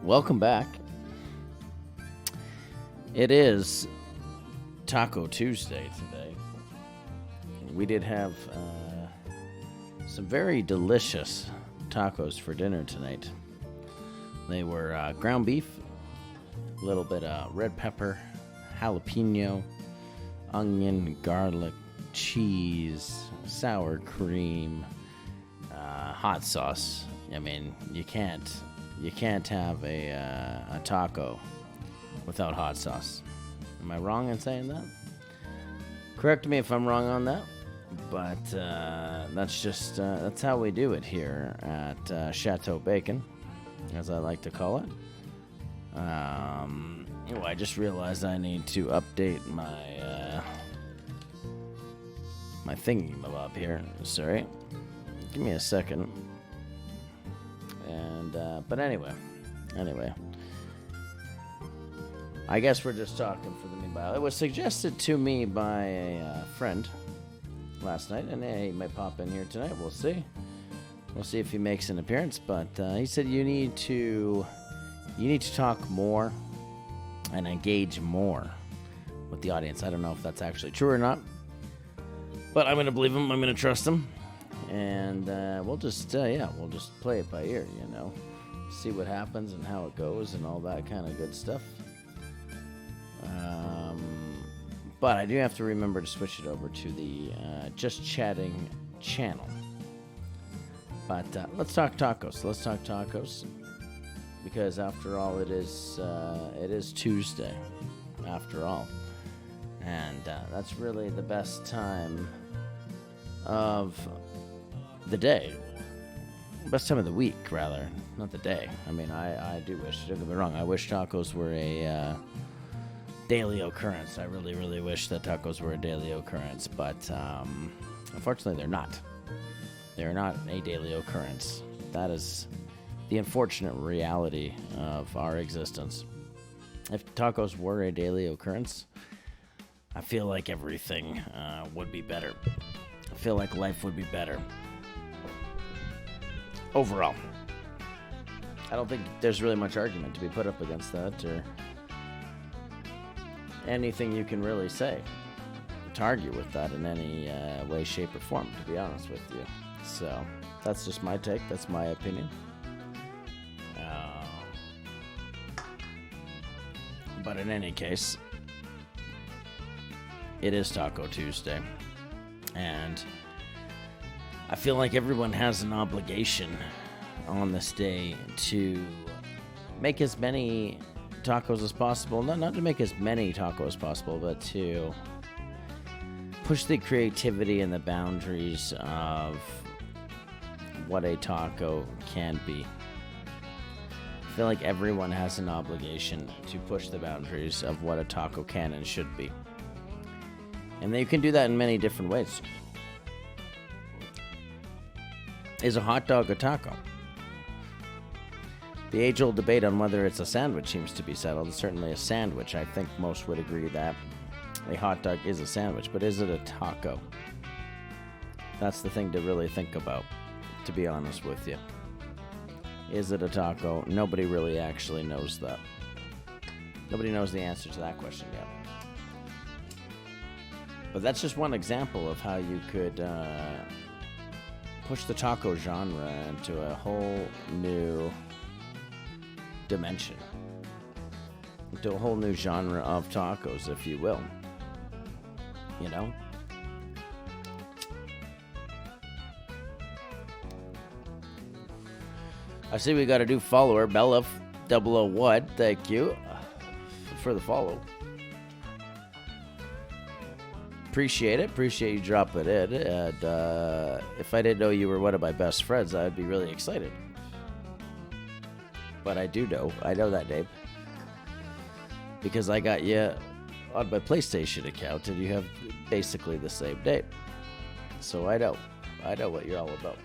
welcome back. It is Taco Tuesday today. We did have some very delicious tacos for dinner tonight. They were ground beef, a little bit of red pepper, jalapeno, onion, garlic, cheese, sour cream, hot sauce. I mean, you can't have a taco without hot sauce. Am I wrong in saying that? Correct me if I'm wrong on that. But that's how we do it here at Chateau Bacon, as I like to call it. I just realized I need to update my my thingy-mabob here. Sorry. Give me a second. And but anyway, I guess we're just talking for the meanwhile. It was suggested to me by a friend last night, and he might pop in here tonight. We'll see. We'll see if he makes an appearance. But he said you need to talk more and engage more with the audience. I don't know if that's actually true or not, but I'm going to believe him. I'm going to trust him. And we'll just play it by ear, see what happens and how it goes and all that kind of good stuff. But I do have to remember to switch it over to the Just Chatting channel. But let's talk tacos. Because after all, it is Tuesday, after all. And that's really the best time of the day. Best time of the week, rather. Not the day. I mean, I do wish, don't get me wrong, I wish tacos were a daily occurrence. I really, really wish that tacos were a daily occurrence. But unfortunately, they're not. They're not a daily occurrence. That is the unfortunate reality of our existence. If tacos were a daily occurrence, I feel like everything would be better. I feel like life would be better. Overall. I don't think there's really much argument to be put up against that, or anything you can really say to argue with that in any way, shape, or form, to be honest with you. So, that's just my take. That's my opinion. But in any case, it is Taco Tuesday, and I feel like everyone has an obligation on this day to make as many tacos as possible. Not to make as many tacos as possible, but to push the creativity and the boundaries of what a taco can be. I feel like everyone has an obligation to push the boundaries of what a taco can and should be. And you can do that in many different ways. Is a hot dog a taco? The age-old debate on whether it's a sandwich seems to be settled. It's certainly a sandwich. I think most would agree that a hot dog is a sandwich, but is it a taco? That's the thing to really think about, to be honest with you. Is it a taco? Nobody really actually knows that. Nobody knows the answer to that question yet. But that's just one example of how you could push the taco genre into a whole new dimension. Into a whole new genre of tacos, if you will. I see we got a new follower, Bella001. Thank you for the follow. Appreciate it. Appreciate you dropping it in. And if I didn't know you were one of my best friends, I'd be really excited. But I do know. I know that name. Because I got you on my PlayStation account, and you have basically the same name. So I know. I know what you're all about.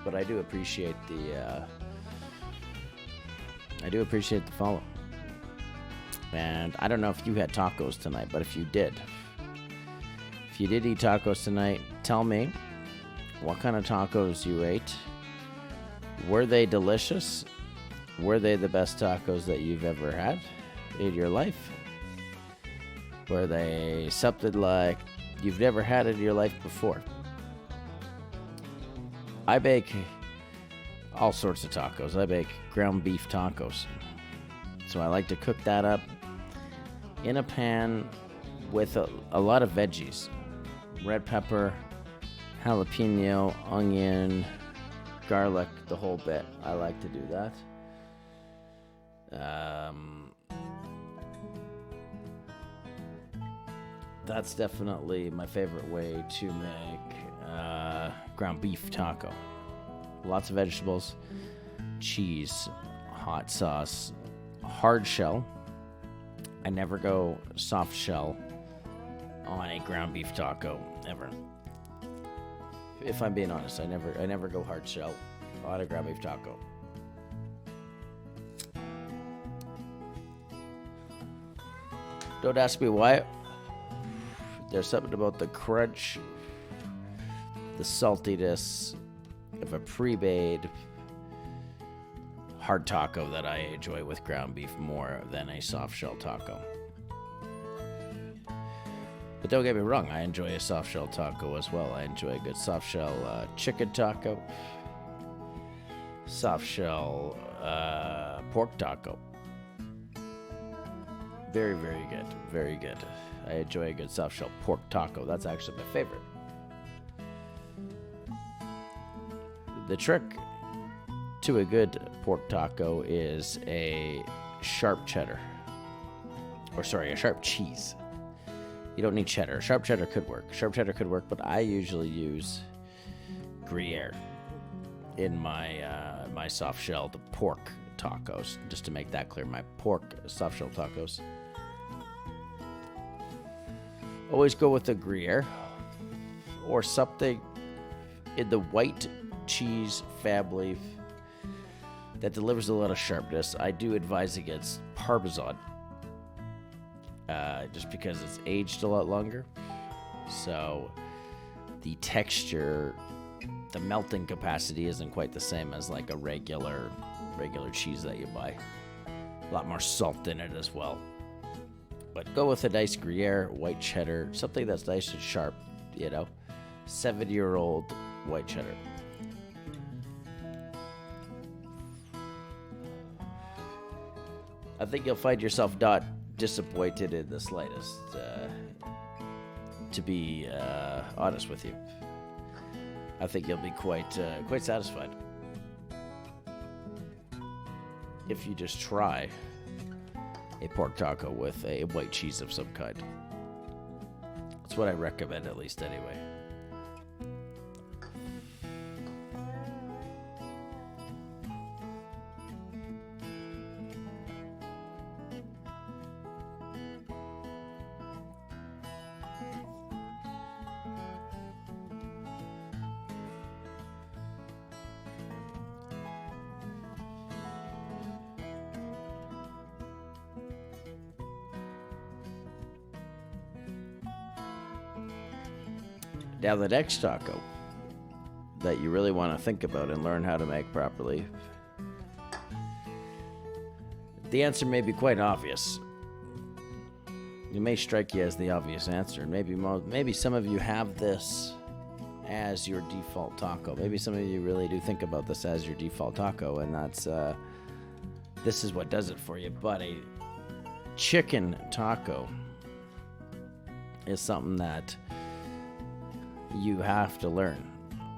But I do appreciate the follow. And I don't know if you had tacos tonight, but if you did eat tacos tonight, tell me what kind of tacos you ate. Were they delicious? Were they the best tacos that you've ever had in your life? Were they something like you've never had in your life before? I bake all sorts of tacos. I bake ground beef tacos. So I like to cook that up in a pan with a lot of veggies. Red pepper, jalapeno, onion, garlic, the whole bit. I like to do that. That's definitely my favorite way to make ground beef taco. Lots of vegetables, cheese, hot sauce, hard shell. I never go soft shell on a ground beef taco ever. If I'm being honest, I never go hard shell on a ground beef taco. Don't ask me why. There's something about the crunch, the saltiness of a pre-made hard taco that I enjoy with ground beef more than a soft shell taco. But don't get me wrong, I enjoy a soft shell taco as well. I enjoy a good soft shell chicken taco, soft shell pork taco. Very, very good. Very good. I enjoy a good soft shell pork taco. That's actually my favorite. The trick to a good pork taco is a sharp cheddar. Or sorry, a sharp cheese. You don't need cheddar. Sharp cheddar could work. Sharp cheddar could work, but I usually use Gruyere in my my soft shelled pork tacos. Just to make that clear, my pork soft shell tacos. Always go with the Gruyere or something in the white cheese family that delivers a lot of sharpness. I do advise against Parmesan, just because it's aged a lot longer. So the texture, the melting capacity isn't quite the same as like a regular cheese that you buy. A lot more salt in it as well. But go with a nice Gruyere, white cheddar, something that's nice and sharp, 7-year-old white cheddar. I think you'll find yourself not disappointed in the slightest, to be honest with you. I think you'll be quite satisfied if you just try a pork taco with a white cheese of some kind. That's what I recommend, at least anyway. Now, the next taco that you really want to think about and learn how to make properly, the answer may be quite obvious. It may strike you as the obvious answer. Maybe some of you have this as your default taco. Maybe some of you really do think about this as your default taco, and that's this is what does it for you. But a chicken taco is something that you have to learn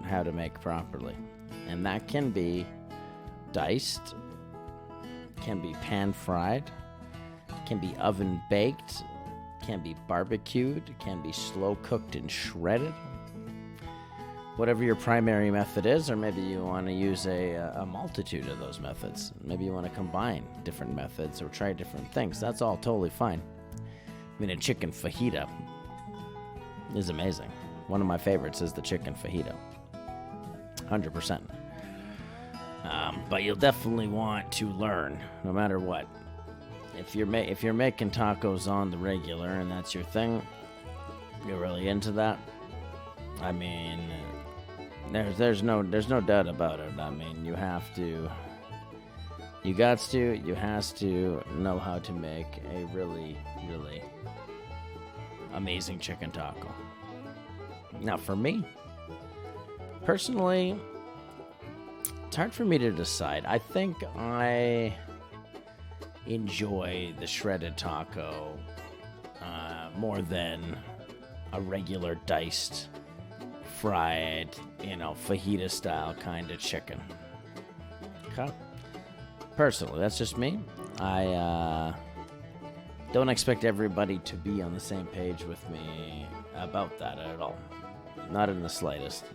how to make properly. And that can be diced, can be pan fried, can be oven baked, can be barbecued, can be slow cooked and shredded. Whatever your primary method is, or maybe you want to use a multitude of those methods. Maybe you want to combine different methods or try different things. That's all totally fine. I mean, a chicken fajita is amazing. One of my favorites is the chicken fajita. 100%. But you'll definitely want to learn, no matter what. If you're making tacos on the regular and that's your thing, you're really into that. I mean, there's no doubt about it. I mean, you have to You has to know how to make a really, really amazing chicken taco. Now, for me, personally, it's hard for me to decide. I think I enjoy the shredded taco more than a regular diced, fried, fajita style kind of chicken. Okay. Personally, that's just me. I don't expect everybody to be on the same page with me about that at all. Not in the slightest,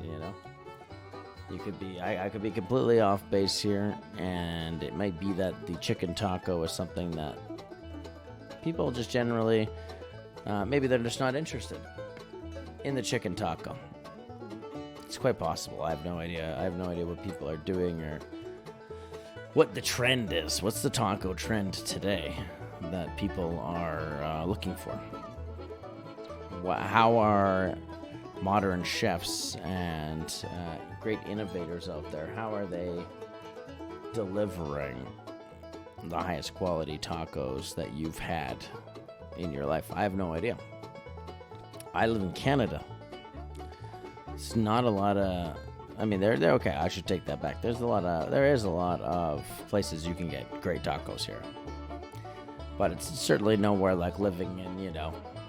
You could be, I could be completely off base here, and it might be that the chicken taco is something that people just generally, maybe they're just not interested in the chicken taco. It's quite possible. I have no idea. I have no idea what people are doing or what the trend is. What's the taco trend today that people are looking for? How are modern chefs and great innovators out there, how are they delivering the highest quality tacos that you've had in your life? I have no idea. I live in Canada. It's not a lot of, they're okay. I should take that back. There is a lot of places you can get great tacos here, but it's certainly nowhere like living in,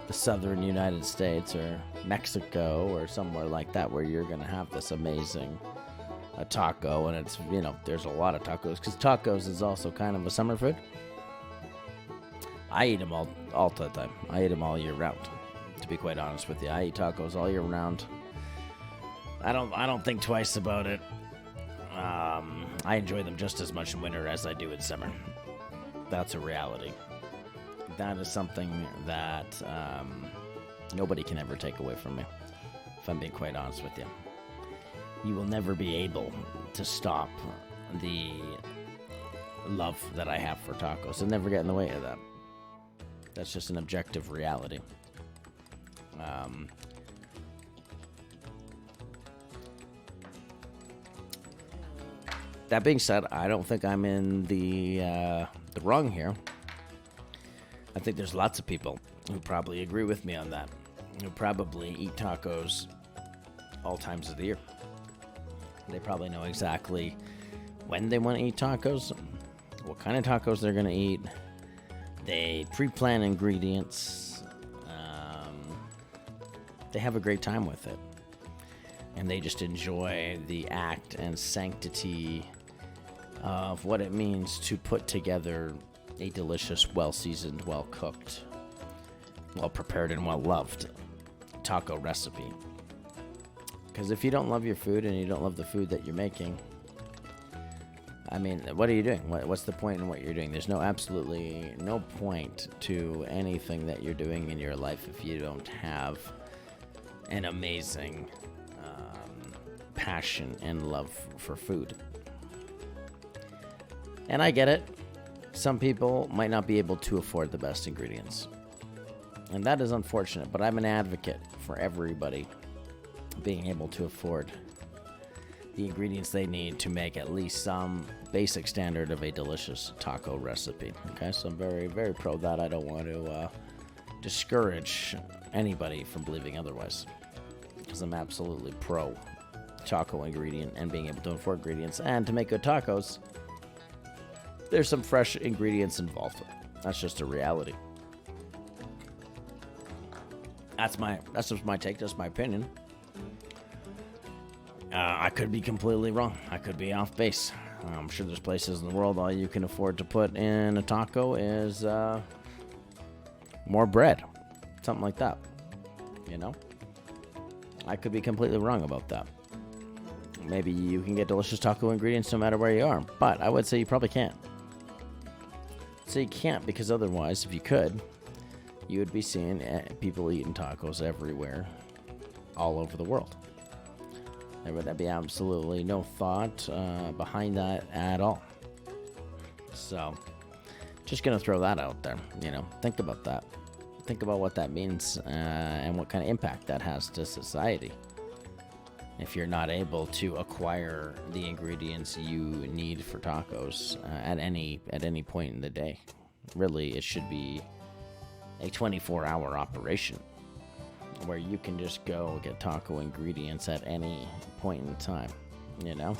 the southern United States or Mexico or somewhere like that where you're going to have this amazing taco, and it's, there's a lot of tacos because tacos is also kind of a summer food. I eat them all the time. I eat them all year round, to be quite honest with you. I eat tacos all year round. I don't think twice about it. I enjoy them just as much in winter as I do in summer. That's a reality. That is something that nobody can ever take away from me, if I'm being quite honest with you. You will never be able to stop the love that I have for tacos. It'll never get in the way of that. That's just an objective reality. That being said, I don't think I'm in the wrong here. I think there's lots of people who probably agree with me on that, who probably eat tacos all times of the year. They probably know exactly when they want to eat tacos, what kind of tacos they're going to eat. They pre-plan ingredients. They have a great time with it. And they just enjoy the act and sanctity of what it means to put together a delicious, well-seasoned, well-cooked, well-prepared, and well-loved taco recipe. Because if you don't love your food and you don't love the food that you're making, what are you doing? What's the point in what you're doing? There's absolutely no point to anything that you're doing in your life if you don't have an amazing passion and love for food. And I get it. Some people might not be able to afford the best ingredients. And that is unfortunate, but I'm an advocate for everybody being able to afford the ingredients they need to make at least some basic standard of a delicious taco recipe. Okay, so I'm very, very pro that. I don't want to discourage anybody from believing otherwise, because I'm absolutely pro taco ingredient and being able to afford ingredients. And to make good tacos, there's some fresh ingredients involved. That's just a reality. That's just my take. That's my opinion. I could be completely wrong. I could be off base. I'm sure there's places in the world all you can afford to put in a taco is more bread, something like that. I could be completely wrong about that. Maybe you can get delicious taco ingredients no matter where you are, but I would say you probably can't. So you can't, because otherwise, if you could, you would be seeing people eating tacos everywhere, all over the world. There would be absolutely no thought behind that at all. So, just going to throw that out there. Think about that. Think about what that means and what kind of impact that has to society. if you're not able to acquire the ingredients you need for tacos at any point in the day. Really, it should be a 24-hour operation where you can just go get taco ingredients at any point in time. You know,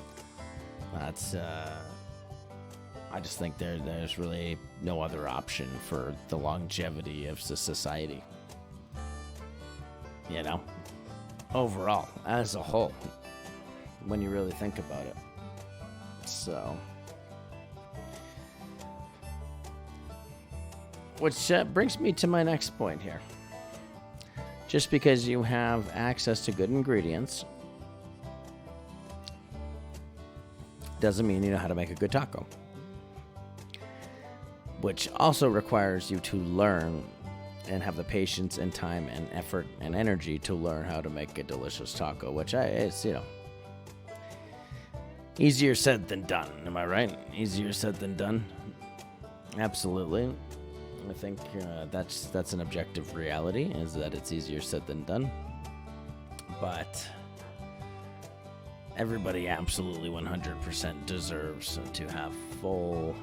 that's I just think there's really no other option for the longevity of society. You know, overall, as a whole, when you really think about it. So, which brings me to my next point here. Just because you have access to good ingredients doesn't mean you know how to make a good taco. Which also requires you to learn and have the patience and time and effort and energy to learn how to make a delicious taco, which is, you know, easier said than done. Am I right? Easier said than done. Absolutely. I think that's an objective reality, is that it's easier said than done. But everybody absolutely 100% deserves to have full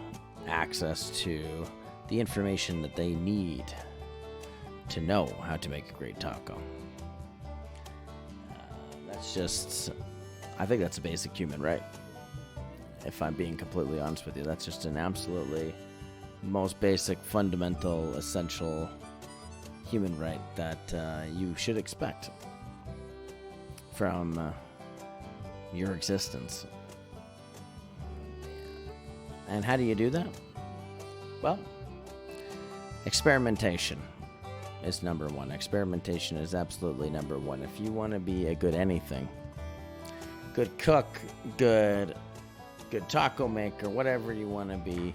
access to the information that they need to know how to make a great taco. I think that's a basic human right. If I'm being completely honest with you, that's just an absolutely most basic, fundamental, essential human right that you should expect from your existence. And how do you do that? Well, experimentation is number one. Experimentation is absolutely number one. If you want to be a good anything, good cook, good taco maker, whatever you want to be,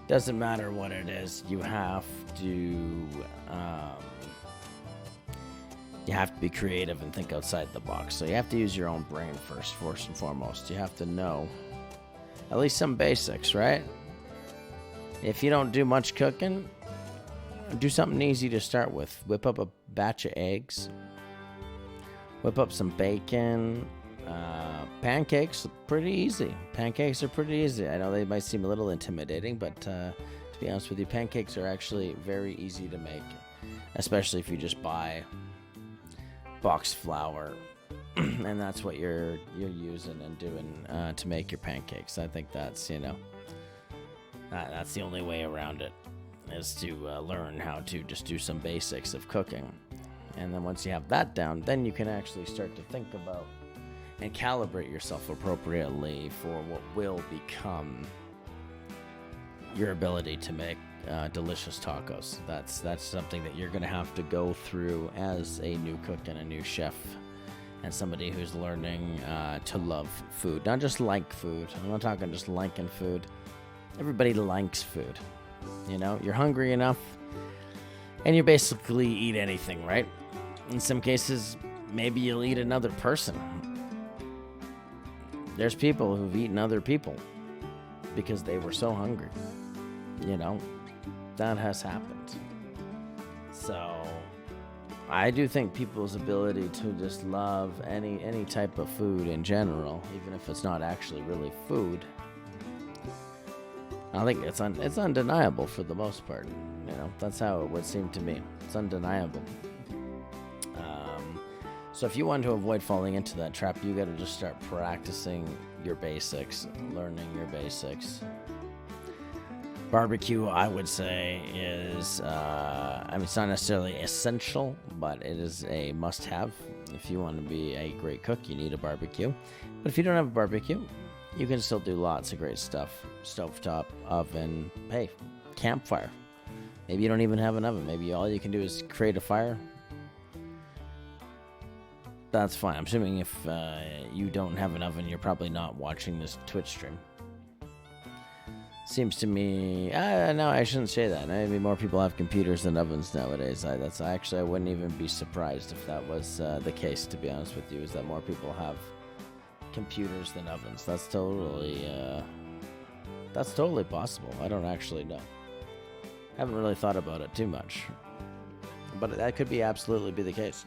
doesn't matter what it is, you have to be creative and think outside the box. So you have to use your own brain first and foremost. You have to know at least some basics, right? If you don't do much cooking, do something easy to start with. Whip up a batch of eggs. Whip up some bacon. Pancakes, pretty easy. Pancakes are pretty easy. I know they might seem a little intimidating, but to be honest with you, pancakes are actually very easy to make, especially if you just buy boxed flour and that's what you're using and doing to make your pancakes. I think that's, you know, that's the only way around it, is to learn how to just do some basics of cooking. And then once you have that down, then you can actually start to think about and calibrate yourself appropriately for what will become your ability to make delicious tacos. That's something that you're going to have to go through as a new cook and a new chef, and somebody who's learning to love food. Not just like food. I'm not talking just liking food. Everybody likes food. You know, you're hungry enough, and you basically eat anything, right? In some cases, maybe you'll eat another person. There's people who've eaten other people because they were so hungry. You know, that has happened. So I do think people's ability to just love any type of food in general, even if it's not actually really food, I think it's undeniable for the most part. You know, that's how it would seem to me. It's undeniable. So if you want to avoid falling into that trap, you got to just start practicing your basics, learning your basics. Barbecue, I would say, is, it's not necessarily essential, but it is a must-have. If you want to be a great cook, you need a barbecue. But if you don't have a barbecue, you can still do lots of great stuff. Stovetop, oven, hey, campfire. Maybe you don't even have an oven. Maybe all you can do is create a fire. That's fine. I'm assuming if you don't have an oven, you're probably not watching this Twitch stream. Seems to me... no, I shouldn't say that. Maybe more people have computers than ovens nowadays. I wouldn't even be surprised if that was the case, to be honest with you, is that more people have computers than ovens. That's totally possible. I don't actually know. Haven't really thought about it too much. But that could absolutely be the case.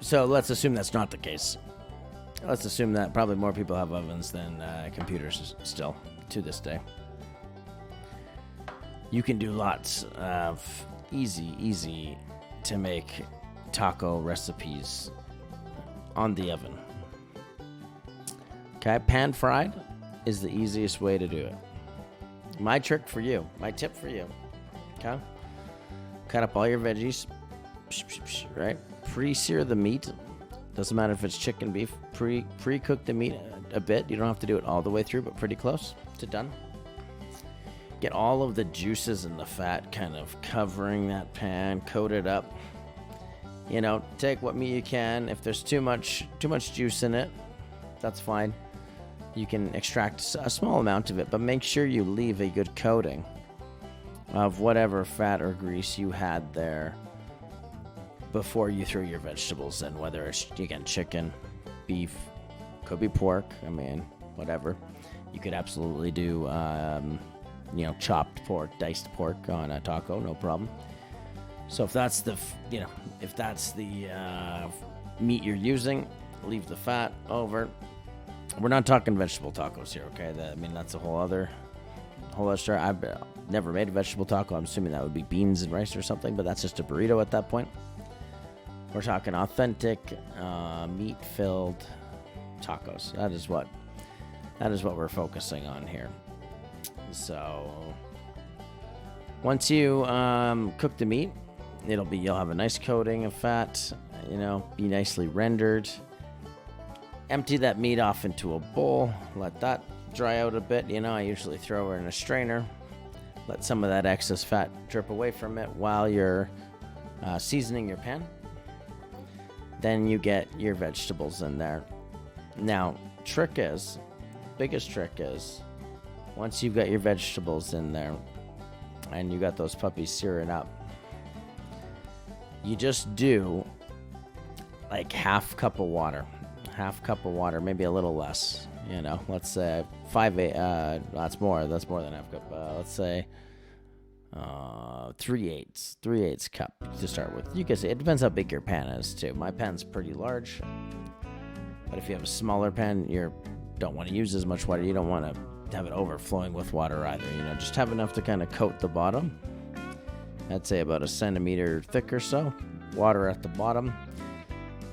So let's assume that's not the case. Let's assume that probably more people have ovens than computers still to this day. You can do lots of easy to make taco recipes on the oven. Okay, pan fried is the easiest way to do it. My trick for you, my tip for you, okay? Cut up all your veggies, right? Pre-sear the meat. Doesn't matter if it's chicken, beef. Pre-cook the meat a bit. You don't have to do it all the way through, but pretty close to done. Get all of the juices and the fat kind of covering that pan, coat it up. You know, take what meat you can. If there's too much juice in it, that's fine. You can extract a small amount of it, but make sure you leave a good coating of whatever fat or grease you had there before you throw your vegetables in, whether it's, again, chicken, beef, could be pork, I mean, whatever. You could absolutely do, chopped pork, diced pork on a taco, no problem. So if that's the meat you're using, leave the fat over. We're not talking vegetable tacos here, okay? That's a whole other story. I've never made a vegetable taco. I'm assuming that would be beans and rice or something, but that's just a burrito at that point. We're talking authentic, meat-filled tacos. That is what we're focusing on here. So once you cook the meat, you'll have a nice coating of fat. Be nicely rendered. Empty that meat off into a bowl. Let that dry out a bit. I usually throw her in a strainer. Let some of that excess fat drip away from it while you're seasoning your pan. Then you get your vegetables in there. Now, biggest trick is, once you've got your vegetables in there and you got those puppies searing up, you just do like half cup of water, maybe a little less. Let's say 5/8. That's more than half cup. Let's say 3/8 cup to start with. You can say it depends how big your pan is too. My pan's pretty large, but if you have a smaller pan, you don't want to use as much water. You don't want to have it overflowing with water either. Just have enough to kind of coat the bottom. I'd say about a centimeter thick or so. Water at the bottom,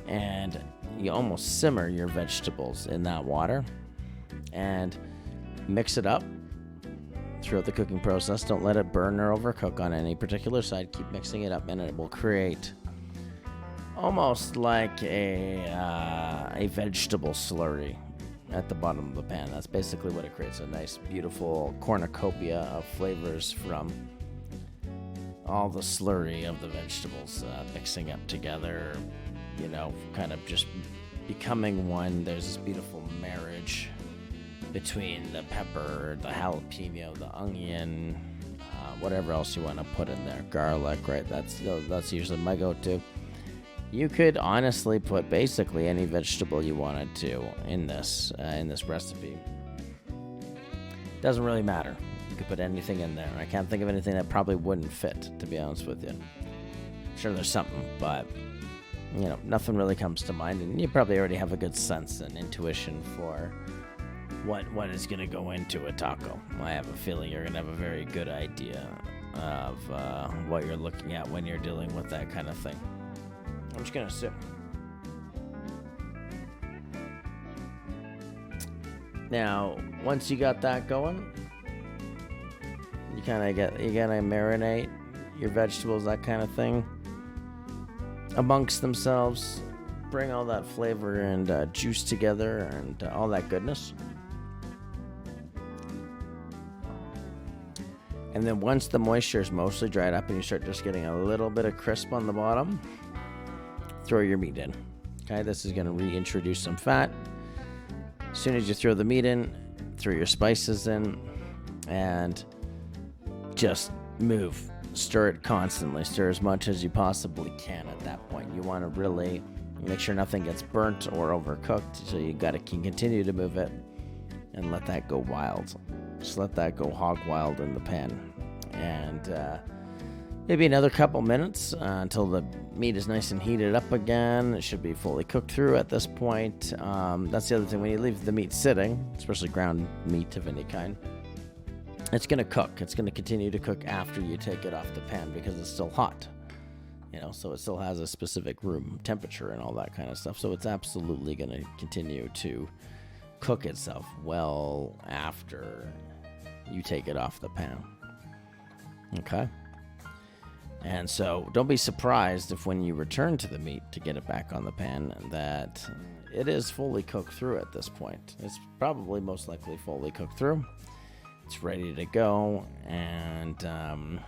and you almost simmer your vegetables in that water and mix it up throughout the cooking process. Don't let it burn or overcook on any particular side. Keep mixing it up, and it will create almost like a vegetable slurry at the bottom of the pan. That's basically what it creates, a nice, beautiful cornucopia of flavors from all the slurry of the vegetables mixing up together, kind of just becoming one. There's this beautiful marriage between the pepper, the jalapeno, the onion, whatever else you want to put in there, garlic, right? That's usually my go-to. You could honestly put basically any vegetable you wanted to in this recipe. Doesn't really matter. You could put anything in there. I can't think of anything that probably wouldn't fit, to be honest with you. I'm sure there's something, but nothing really comes to mind, and you probably already have a good sense and intuition for what is going to go into a taco. I have a feeling you're going to have a very good idea of what you're looking at when you're dealing with that kind of thing. I'm just going to assume. Now, once you got that going, you gotta marinate your vegetables, that kind of thing, amongst themselves. Bring all that flavor and juice together and all that goodness. And then once the moisture is mostly dried up and you start just getting a little bit of crisp on the bottom, throw your meat in. Okay, this is going to reintroduce some fat. As soon as you throw the meat in, throw your spices in, and just move. Stir it constantly. Stir as much as you possibly can at that point. You want to really make sure nothing gets burnt or overcooked, so you can continue to move it and let that go wild. Just let that go hog wild in the pan. And Maybe another couple minutes until the meat is nice and heated up again. It should be fully cooked through at this point. That's the other thing. When you leave the meat sitting, especially ground meat of any kind, it's going to cook. It's going to continue to cook after you take it off the pan because it's still hot. So it still has a specific room temperature and all that kind of stuff. So it's absolutely going to continue to cook itself well after you take it off the pan. Okay? And so don't be surprised if when you return to the meat to get it back on the pan that it is fully cooked through at this point. It's probably most likely fully cooked through. It's ready to go, and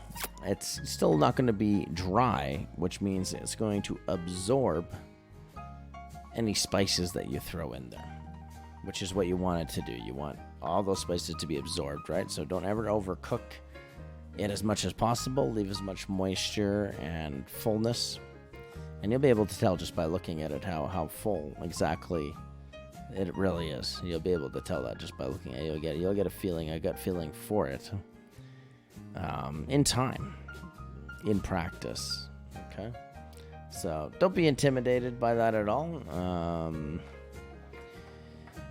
it's still not going to be dry, which means it's going to absorb any spices that you throw in there, which is what you want it to do. You want all those spices to be absorbed, right? So don't ever overcook it as much as possible. Leave as much moisture and fullness, and you'll be able to tell just by looking at it how full exactly it really is. You'll be able to tell that just by looking at it. You'll get a gut feeling for it in time, in practice. Okay, so don't be intimidated by that at all.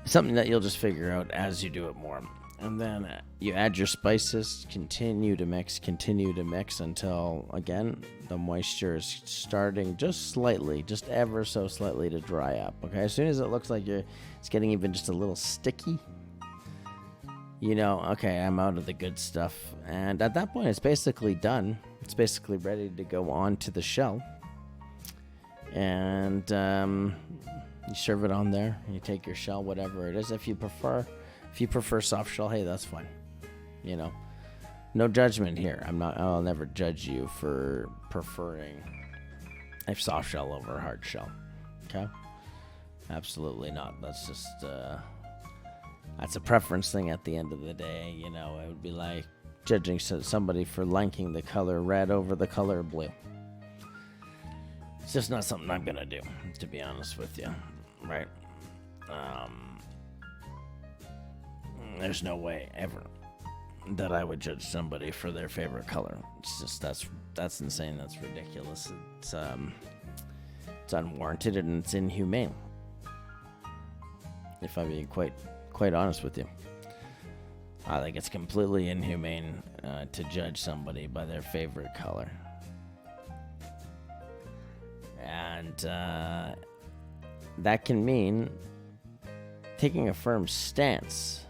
Something that you'll just figure out as you do it more. And then you add your spices, continue to mix until, again, the moisture is starting just slightly, just ever so slightly to dry up. Okay, as soon as it looks like it's getting even just a little sticky, okay, I'm out of the good stuff. And at that point, it's basically done. It's basically ready to go on to the shell. And you serve it on there. You take your shell, whatever it is. If you prefer soft shell, hey, that's fine. No judgment here. I'll never judge you for preferring a soft shell over a hard shell. Okay? Absolutely not. That's just that's a preference thing at the end of the day. It would be like judging somebody for liking the color red over the color blue. It's just not something I'm gonna do, to be honest with you. Right? There's no way ever that I would judge somebody for their favorite color. It's just that's insane. That's ridiculous. It's unwarranted and it's inhumane. If I'm being quite honest with you, I think it's completely inhumane to judge somebody by their favorite color. And that can mean taking a firm stance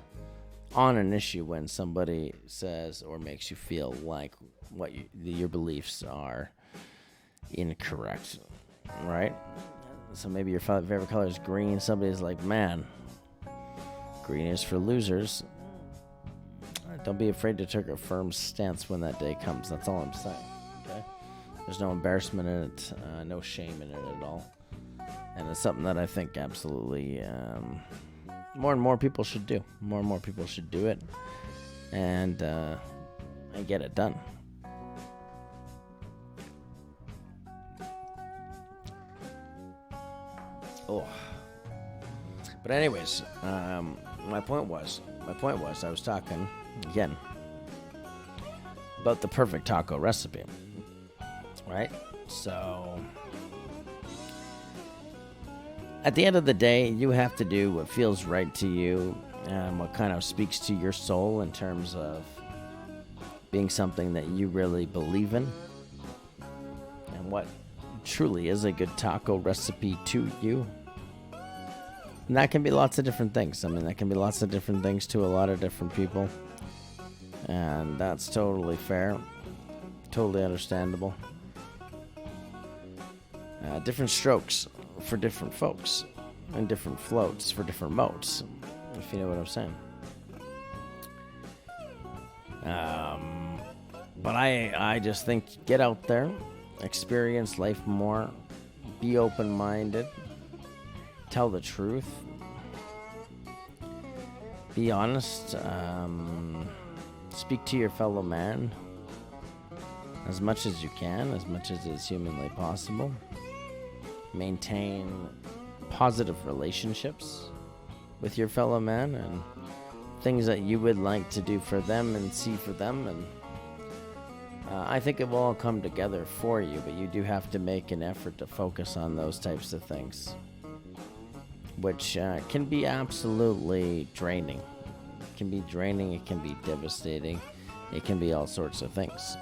on an issue when somebody says or makes you feel like your beliefs are incorrect, right? So maybe your favorite color is green. Somebody's like, man, green is for losers. Don't be afraid to take a firm stance when that day comes. That's all I'm saying, okay? There's no embarrassment in it, no shame in it at all. And it's something that I think absolutely more and more people should do. More and more people should do it and get it done. Oh. But anyways, my point was I was talking again about the perfect taco recipe, right? So at the end of the day, you have to do what feels right to you and what kind of speaks to your soul in terms of being something that you really believe in and what truly is a good taco recipe to you. And that can be lots of different things. I mean, that can be lots of different things to a lot of different people. And that's totally fair. Totally understandable. Different strokes for different folks. And different floats for different modes. If you know what I'm saying. But I just think get out there. Experience life more. Be open-minded. Tell the truth. Be honest. Speak to your fellow man as much as you can, as much as is humanly possible. Maintain positive relationships with your fellow man and things that you would like to do for them and see for them, and I think it will all come together for you, but you do have to make an effort to focus on those types of things, which can be absolutely draining. It can be draining, it can be devastating, it can be all sorts of things.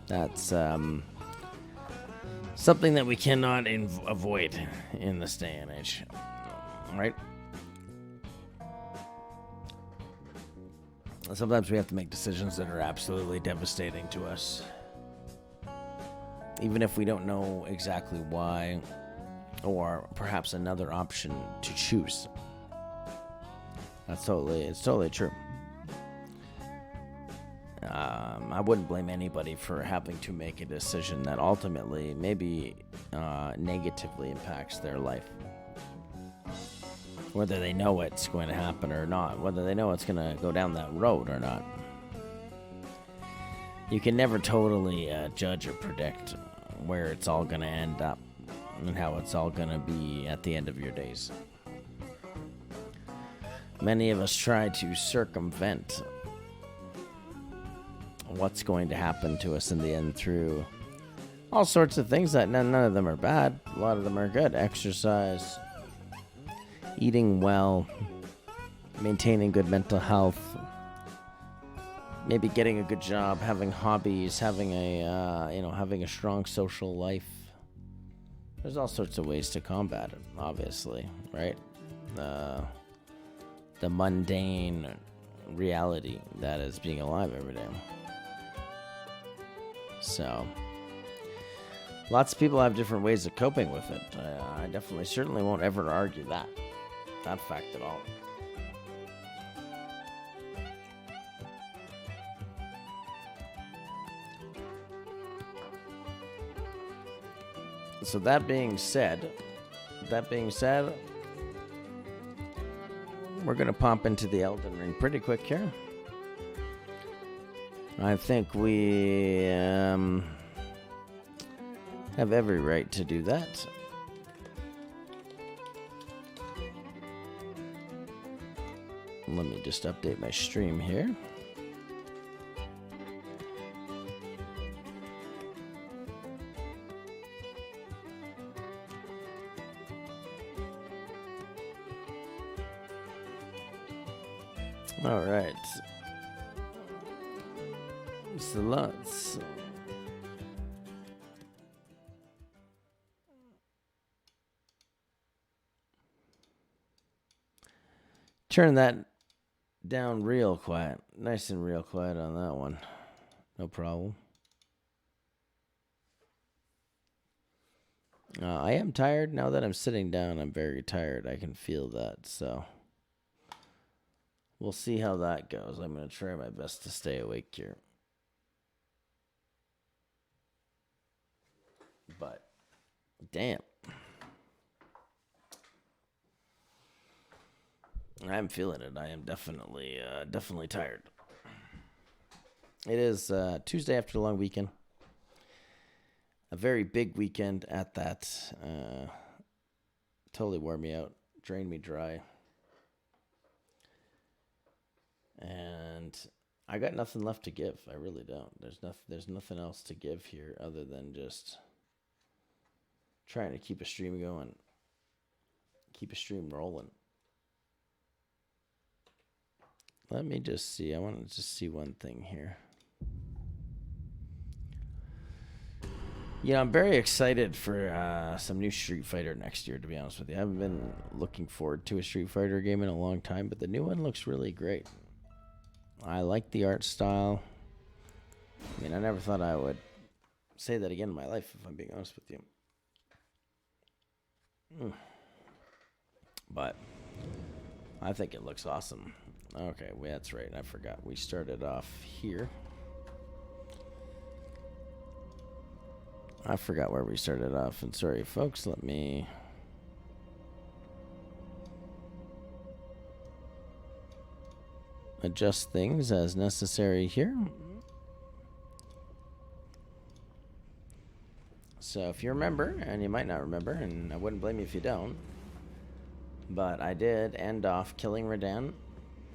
That's something that we cannot avoid in this day and age, right? Sometimes we have to make decisions that are absolutely devastating to us, even if we don't know exactly why, or perhaps another option to choose. It's totally true. I wouldn't blame anybody for having to make a decision that ultimately maybe negatively impacts their life. Whether they know it's going to happen or not, whether they know it's going to go down that road or not. You can never totally judge or predict where it's all going to end up and how it's all going to be at the end of your days. Many of us try to circumvent what's going to happen to us in the end through all sorts of things that none of them are bad. A lot of them are good. Exercise, eating well, maintaining good mental health, maybe getting a good job, having hobbies, having a strong social life. There's all sorts of ways to combat it, obviously, right? The mundane reality that is being alive every day. So, lots of people have different ways of coping with it. I certainly won't ever argue that fact at all. So that being said, we're going to pop into the Elden Ring pretty quick here. I think we have every right to do that. Let me just update my stream here. All right. So let's turn that down real quiet. Nice and real quiet on that one. No problem. I am tired. Now that I'm sitting down, I'm very tired. I can feel that, so we'll see how that goes. I'm going to try my best to stay awake here. But, damn. I'm feeling it. I am definitely tired. It is Tuesday after a long weekend. A very big weekend at that. Totally wore me out. Drained me dry. And I got nothing left to give. I really don't. There's nothing else to give here other than just trying to keep a stream going. Keep a stream rolling. Let me just see. I want to just see one thing here. I'm very excited for some new Street Fighter next year, to be honest with you. I haven't been looking forward to a Street Fighter game in a long time, but the new one looks really great. I like the art style. I mean, I never thought I would say that again in my life, if I'm being honest with you. But I think it looks awesome. Okay, well, that's right. I forgot. We started off here. I forgot where we started off. And sorry, folks, let me adjust things as necessary here. So if you remember, and you might not remember, and I wouldn't blame you if you don't, but I did end off killing Radan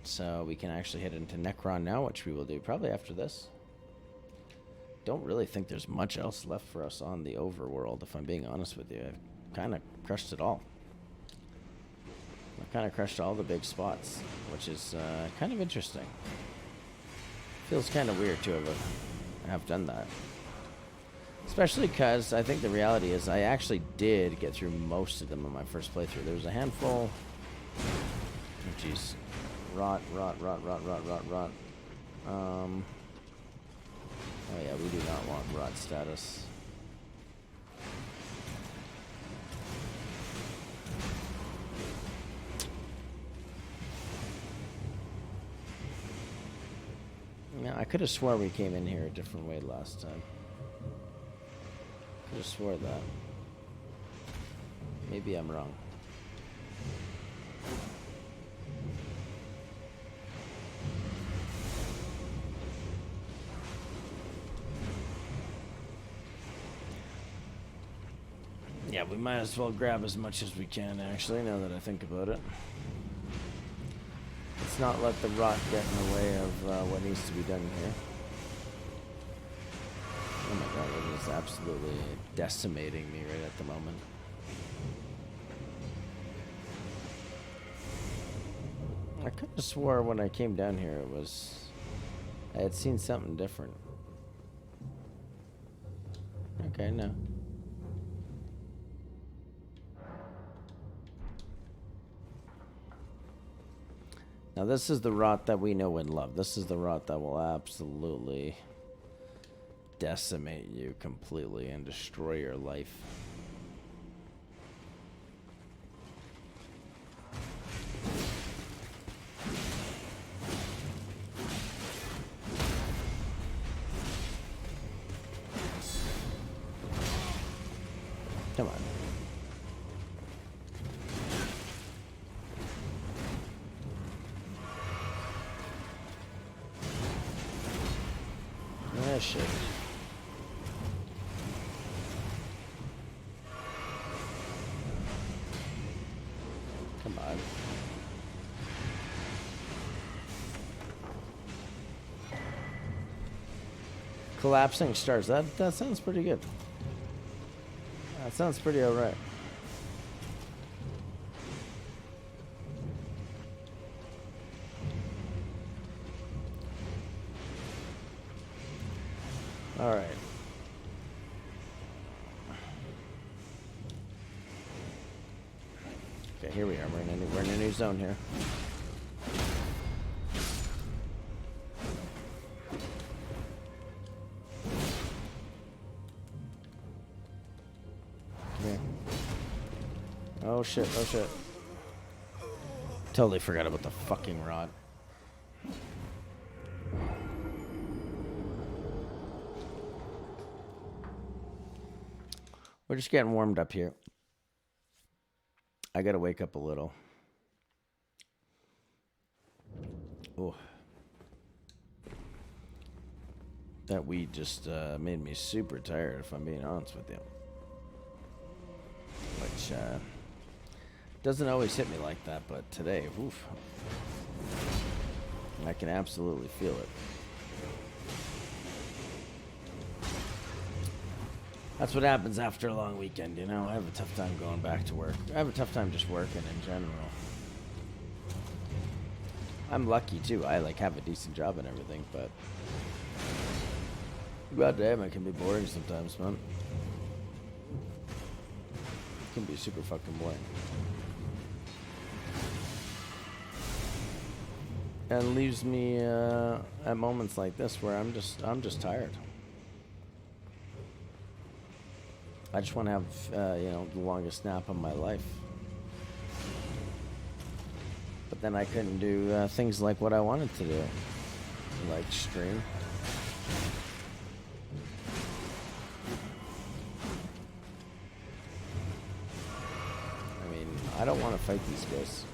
So we can actually head into Necron now, which we will do probably after this. Don't really think there's much else left for us on the overworld, if I'm being honest with you. I've kind of crushed it all. I've kind of crushed all the big spots, which is kind of interesting. Feels kind of weird to have done that. Especially because I think the reality is I actually did get through most of them in my first playthrough. There was a handful. Oh, jeez. Rot. Oh yeah, we do not want rot status. Yeah, I could have swore we came in here a different way last time. Could have swore that. Maybe I'm wrong. Yeah, we might as well grab as much as we can, actually, now that I think about it. Let's not let the rot get in the way of what needs to be done here. Oh my god, it is absolutely decimating me right at the moment. I could have swore when I came down here I had seen something different. Okay, no. Now this is the rot that we know and love. This is the rot that will absolutely decimate you completely and destroy your life. Come on. Ah, shit. Come on. Collapsing stars. That sounds pretty good. That sounds pretty alright. Alright. Okay, here we are. We're in a new zone here. Here. Oh shit, oh shit. Totally forgot about the fucking rod. We're just getting warmed up here. I gotta wake up a little. Oh. That weed just made me super tired, if I'm being honest with you. Which doesn't always hit me like that, but today, oof. I can absolutely feel it. That's what happens after a long weekend, you know? I have a tough time going back to work. I have a tough time just working in general. I'm lucky, too. I, have a decent job and everything, but... God damn, it can be boring sometimes, man. It can be super fucking boring. And leaves me at moments like this where I'm just tired. I just want to have, the longest nap of my life. But then I couldn't do things like what I wanted to do. Like stream. I mean, I don't want to fight these guys.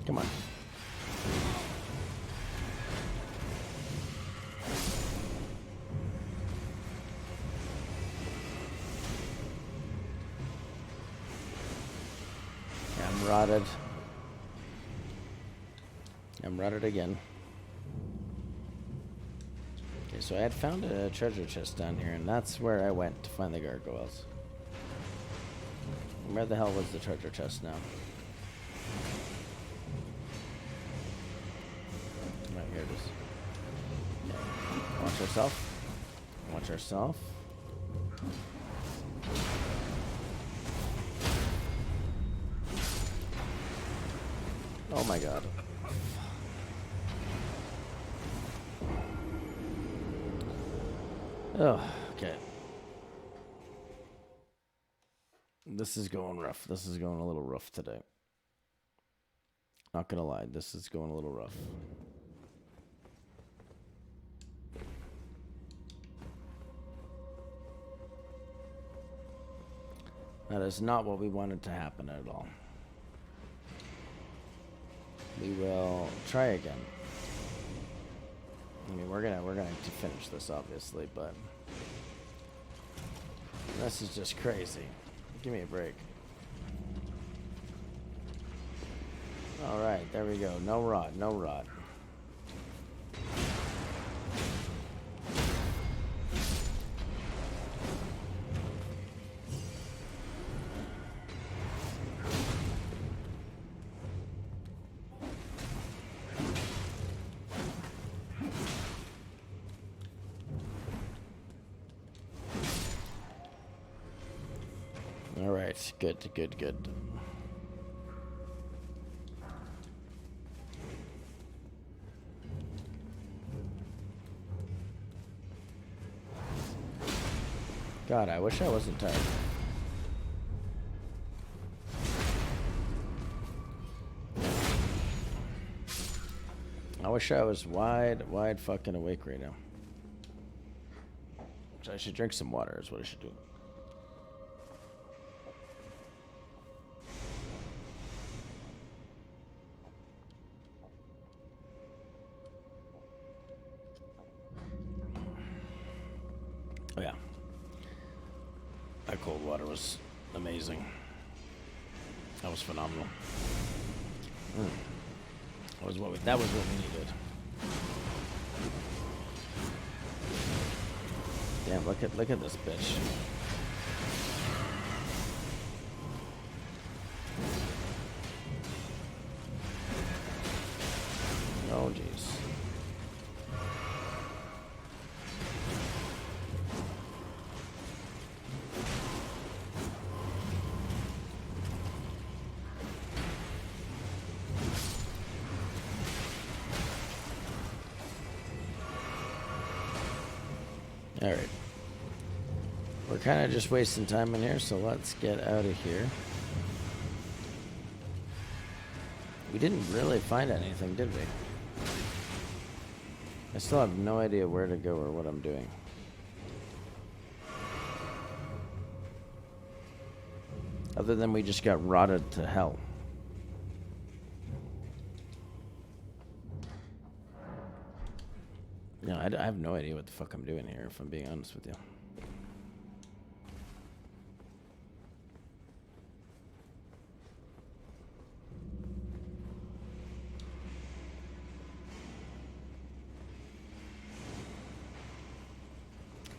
Come on. rotted. I'm rotted again. Okay, so I had found a treasure chest down here, and that's where I went to find the gargoyles. Where the hell was the treasure chest now? Right, here it is. Yeah. Watch yourself. Watch yourself. Oh my god. Oh, okay. This is going rough. This is going a little rough today. Not gonna lie, this is going a little rough. That is not what we wanted to happen at all. We will try again. I mean, we're gonna to finish this, obviously, but this is just crazy. Give me a break. All right, there we go. No rod, no rod. All right, good, good, good. God, I wish I wasn't tired. I wish I was wide fucking awake right now. So I should drink some water is what I should do. Oh yeah. That cold water was amazing. That was phenomenal. That was what we needed. Damn, look at this bitch. Oh jeez. All right. We're kind of just wasting time in here, so let's get out of here. We didn't really find anything, did we? I still have no idea where to go or what I'm doing. Other than we just got rotted to hell. No, I have no idea what the fuck I'm doing here, if I'm being honest with you.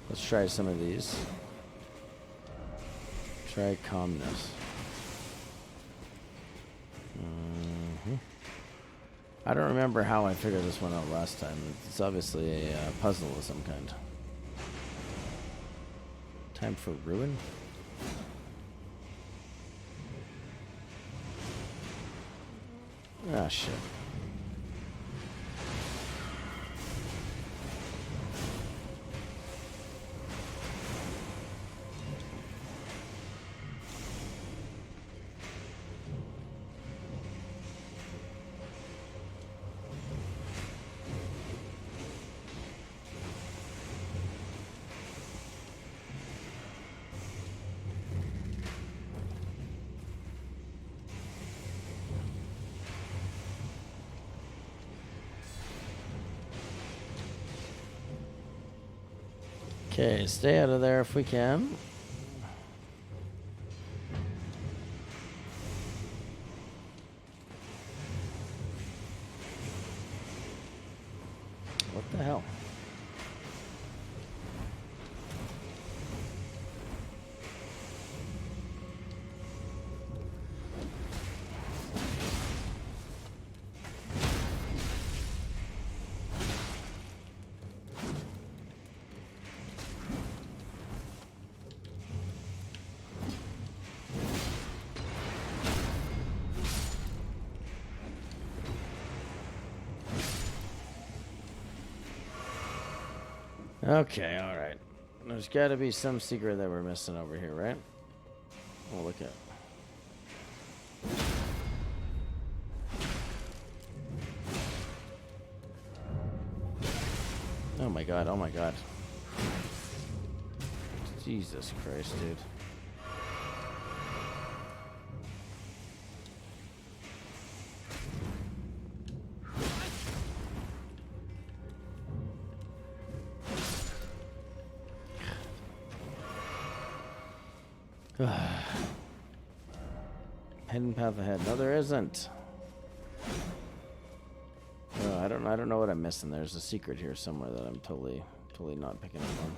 Let's try some of these. Try calmness. I don't remember how I figured this one out last time. It's obviously a puzzle of some kind. Time for ruin? Ah, shit. Okay, stay out of there if we can. Okay, alright. There's got to be some secret that we're missing over here, right? We'll look at. Oh my god, oh my god. Jesus Christ, dude. Hidden path ahead. No, there isn't. Oh, I don't know what I'm missing. There's a secret here somewhere that I'm totally not picking up on.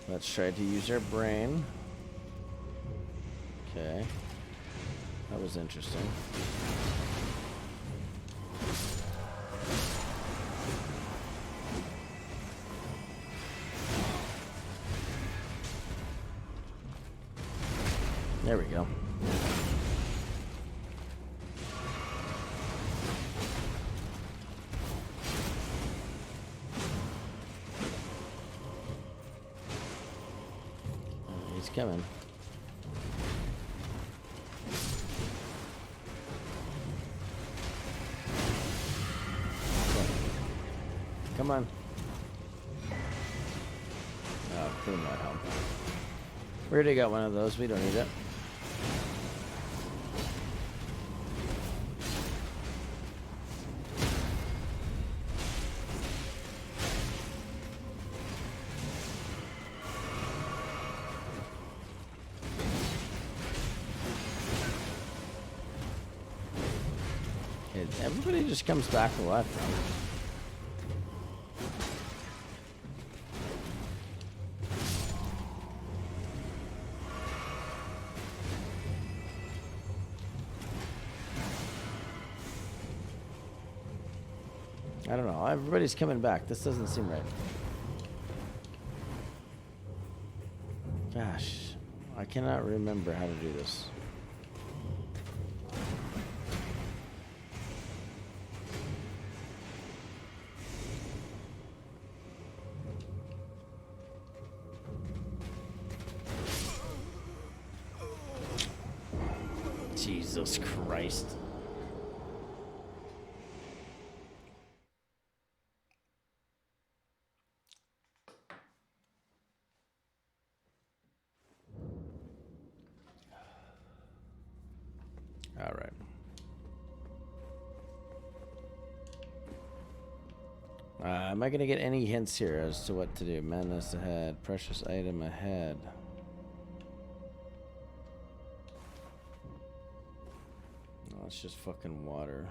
Let's try to use our brain. Okay. That was interesting. There we go. Coming. Come on. Oh, clean that help. We already got one of those. We don't need it. Everybody just comes back alive from. I don't know. Everybody's coming back. This doesn't seem right. Gosh, I cannot remember how to do this. Jesus Christ. All right. Am I going to get any hints here as to what to do? Madness ahead. Precious item ahead. Oh, it's just fucking water.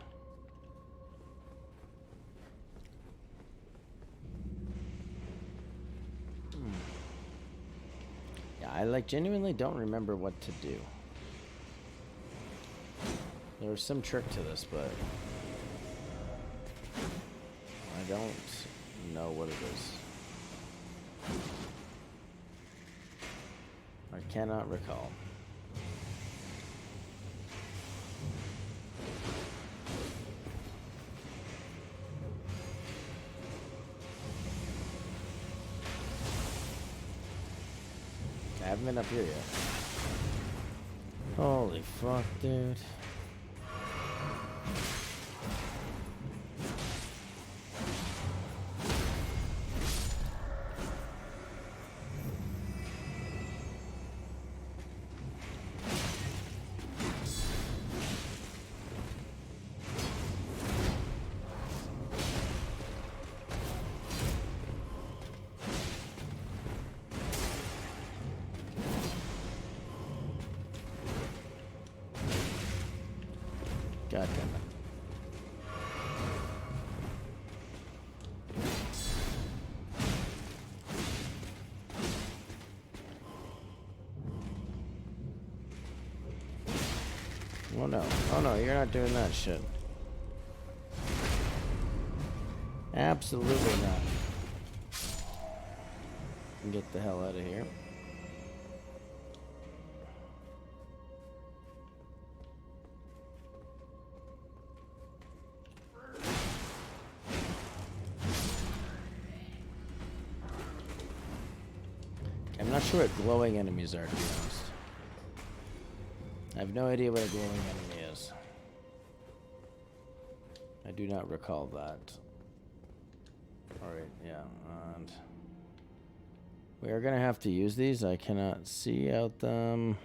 Yeah, I genuinely don't remember what to do. There was some trick to this, but I don't know what it is. I cannot recall. I haven't been up here yet. Holy fuck, dude. God damn it. no. Oh no, you're not doing that shit. Absolutely not. Get the hell out of here. I'm not sure what glowing enemies are, to be honest. I have no idea what a glowing enemy is. I do not recall that. Alright, yeah, and we are gonna have to use these. I cannot see out them.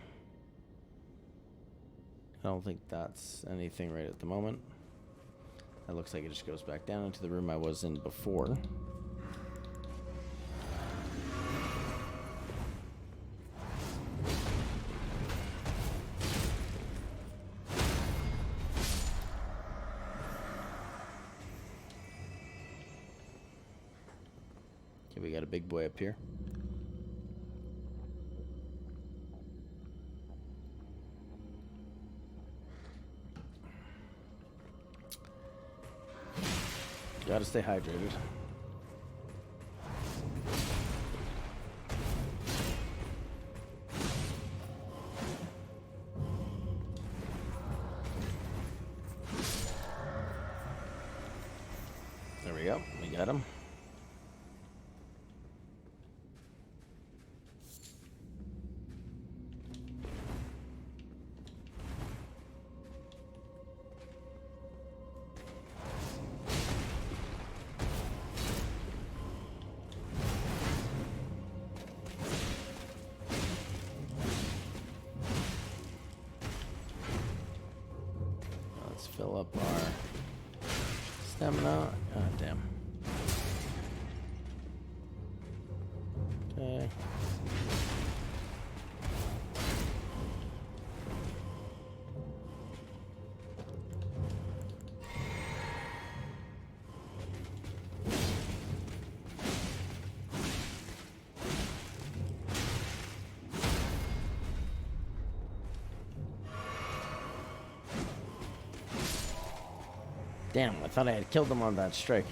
I don't think that's anything right at the moment. That looks like it just goes back down into the room I was in before. Okay, we got a big boy up here. Gotta stay hydrated. There we go. We got him. Fill up our stamina. God damn. Okay. Damn, I thought I had killed them on that strike.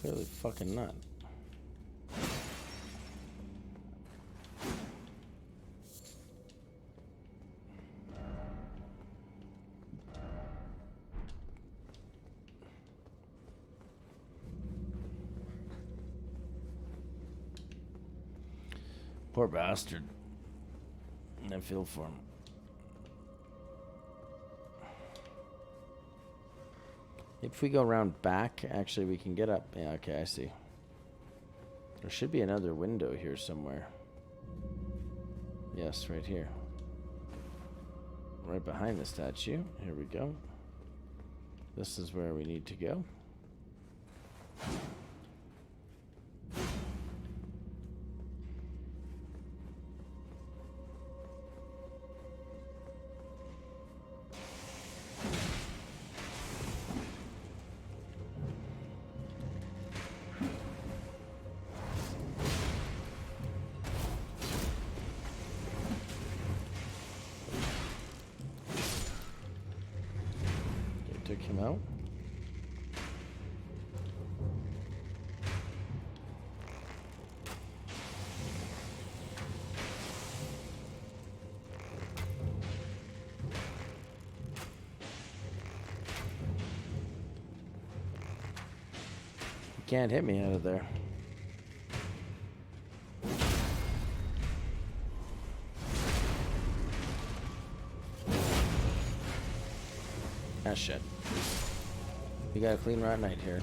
Clearly fucking not. Poor bastard. I feel for him. If we go around back, actually we can get up. Yeah, okay, I see. There should be another window here somewhere. Yes, right here. Right behind the statue. Here we go. This is where we need to go. Took him out. You can't hit me out of there. Ah, shit. We got a clean rat night here.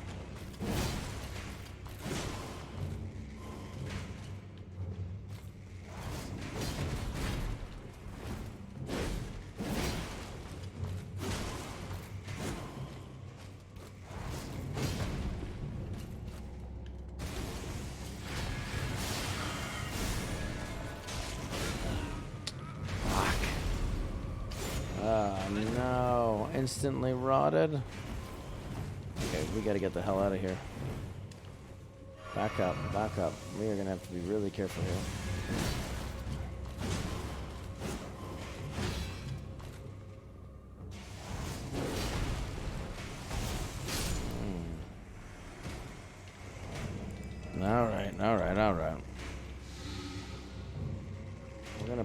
Fuck. Oh no. Instantly rotted. Okay, we gotta get the hell out of here. Back up, back up. We are gonna have to be really careful here.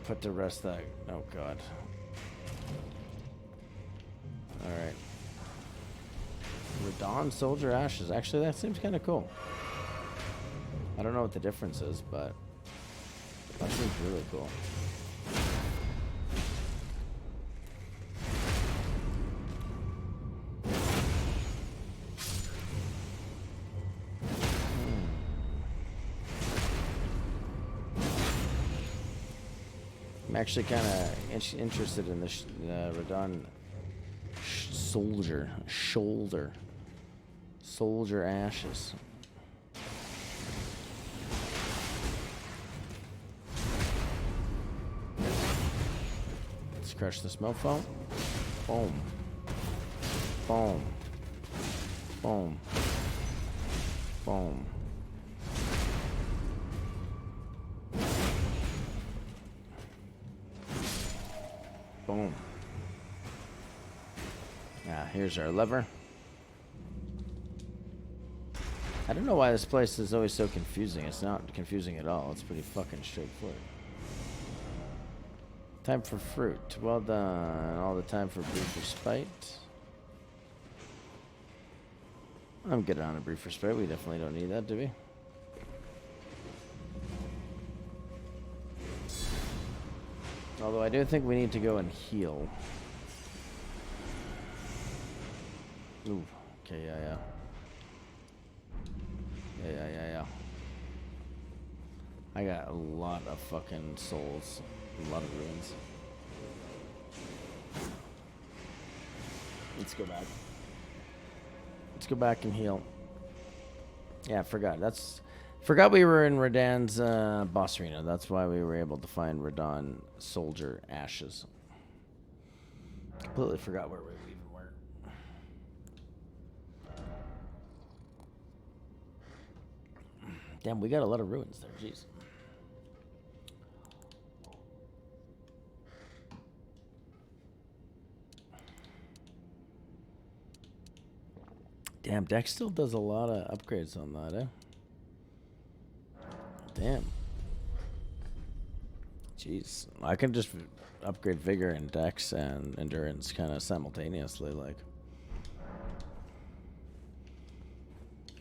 put to rest that. Oh god. Alright. Radon Soldier Ashes. Actually, that seems kind of cool. I don't know what the difference is, but that seems really cool. I'm actually kind of interested in this Radon Soldier Ashes. Let's crush this mofo. Boom. Boom. Boom. Boom. Boom. Here's our lever. I don't know why this place is always so confusing. It's not confusing at all. It's pretty fucking straightforward. Time for fruit. Well done. All the time for brief respite. I'm good on a brief respite. We definitely don't need that, do we? Although I do think we need to go and heal. Ooh. Okay, yeah. Yeah. I got a lot of fucking souls. A lot of ruins. Let's go back. Let's go back and heal. Yeah, I forgot. Forgot we were in Radan's boss arena. That's why we were able to find Radon Soldier Ashes. Completely forgot where we even were. Damn, we got a lot of ruins there. Jeez. Damn, Dex still does a lot of upgrades on that, eh? Damn. Jeez. I can just upgrade Vigor and Dex and Endurance kind of simultaneously, like.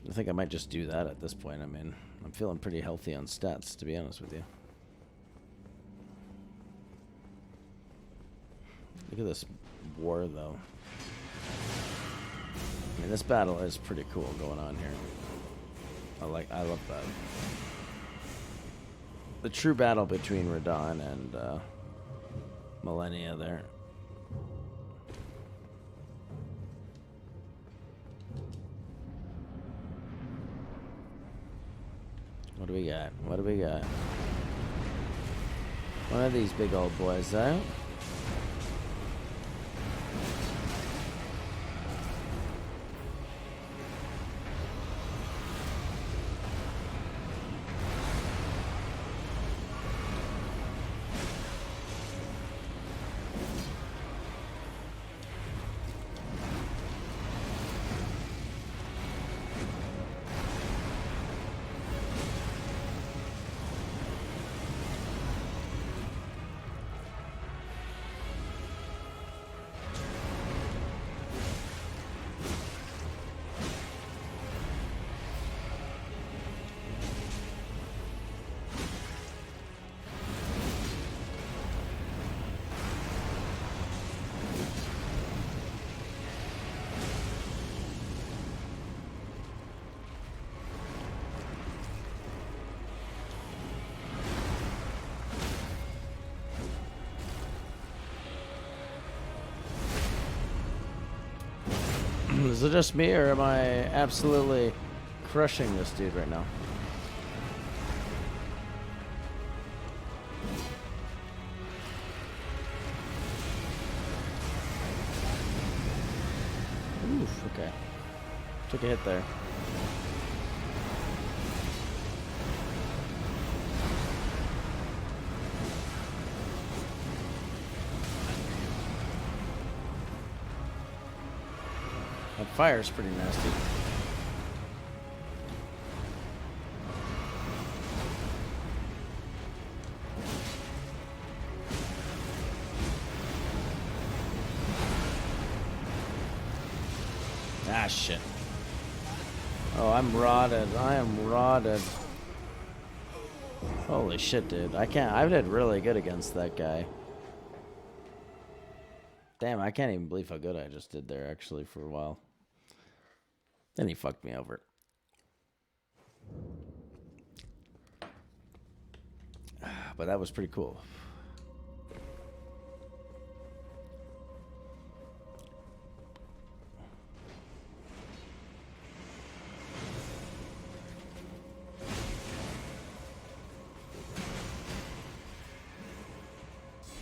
I think I might just do that at this point. I mean, I'm feeling pretty healthy on stats, to be honest with you. Look at this war, though. I mean, this battle is pretty cool going on here. I love that. The true battle between Radon and Millennia there. What do we got? What do we got? One of these big old boys, though. Is it just me, or am I absolutely crushing this dude right now? Oof, okay. Took a hit there. That fire's pretty nasty. Ah, shit. Oh, I'm rotted. I am rotted. Holy shit, dude. I did really good against that guy. Damn, I can't even believe how good I just did there, actually, for a while. Then he fucked me over. But that was pretty cool.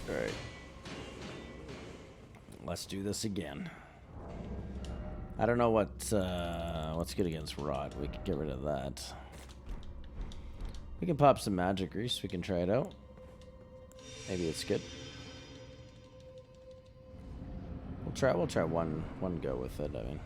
All right. Let's do this again. I don't know what's good against Rod. We could get rid of that. We can pop some magic grease. We can try it out. Maybe it's good. We'll try one go with it, I mean.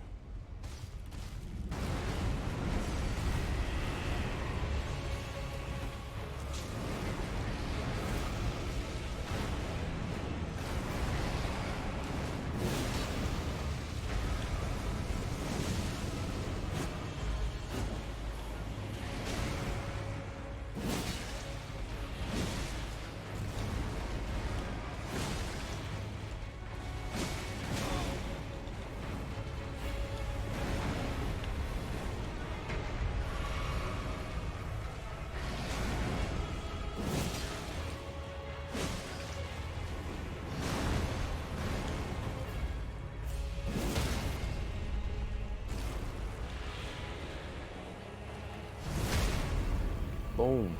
Boom.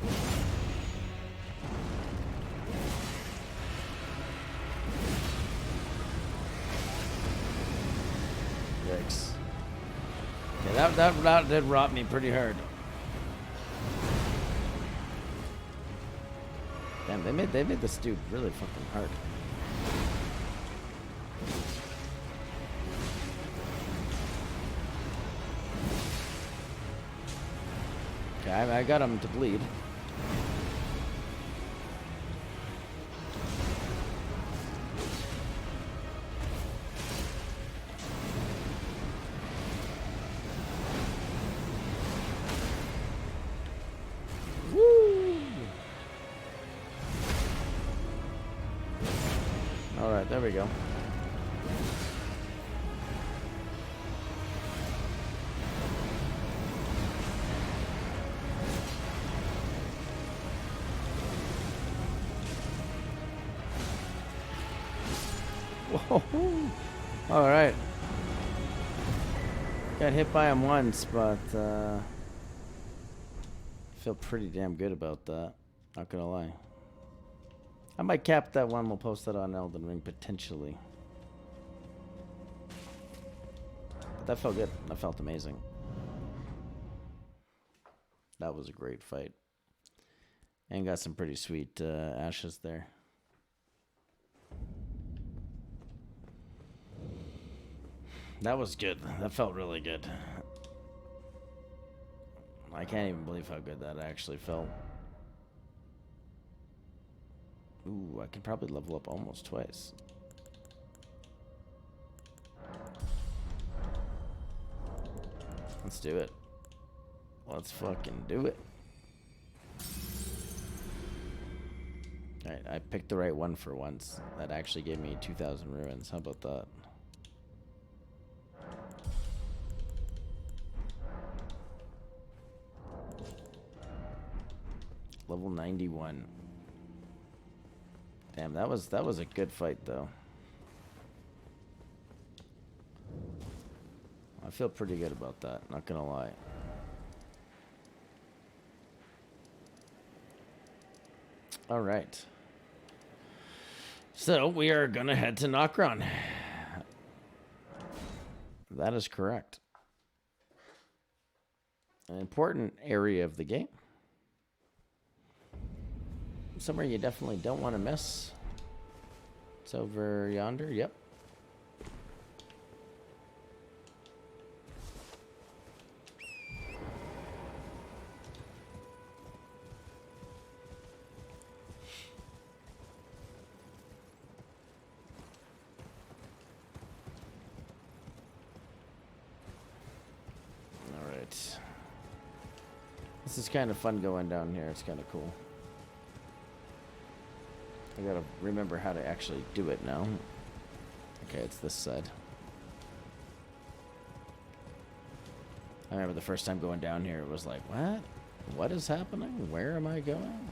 Yikes. Okay, that did rot me pretty hard. Damn, they made this dude really fucking hard. Okay, I got him to bleed. Woo! All right, there we go. Whoa. All right. Got hit by him once, but I feel pretty damn good about that. Not gonna lie. I might cap that one. We'll post that on Elden Ring potentially. But that felt good. That felt amazing. That was a great fight. And got some pretty sweet ashes there. That was good. That felt really good. I can't even believe how good that actually felt. Ooh, I could probably level up almost twice. Let's do it. Let's fucking do it. Alright, I picked the right one for once. That actually gave me 2,000 ruins. How about that? Level 91. Damn, that was a good fight though. I feel pretty good about that, not gonna lie. All right. So we are gonna head to Nokron. That is correct. An important area of the game. Somewhere you definitely don't want to miss. It's over yonder. Yep. This is kind of fun going down here. It's kind of cool. I gotta remember how to actually do it now. Okay, it's this side. I remember the first time going down here, it was like, what? What is happening? Where am I going?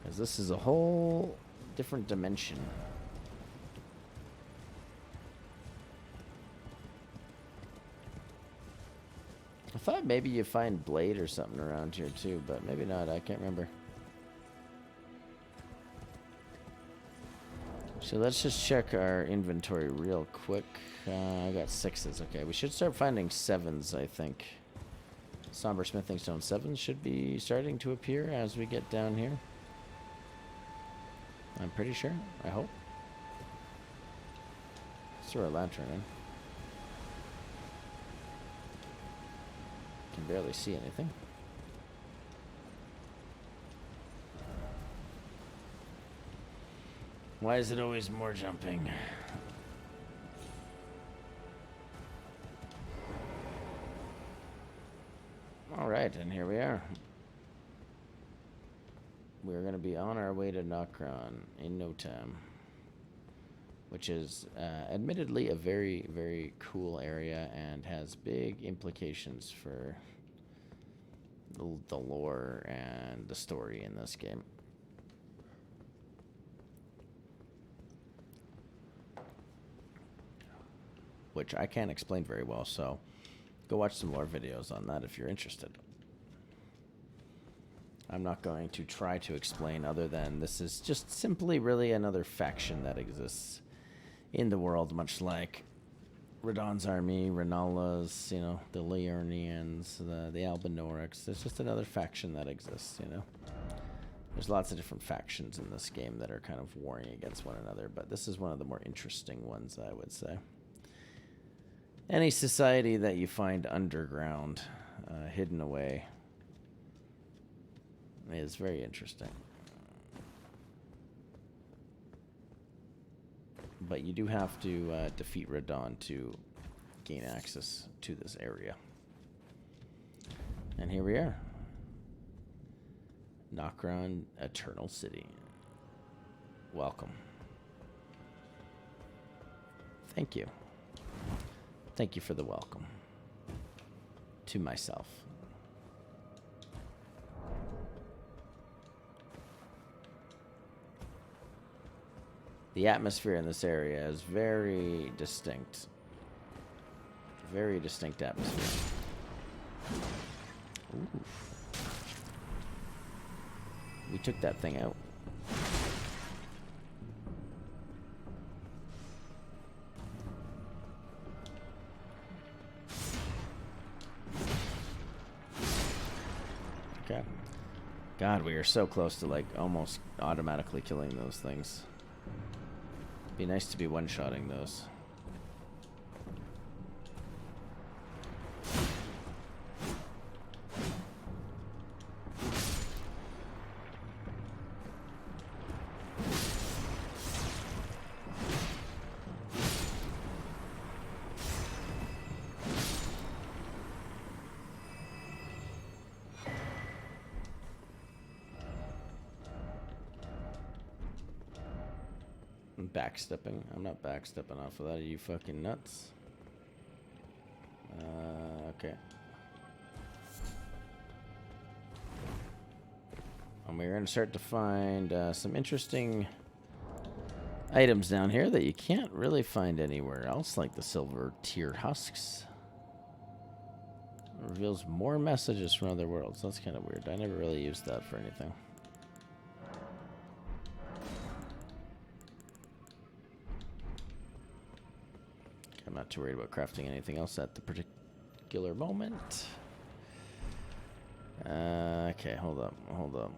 Because this is a whole different dimension. I thought maybe you find Blade or something around here too, but maybe not. I can't remember. So let's just check our inventory real quick. I got 6s. Okay, we should start finding 7s, I think. Somber Smithing Stone 7 should be starting to appear as we get down here. I'm pretty sure. I hope. Let's throw a lantern in. Can barely see anything. Why is it always more jumping? Alright, and here we are. We're going to be on our way to Nokron in no time. Which is admittedly a very, very cool area and has big implications for the lore and the story in this game. Which I can't explain very well, so go watch some lore videos on that if you're interested. I'm not going to try to explain other than this is just simply really another faction that exists in the world, much like Radahn's army, Renala's, you know, the Liurnians, the Albinorics. There's just another faction that exists, you know. There's lots of different factions in this game that are kind of warring against one another, but this is one of the more interesting ones, I would say. Any society that you find underground, hidden away, is very interesting. But you do have to defeat Radahn to gain access to this area. And here we are. Nokron Eternal City. Welcome. Thank you. Thank you for the welcome. To myself. The atmosphere in this area is very distinct. Very distinct atmosphere. Ooh. We took that thing out. Okay. God, we are so close to like almost automatically killing those things. Be nice to be one-shotting those. Backstepping. I'm not backstepping off of that. Are you fucking nuts? Okay. And we're going to start to find some interesting items down here that you can't really find anywhere else, like the silver tear husks. It reveals more messages from other worlds. That's kind of weird. I never really used that for anything. I'm not too worried about crafting anything else at the particular moment. Okay, hold up, hold up.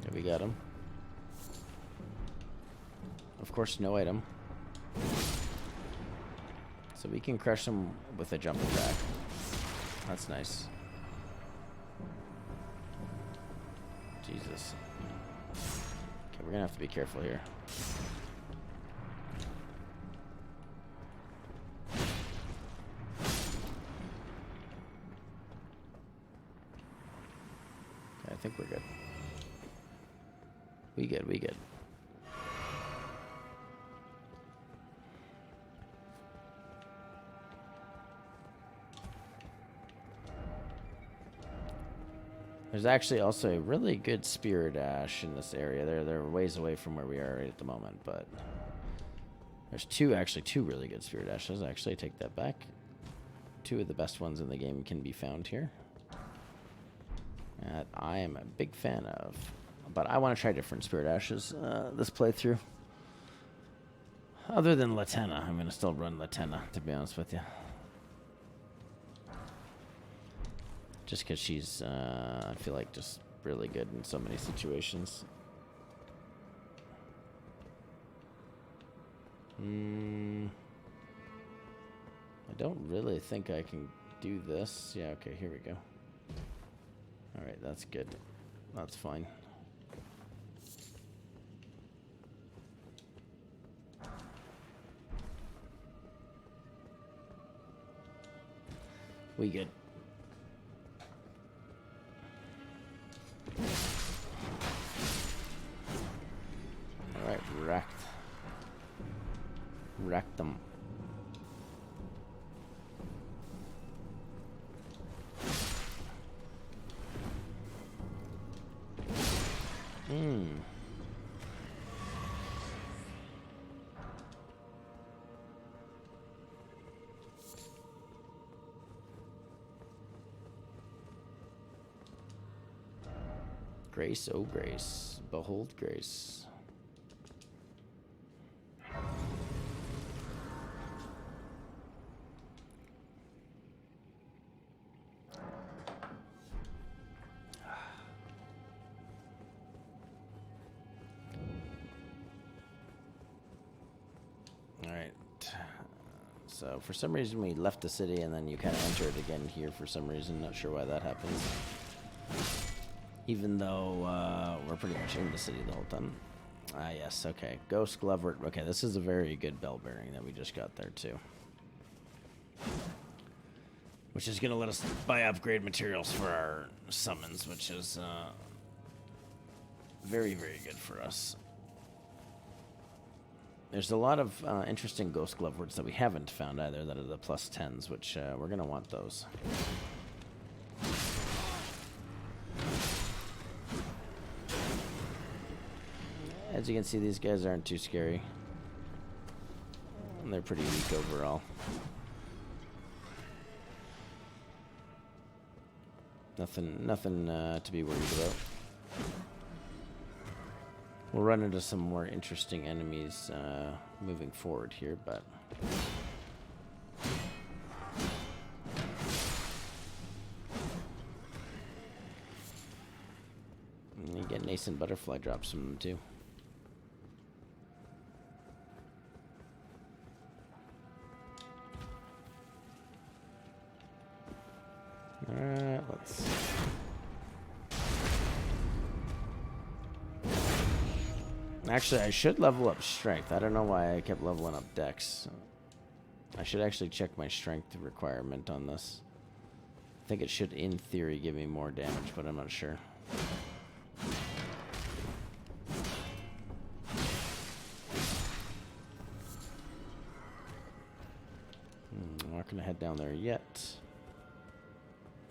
Okay, we got him. Of course, no item. So we can crush them with a jump attack. That's nice. Jesus. Okay, we're gonna have to be careful here. Okay, I think we're good. We good, we good. There's actually also a really good spirit ash in this area. They're ways away from where we are right at the moment, but there's two really good spirit ashes. Actually, I take that back. Two of the best ones in the game can be found here. That I am a big fan of. But I want to try different spirit ashes this playthrough. Other than Latenna, I'm going to still run Latenna, to be honest with you. Just because she's, I feel like, just really good in so many situations. I don't really think I can do this. Yeah, okay, here we go. Alright, that's good. That's fine. We good. Alright, wrecked. Wrecked them. Grace, oh grace, behold grace. Alright. So for some reason we left the city and then you kind of entered again here for some reason. Not sure why that happens. Even though we're pretty much in the city the whole time. Ah, yes, okay. Ghost Glover. Okay, this is a very good bell bearing that we just got there, too. Which is going to let us buy upgrade materials for our summons, which is very, very good for us. There's a lot of interesting Ghost Glove words that we haven't found either that are the plus 10s, which we're going to want those. As you can see, these guys aren't too scary. And they're pretty weak overall. Nothing to be worried about. We'll run into some more interesting enemies moving forward here, but... And you get nascent butterfly drops from them, too. Alright, let's... Actually, I should level up strength. I don't know why I kept leveling up dex. I should actually check my strength requirement on this. I think it should, in theory, give me more damage, but I'm not sure. I'm not going to head down there yet.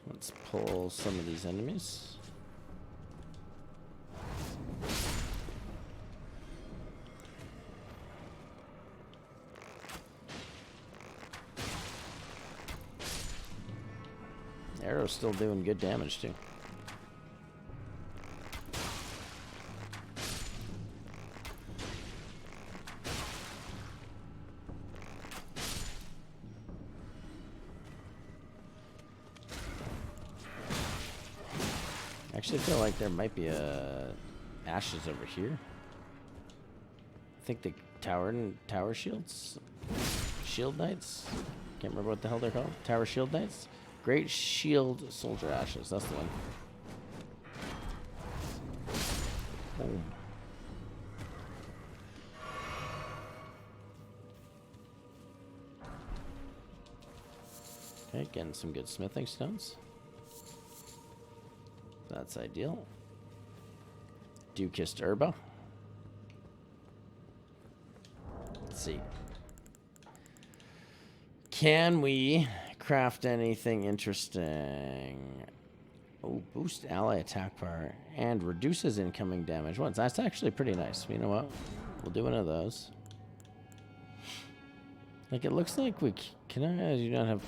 Let's pull some of these enemies. Arrow's still doing good damage too. I actually feel like there might be ashes over here. I think the tower shields Shield Knights. Can't remember what the hell they're called. Tower Shield Knights. Great Shield Soldier Ashes. That's the one. Boom. Okay, getting some good smithing stones. That's ideal. Dew-Kissed Herba. Let's see. Can we craft anything interesting? Oh, boost ally attack power and reduces incoming damage once. That's actually pretty nice. You know what? We'll do one of those. Like, it looks like we can. I do not have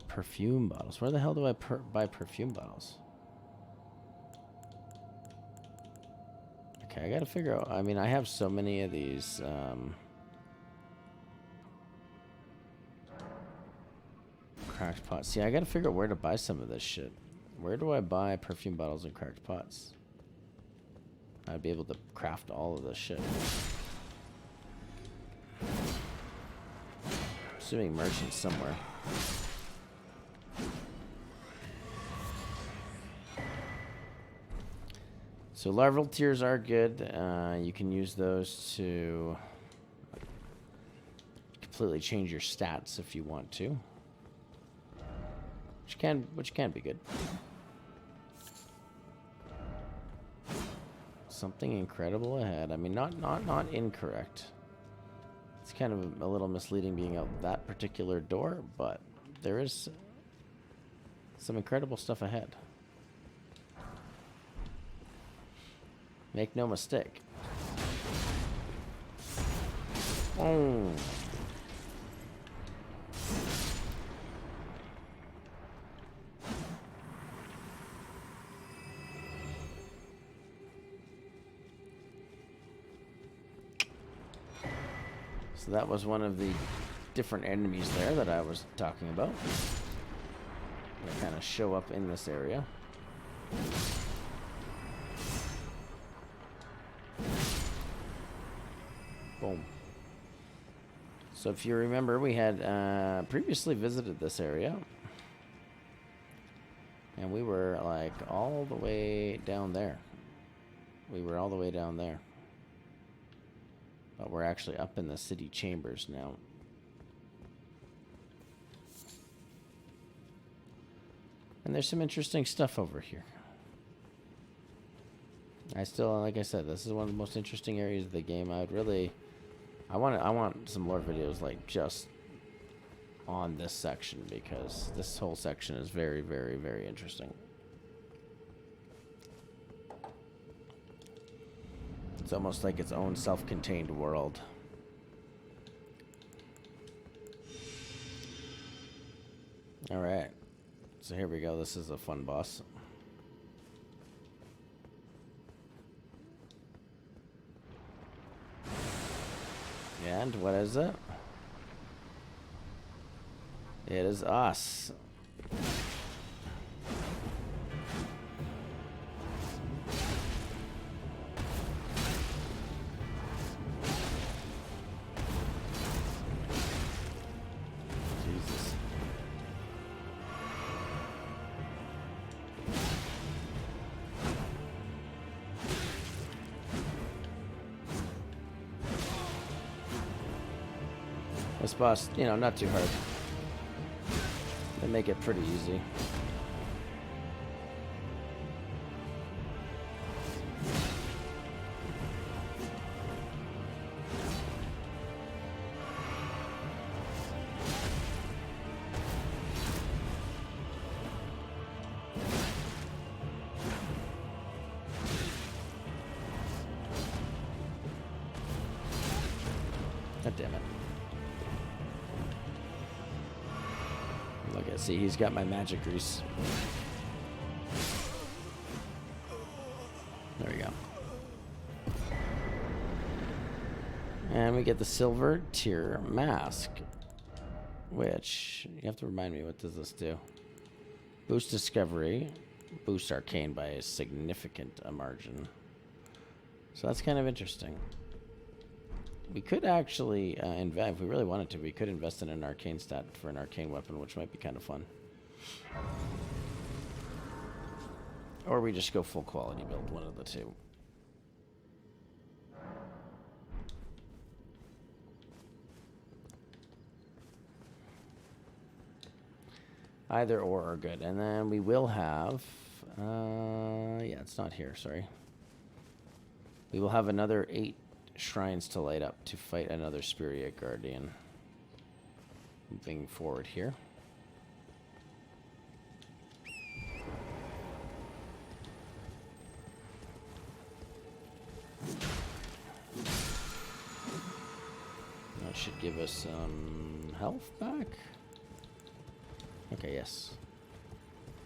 perfume bottles. Where the hell do I buy perfume bottles? Okay, I gotta figure out. I mean, I have so many of these. Cracked pots. See, I gotta figure out where to buy some of this shit. Where do I buy perfume bottles and cracked pots? I'd be able to craft all of this shit. Assuming merchants somewhere. So larval tears are good. You can use those to completely change your stats if you want to, which can be good. Something incredible ahead. I mean, not incorrect. It's kind of a little misleading being out that particular door, but there is some incredible stuff ahead. Make no mistake. Oh. So that was one of the different enemies there that I was talking about. They kind of show up in this area. Boom. So if you remember, we had previously visited this area. And we were like all the way down there. We were all the way down there. But we're actually up in the city chambers now. And there's some interesting stuff over here. Like I said, this is one of the most interesting areas of the game. I want some lore videos like just on this section, because this whole section is very, very, very interesting. It's almost like its own self-contained world. All right. So here we go. This is a fun boss. And what is it? It is us. Jesus. This boss, not too hard. They make it pretty easy. God damn it. See, he's got my magic grease. There we go. And we get the silver tier mask, which you have to remind me, what does this do? Boost discovery, boost arcane by a significant margin. So that's kind of interesting. We could actually invest, if we really wanted to, we could invest in an arcane stat for an arcane weapon, which might be kind of fun. Or we just go full quality build, one of the two. Either or are good. And then we will have... yeah, it's not here, sorry. We will have another 8 shrines to light up to fight another Spirit Guardian. Moving forward here. That should give us some health back. Okay, yes.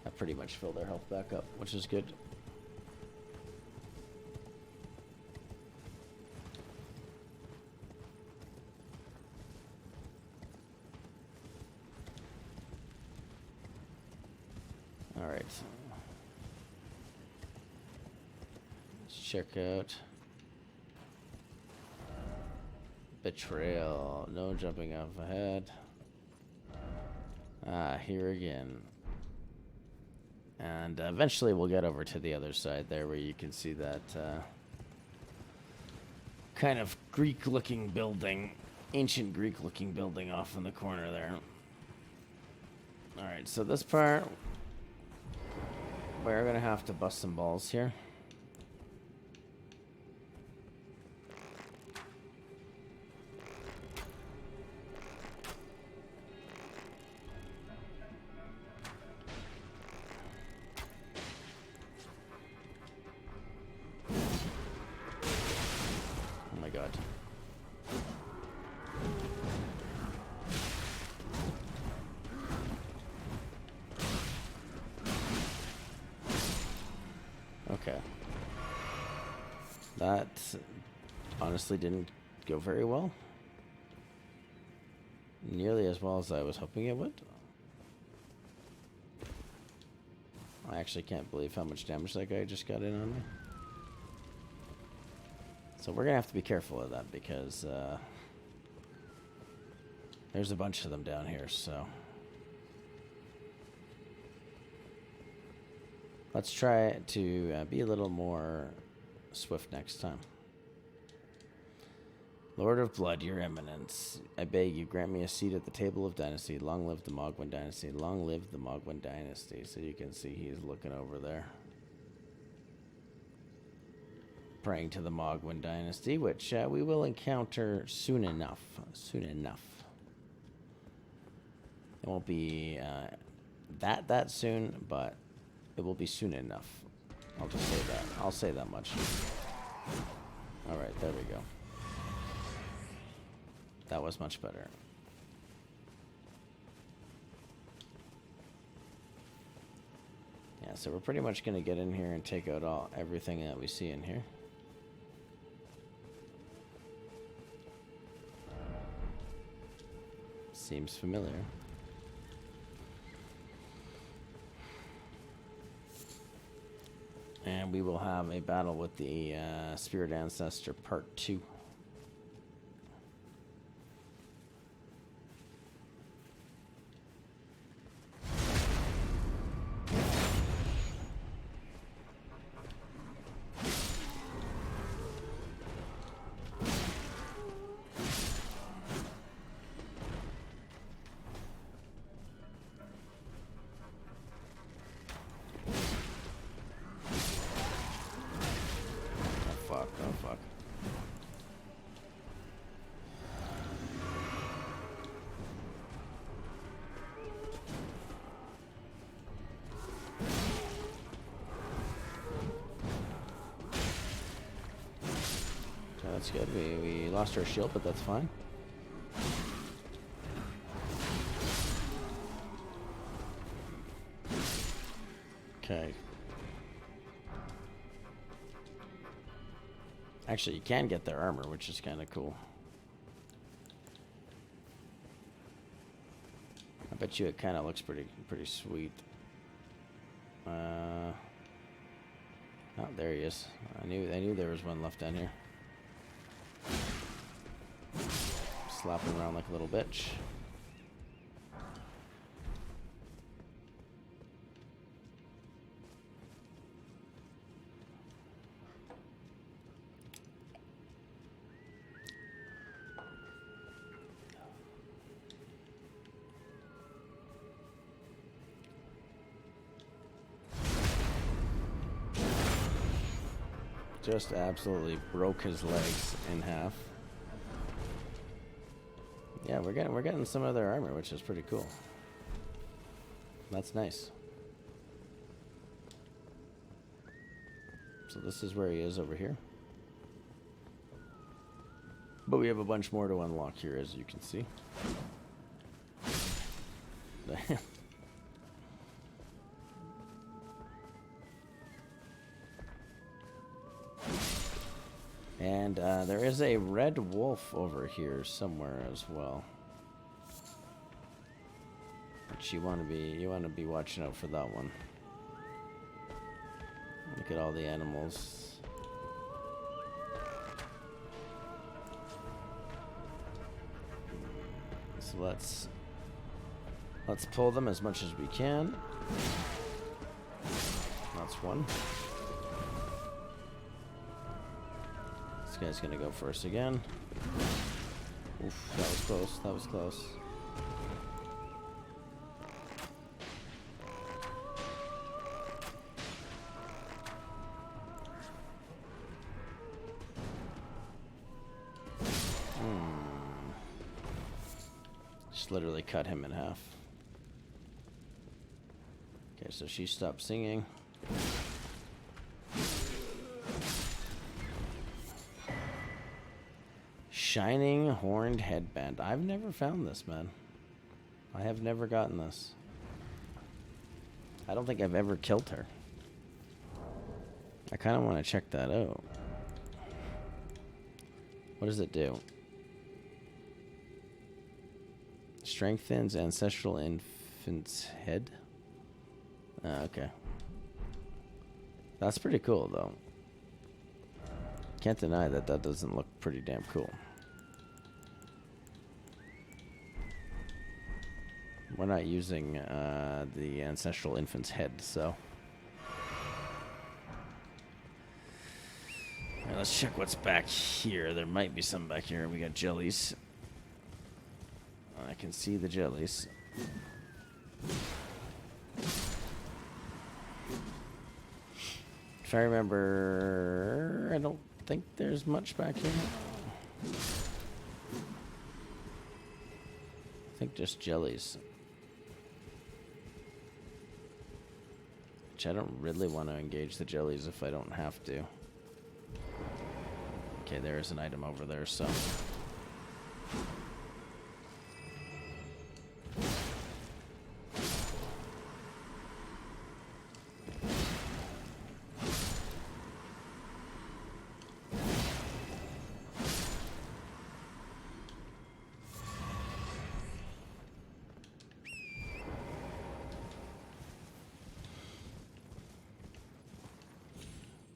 I pretty much filled our health back up, which is good. Alright. Let's check out Betrayal. No jumping off ahead. Ah, here again. And eventually we'll get over to the other side there where you can see that kind of Greek-looking building, ancient Greek-looking building off in the corner there. Alright, so this part, we're going to have to bust some balls here. Okay. That honestly didn't go very well. Nearly as well as I was hoping it would. I actually can't believe how much damage that guy just got in on me. So we're going to have to be careful of that because there's a bunch of them down here, so... Let's try to be a little more swift next time. Lord of Blood, your eminence, I beg you, grant me a seat at the table of dynasty. Long live the Mogwin dynasty. Long live the Mogwin dynasty. So you can see he's looking over there. Praying to the Mogwin dynasty, which we will encounter soon enough. Soon enough. It won't be that soon, but... it will be soon enough. I'll just say that. I'll say that much. Alright, there we go. That was much better. Yeah, so we're pretty much going to get in here and take out everything that we see in here. Seems familiar. And we will have a battle with the Spirit Ancestor Part 2. That's good. We lost our shield, but that's fine. Okay. Actually, you can get their armor, which is kind of cool. I bet you it kind of looks pretty sweet. Oh, there he is. I knew there was one left down here. slapping around like a little bitch. Just absolutely broke his legs in half. Yeah, we're getting some of their armor, which is pretty cool. That's nice. So this is where he is over here. But we have a bunch more to unlock here, as you can see. And there is a red wolf over here somewhere as well. But you want to be watching out for that one. Look at all the animals. So let's pull them as much as we can. That's one. This guy's gonna go first again. Oof, that was close. That was close. Just literally cut him in half. Okay, so she stopped singing. Shining horned headband. I've never found this, man. I have never gotten this. I don't think I've ever killed her. I kind of want to check that out. What does it do? Strengthens ancestral infant's head. Okay. That's pretty cool, though. Can't deny that that doesn't look pretty damn cool. We're not using the ancestral infant's head, so. Right, let's check what's back here. There might be some back here. We got jellies. I can see the jellies. If I remember, I don't think there's much back here. I think just jellies. Which I don't really want to engage the jellies if I don't have to. Okay, there is an item over there, so.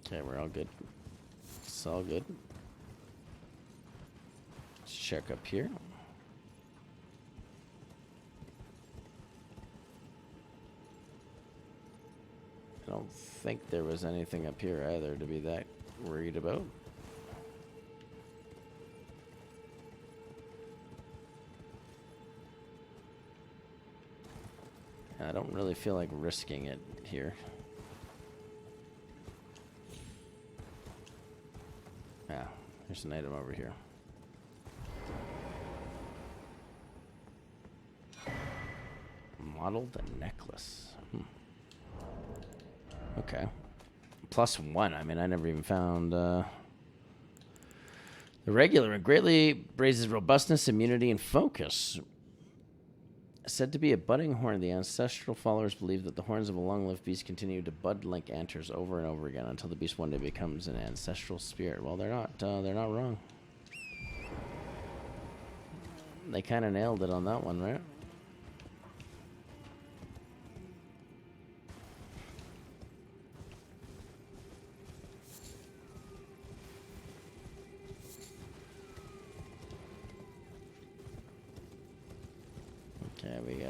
Okay, we're all good. It's all good. Let's check up here. I don't think there was anything up here either to be that worried about. I don't really feel like risking it here. Ah, there's an item over here. Modeled necklace. Okay. +1. I mean, I never even found the regular. It greatly raises robustness, immunity, and focus. Said to be a budding horn, the ancestral followers believe that the horns of a long-lived beast continue to bud like antlers over and over again until the beast one day becomes an ancestral spirit. Well, they're not wrong. They kind of nailed it on that one, right? Okay, we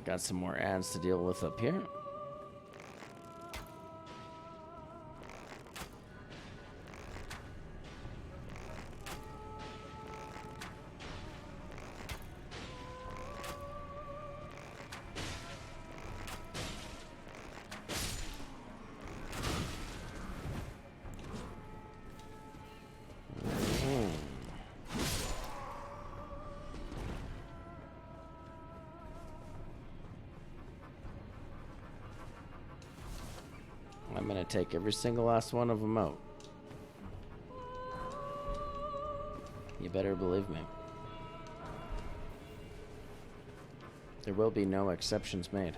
got some more ads to deal with up here. I'm gonna take every single last one of them out. You better believe me. There will be no exceptions made.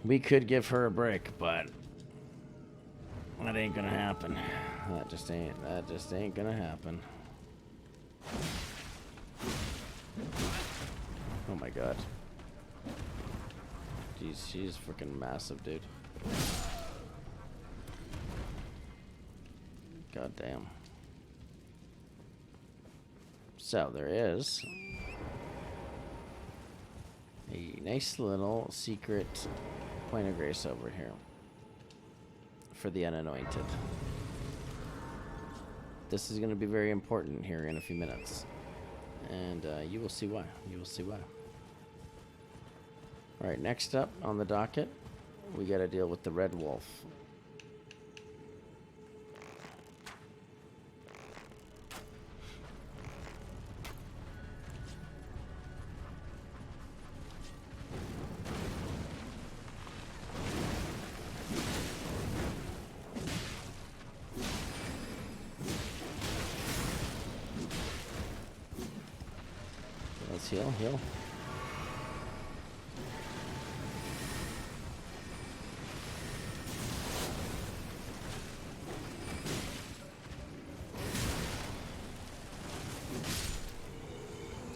We could give her a break, but that ain't gonna happen. That just ain't gonna happen. Oh my god. Jeez, she's freaking massive, dude. God damn. So there is a nice little secret point of grace over here for the unanointed. This is going to be very important here in a few minutes. And you will see why. You will see why. Alright, next up on the docket, we got to deal with the red wolf. Let's heal.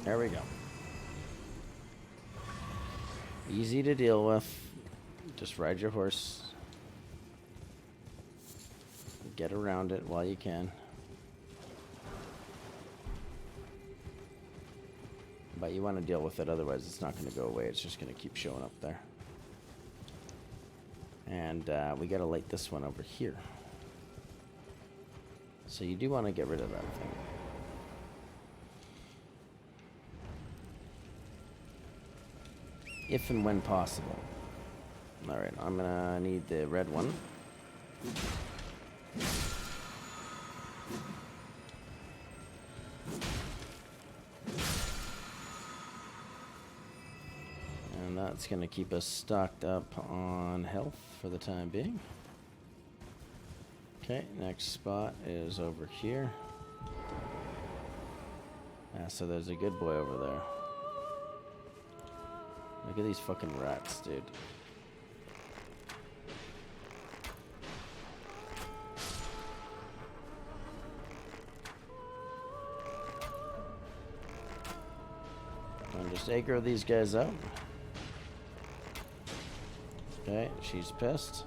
There we go. Easy to deal with. Just ride your horse. Get around it while you can. But you want to deal with it, otherwise it's not going to go away. It's just going to keep showing up there. And we got to light this one over here. So you do want to get rid of that thing. If and when possible. Alright, I'm going to need the red one. And that's going to keep us stocked up on health for the time being. Okay, next spot is over here. So there's a good boy over there. Look at these fucking rats, dude. And just aggro these guys out. Okay, she's pissed.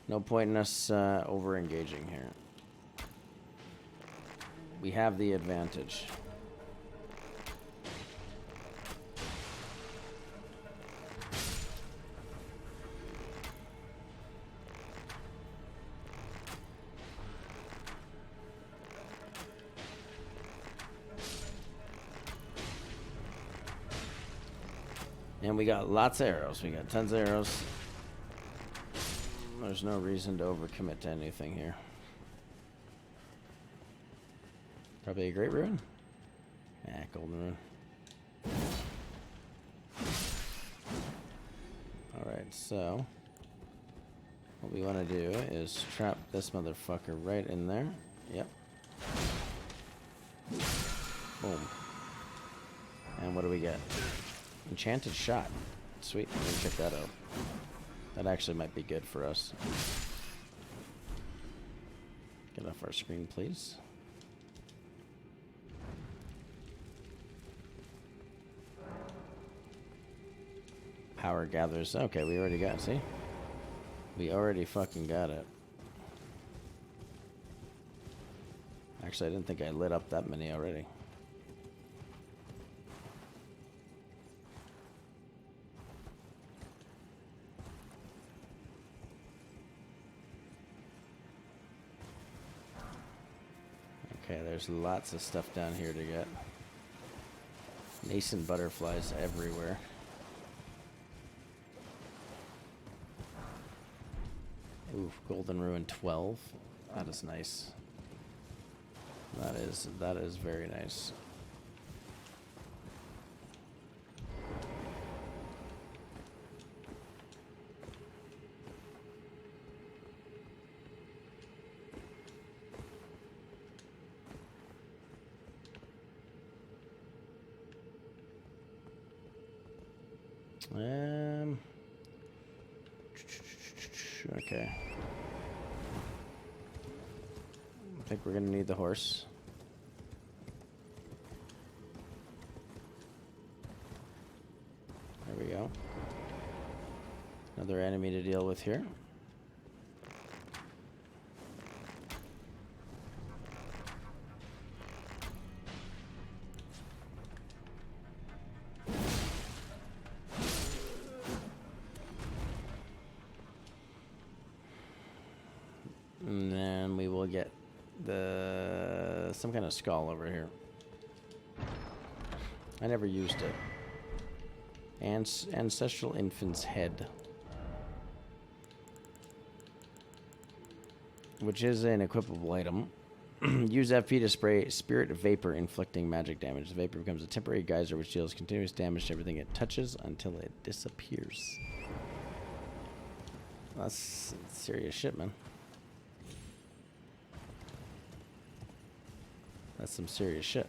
No point in us over-engaging here. We have the advantage. And we got lots of arrows. We got tons of arrows. There's no reason to overcommit to anything here. Probably a great rune. Golden rune. Alright, so What we want to do is trap this motherfucker right in there. Yep. Boom. And what do we get? Enchanted Shot. Sweet. Let me check that out. That actually might be good for us. Get off our screen, please. Power gathers. Okay, we already got it. See? We already fucking got it. Actually, I didn't think I lit up that many already. Okay, there's lots of stuff down here to get. Nascent butterflies everywhere. Ooh, Golden Ruin 12. That is nice. That is very nice. Okay. I think we're gonna need the horse. There we go. Another enemy to deal with here. And then we will get some kind of skull over here. I never used it. Ancestral Infant's Head. Which is an equipable item. Use FP to spray spirit vapor, inflicting magic damage. The vapor becomes a temporary geyser which deals continuous damage to everything it touches until it disappears. That's serious shit, man. That's some serious shit.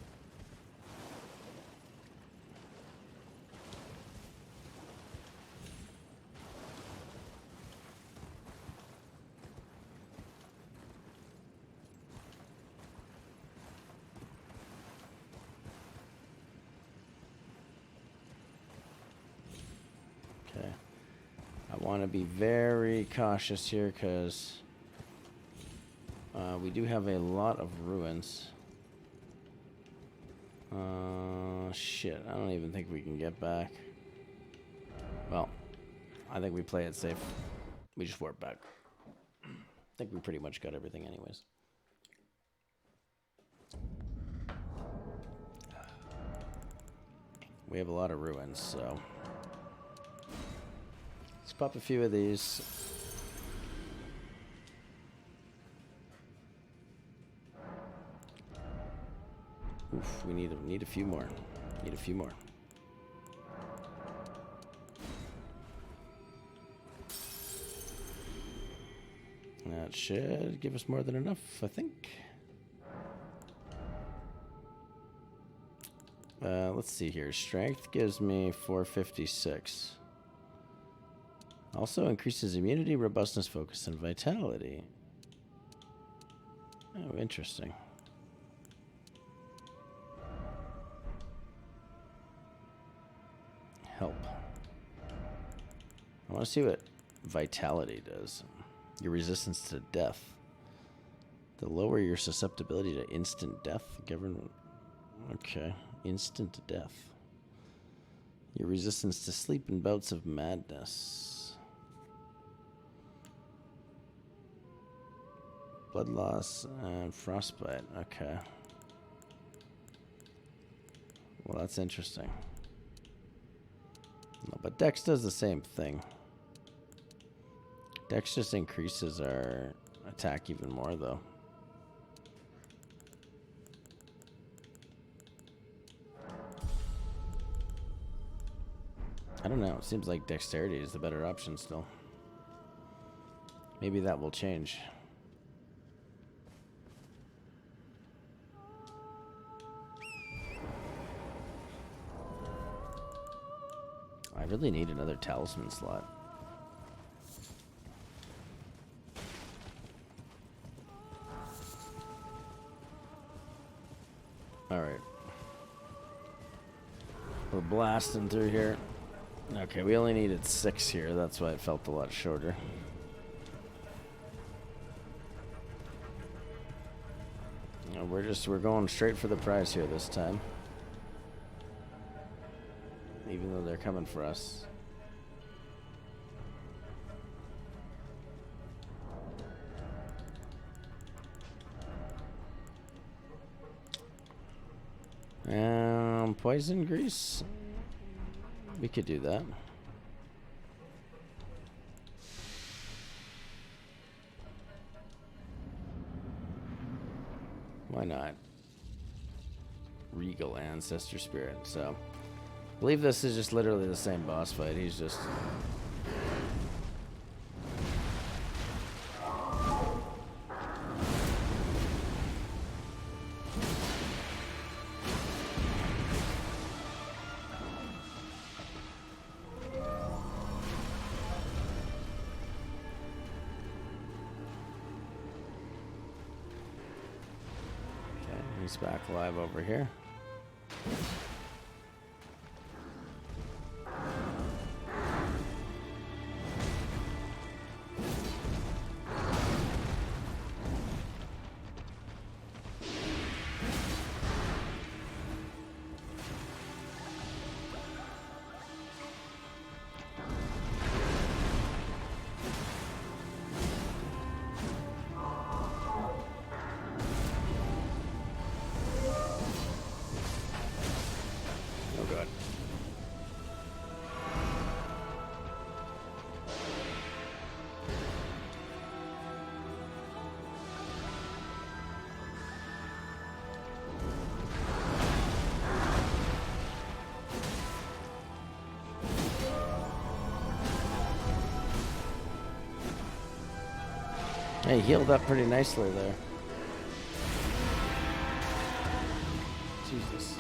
Okay. I want to be very cautious here because we do have a lot of ruins. Shit, I don't even think we can get back. Well, I think we play it safe. We just warp back. I think we pretty much got everything anyways. We have a lot of ruins, so let's pop a few of these. Oof, we need a few more. Need a few more. That should give us more than enough, I think. Let's see here. Strength gives me 456. Also increases immunity, robustness, focus, and vitality. Oh, interesting. Help. I want to see what vitality does. Your resistance to death. The lower your susceptibility to instant death. Govern. Okay. Instant death. Your resistance to sleep and bouts of madness. Blood loss and frostbite. Okay. Well, that's interesting. No, but Dex does the same thing. Dex just increases our attack even more, though. I don't know. It seems like dexterity is the better option still. Maybe that will change. I really need another talisman slot. Alright. We're blasting through here. Okay, we only needed 6 here. That's why it felt a lot shorter. We're going straight for the prize here this time. Even though they're coming for us. Poison grease? We could do that. Why not? Regal Ancestor Spirit. So, I believe this is just literally the same boss fight. He's just... He's back alive over here. Hey, healed up pretty nicely there. Jesus.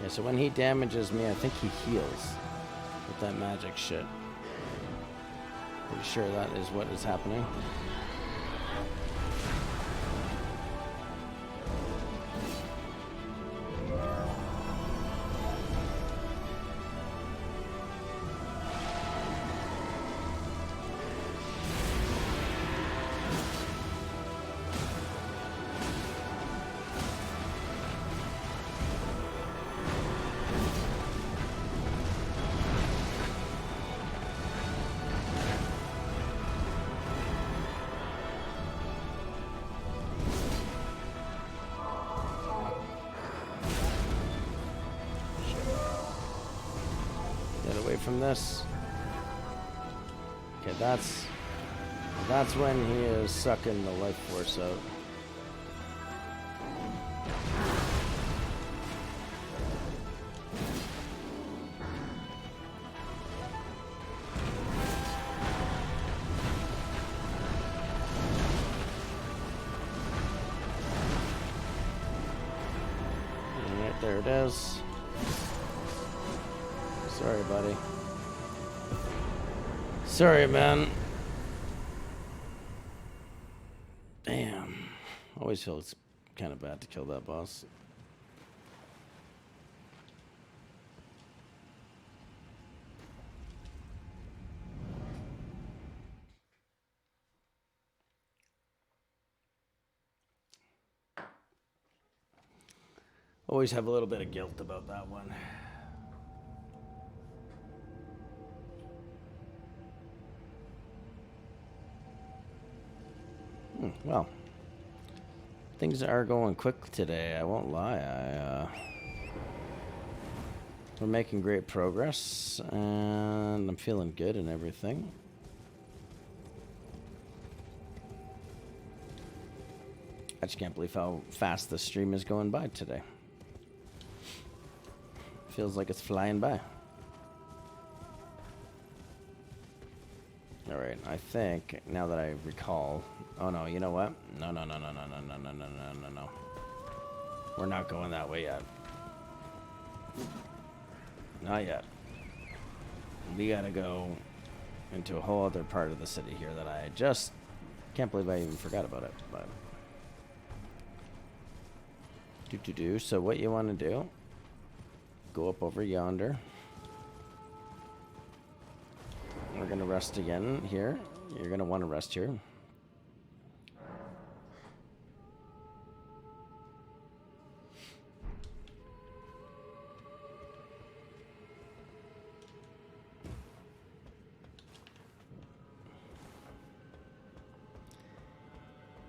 So when he damages me, I think he heals with that magic shit. Pretty sure that is what is happening. From this. Okay, that's when he is sucking the life force out. Alright, there it is. Sorry, buddy. Sorry, man. Damn. Always feel it's kind of bad to kill that boss. Always have a little bit of guilt about that one. Well, things are going quick today. I won't lie. We're making great progress, and I'm feeling good and everything. I just can't believe how fast the stream is going by today. Feels like it's flying by. Alright, I think, now that I recall... Oh no, you know what? No. We're not going that way yet. Not yet. We gotta go into a whole other part of the city here that I just... Can't believe I even forgot about it, but... So what you want to do, go up over yonder. We're going to rest again here. You're going to want to rest here.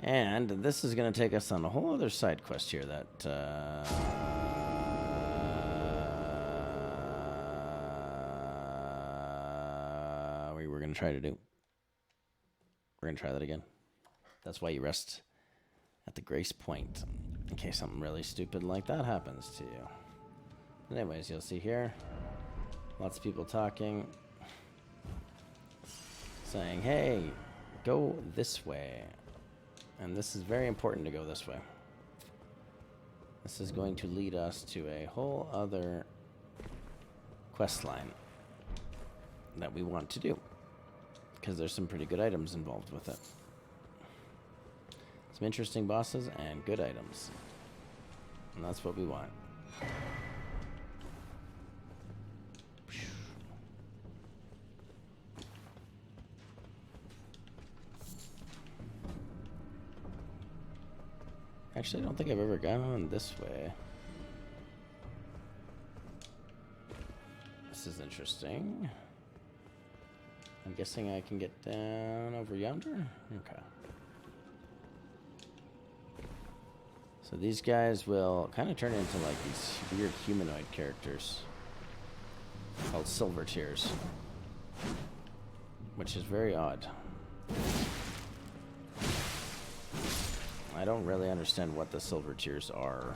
And this is going to take us on a whole other side quest here that we were going to try to do. We're going to try that again. That's why you rest at the grace point, in case something really stupid like that happens to you. Anyways, you'll see here, lots of people talking, saying, hey, go this way. And this is very important to go this way. This is going to lead us to a whole other quest line that we want to do, because there's some pretty good items involved with it. Some interesting bosses and good items. And that's what we want. Actually, I don't think I've ever gone on this way. This is interesting. I'm guessing I can get down over yonder? Okay. So these guys will kind of turn into like these weird humanoid characters called silver tears, which is very odd. I don't really understand what the silver tears are,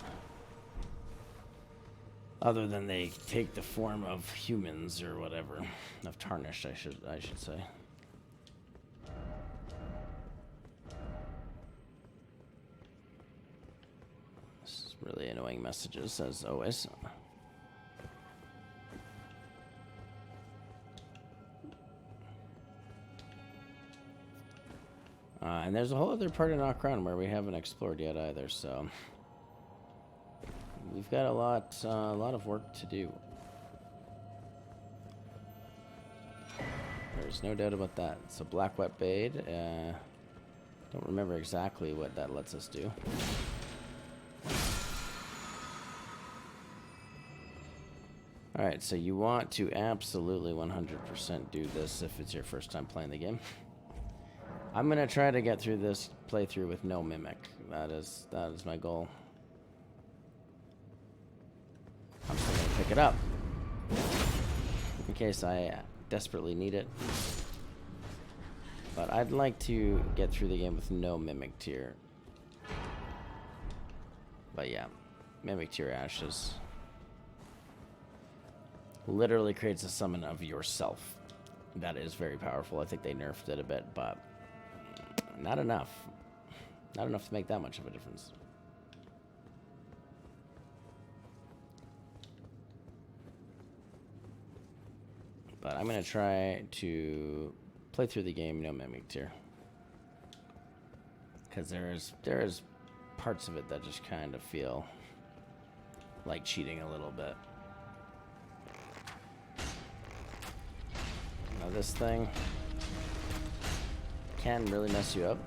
other than they take the form of humans or whatever, of tarnished, I should say. This is really annoying messages, as always. And there's a whole other part of Knockground where we haven't explored yet either, so we've got a lot of work to do. There's no doubt about that. It's a Black Wet Bade. Don't remember exactly what that lets us do. Alright, so you want to absolutely 100% do this if it's your first time playing the game. I'm going to try to get through this playthrough with no mimic. That is my goal. I'm still going to pick it up in case I desperately need it. But I'd like to get through the game with no mimic tier. But yeah, mimic tier ashes literally creates a summon of yourself. That is very powerful. I think they nerfed it a bit, but not enough. Not enough to make that much of a difference. But I'm going to try to play through the game no mimic tier, because there is parts of it that just kind of feel like cheating a little bit. Now this thing can really mess you up,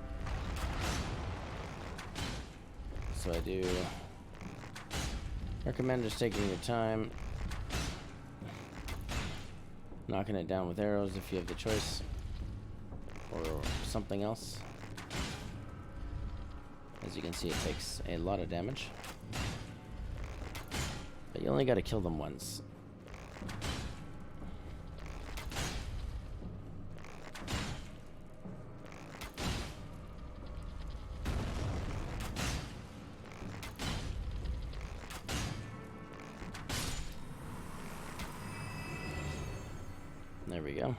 so I do recommend just taking your time, knocking it down with arrows if you have the choice, or something else. As you can see, it takes a lot of damage, but you only got to kill them once, There we go.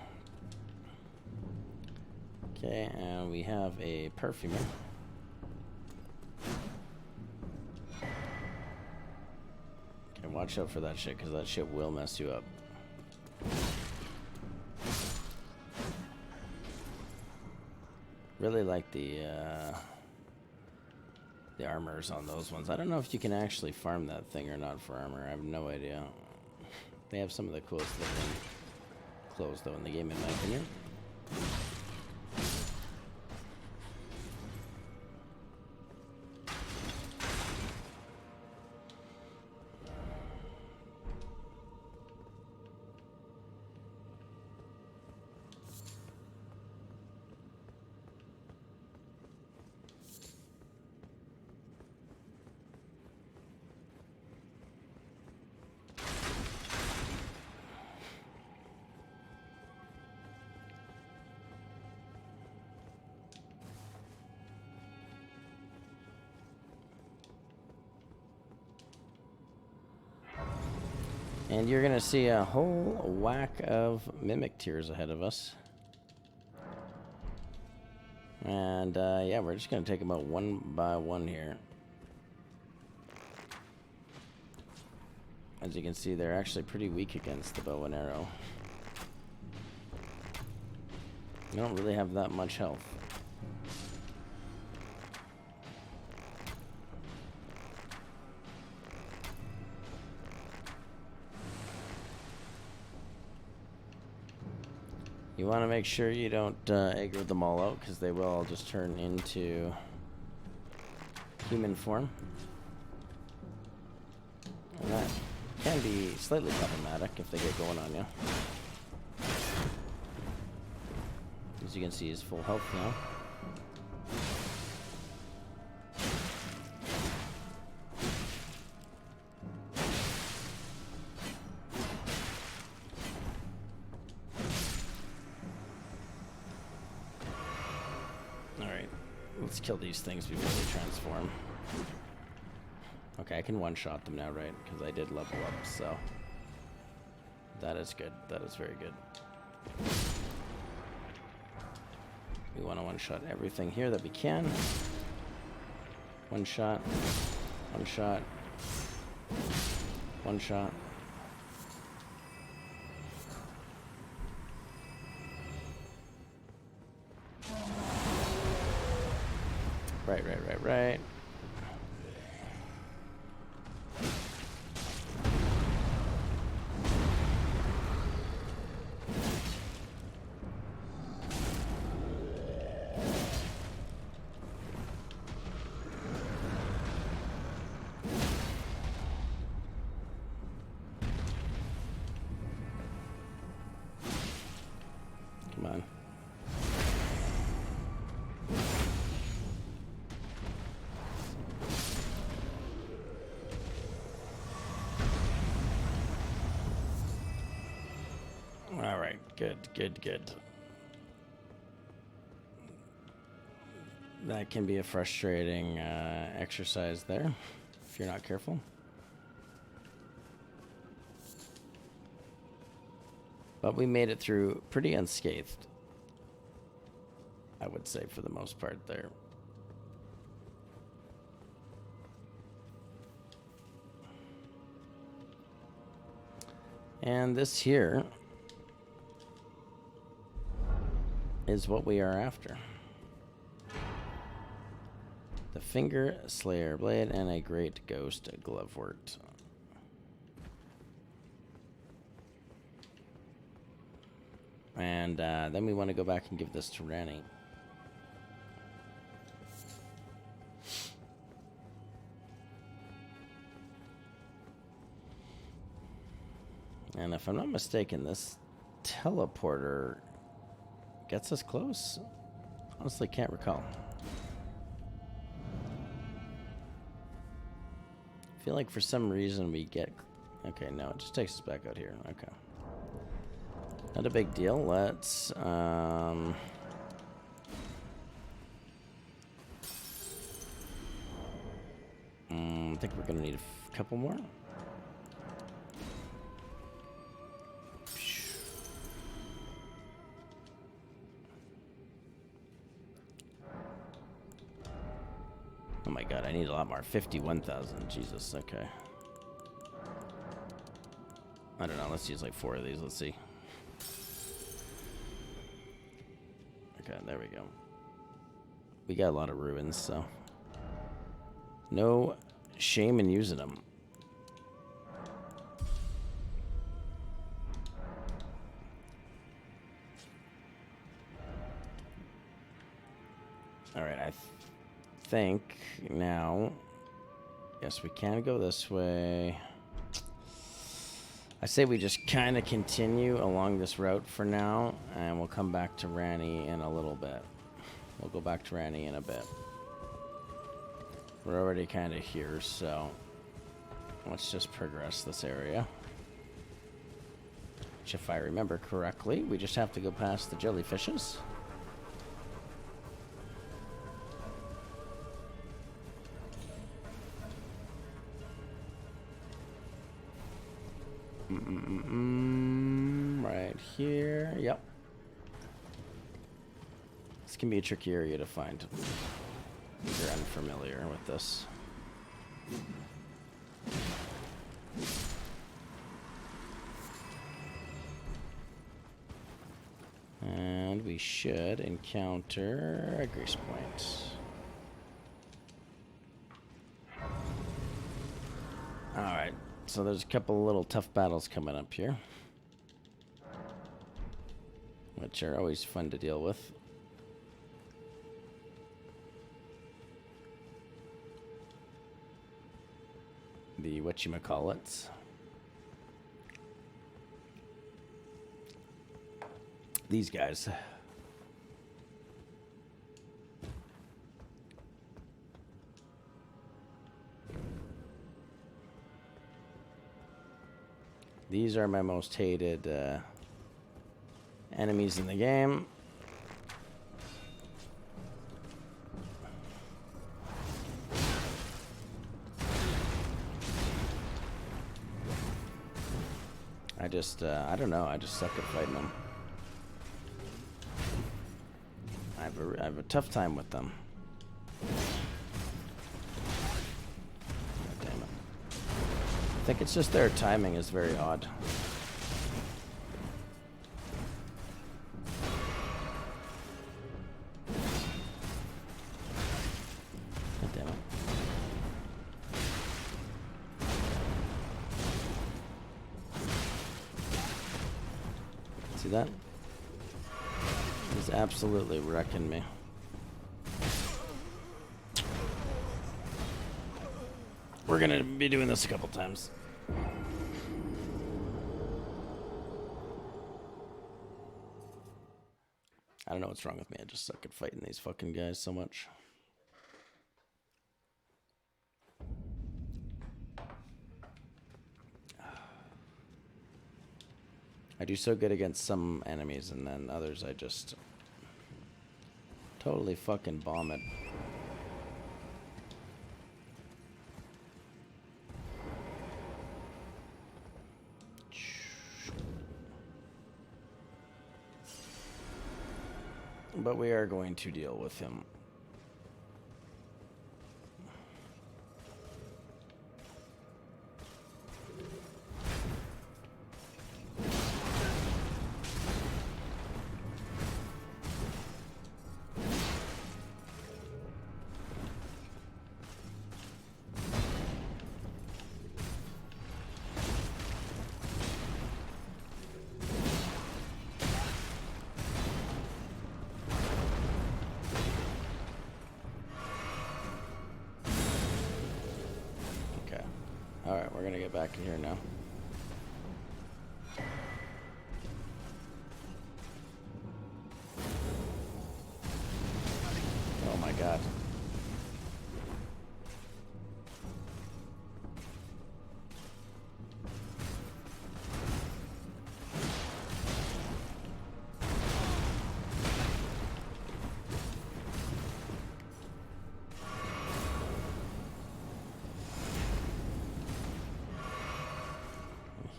Okay, and we have a perfumer. Okay, watch out for that shit, because that shit will mess you up. Really like the armors on those ones. I don't know if you can actually farm that thing or not for armor. I have no idea. They have some of the coolest looking clothes, though, in the game, in my opinion. And you're going to see a whole whack of mimic tears ahead of us. And, yeah, we're just going to take them out one by one here. As you can see, they're actually pretty weak against the bow and arrow. They don't really have that much health. You want to make sure you don't aggro them all out, because they will all just turn into human form. And that can be slightly problematic if they get going on you. As you can see, he's full health now. Let's kill these things before they transform. Okay, I can one-shot them now, right? Because I did level up, so... That is good. That is very good. We want to one-shot everything here that we can. One shot. One shot. One shot. Right. Come on. All right, good. That can be a frustrating exercise there, if you're not careful. But we made it through pretty unscathed, I would say, for the most part there. And this here is what we are after. The Finger Slayer Blade and a Great Ghost Glovewort. And then we want to go back and give this to Ranny. And if I'm not mistaken, this teleporter gets us close. Honestly, can't recall. I feel like for some reason we get... Okay, no, it just takes us back out here. Okay. Not a big deal. Let's... I think we're going to need a couple more. lot more. 51,000. Jesus. Okay. I don't know. Let's use like 4 of these. Let's see. Okay, there we go. We got a lot of ruins, so no shame in using them. All right, I think now, yes, we can go this way. I say we just kind of continue along this route for now, and we'll come back to Ranny in a little bit. We'll go back to Ranny in a bit. We're already kind of here, so let's just progress this area. Which, if I remember correctly, we just have to go past the jellyfishes. Right here. Yep. This can be a tricky area to find if you're unfamiliar with this. And we should encounter a grease point. Alright, so there's a couple of little tough battles coming up here, which are always fun to deal with. The whatchamacallits. These guys. These are my most hated enemies in the game. I don't know, I just suck at fighting them. I have a tough time with them. God damn it. I think it's just their timing is very odd. God damn it. See that? He's absolutely wrecking me. We're gonna be doing this a couple times. I don't know what's wrong with me. I just suck at fighting these fucking guys so much. I do so good against some enemies, and then others I just totally fucking bomb it. But we are going to deal with him. Alright, we're gonna get back in here now. Oh my god.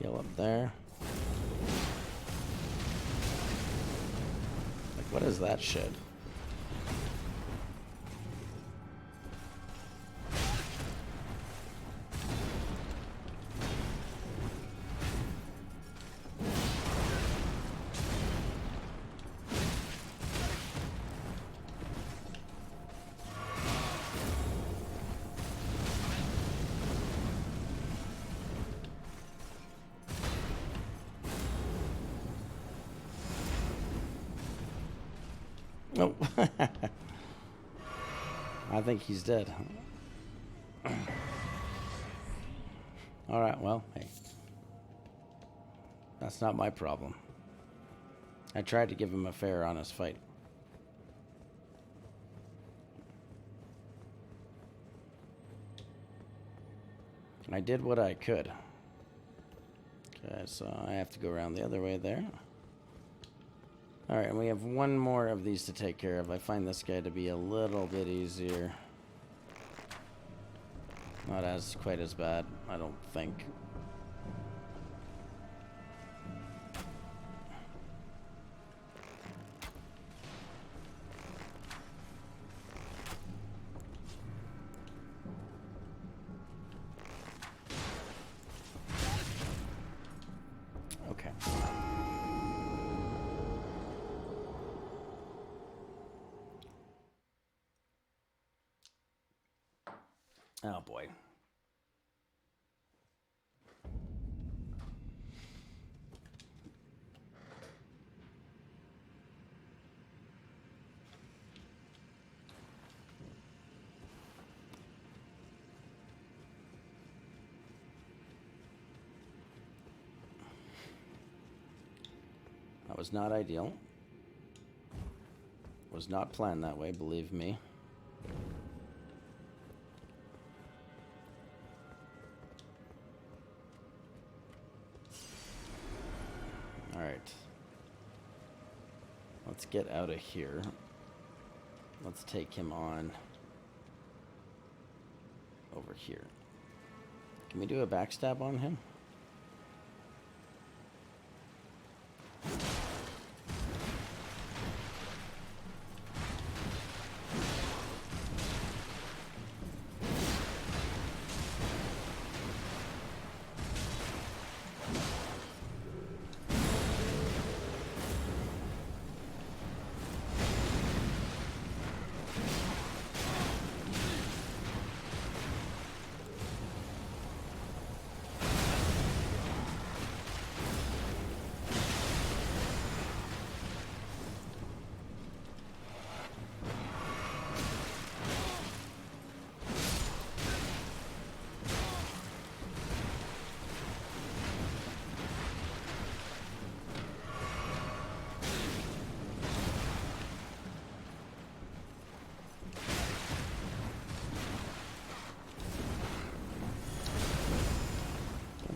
Heal up there. Like, what is that shit? Oh. I think he's dead. Alright, well, hey. That's not my problem. I tried to give him a fair, honest fight. I did what I could. Okay, so I have to go around the other way there. Alright, and we have one more of these to take care of. I find this guy to be a little bit easier. Not as quite as bad, I don't think. Okay. Oh boy. That was not ideal. Was not planned that way, believe me. Alright. Let's get out of here. Let's take him on over here. Can we do a backstab on him?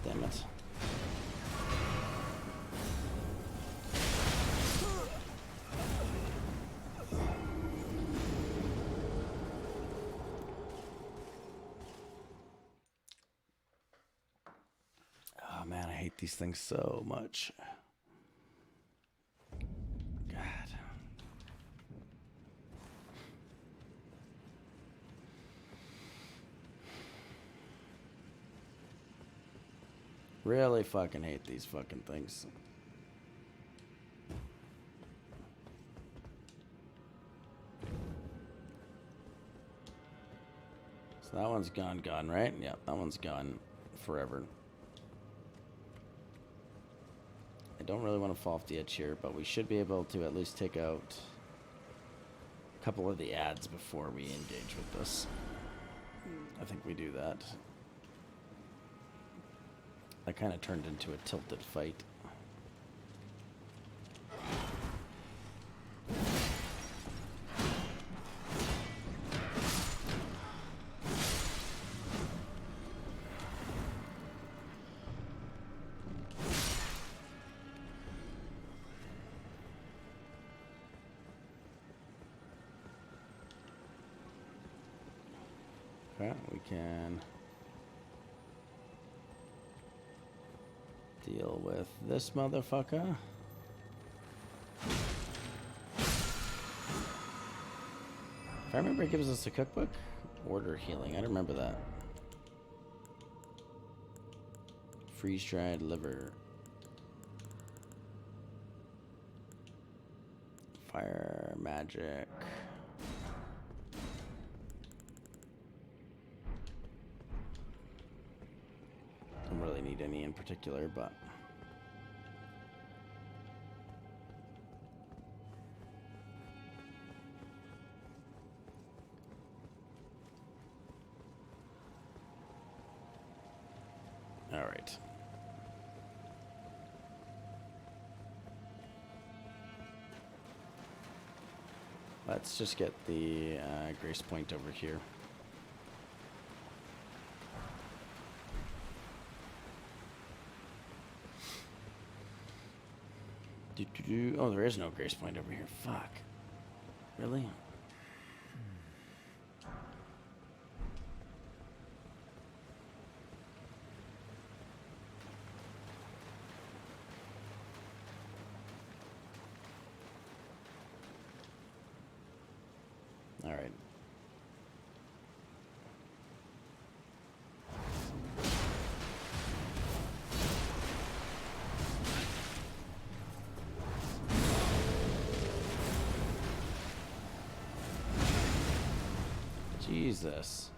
Damn it. Oh man, I hate these things so much. God. Really fucking hate these fucking things. So that one's gone, right? Yeah, that one's gone forever. I don't really want to fall off the edge here, but we should be able to at least take out a couple of the ads before we engage with this. I think we do that. That kind of turned into a tilted fight. Okay, we can deal with this motherfucker. If I remember, it gives us a cookbook. Order healing. I don't remember that. Freeze-dried liver. Fire magic. Don't really need any in particular, but Let's just get the grace point over here. Oh, there is no grace point over here. Fuck. Really? All right. Jesus.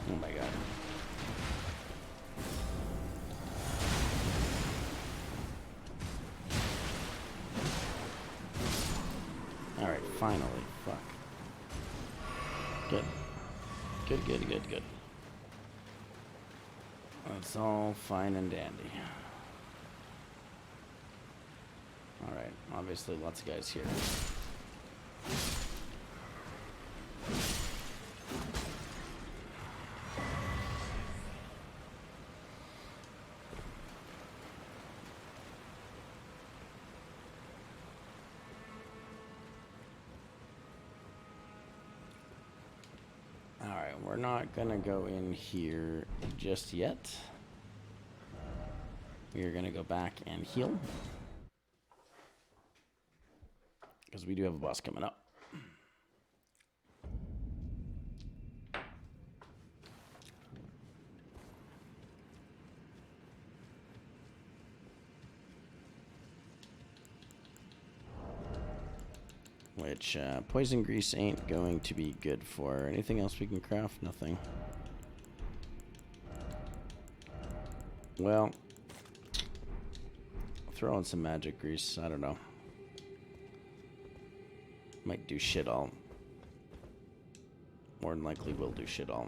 Oh my god. Alright, finally. Fuck. Good. Good. It's all fine and dandy. Alright, obviously lots of guys here. Alright, we're not gonna go in here just yet. We are gonna go back and heal. Because we do have a boss coming up. Which, poison grease ain't going to be good for. Anything else we can craft? Nothing. Well, throw in some magic grease. I don't know. Might do shit all. More than likely will do shit all.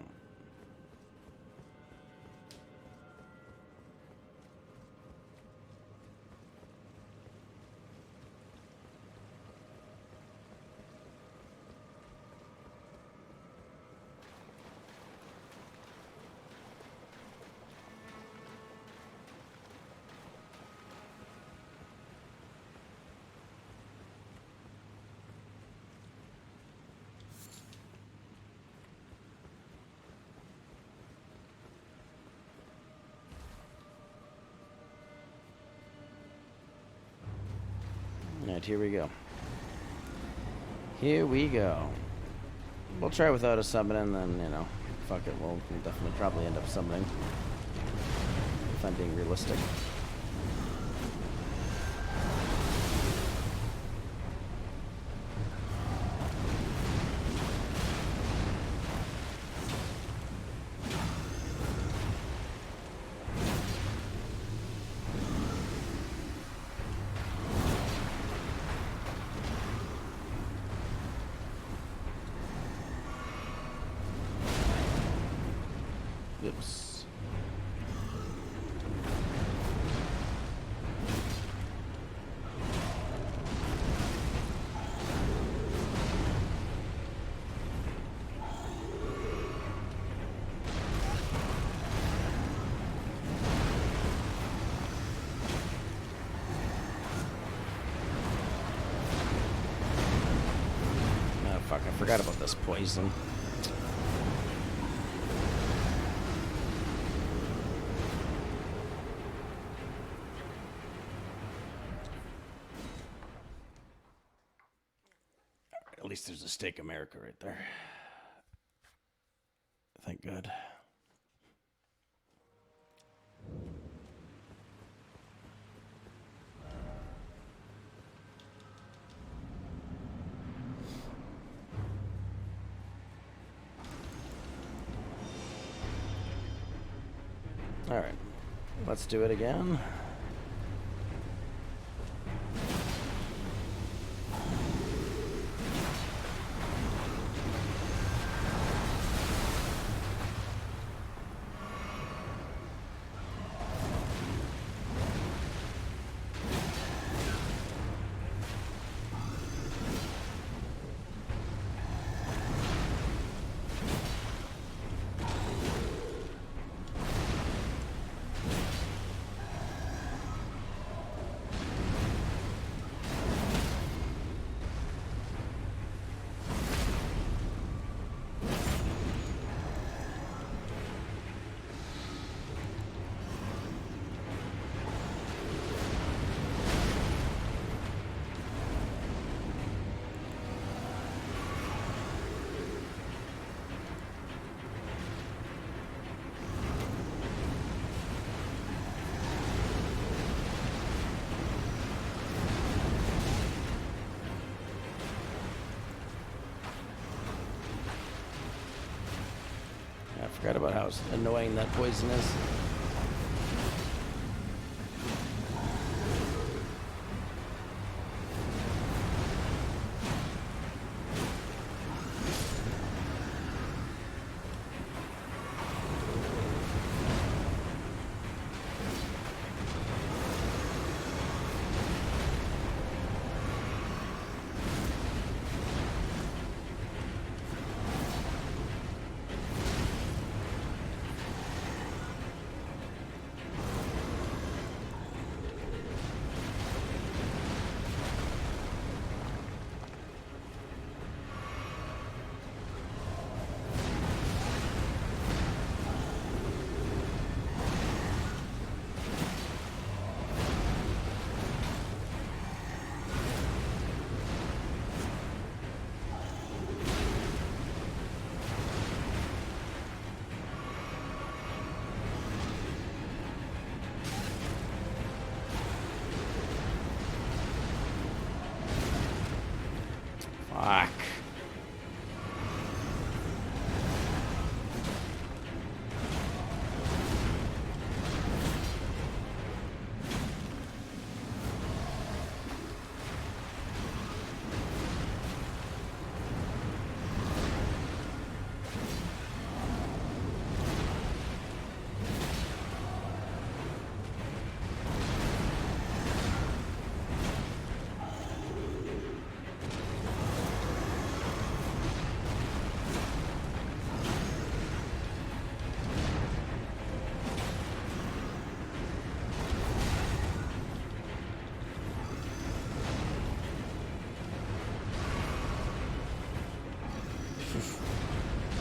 Alright, here we go. Here we go. We'll try without a summon and then, you know, fuck it. We'll definitely probably end up summoning. If I'm being realistic. Oops. Oh fuck, I forgot about this poison. At least there's a Steak America right there. Thank God. Alright. Let's do it again. I forgot about how annoying that poison is. Fuck.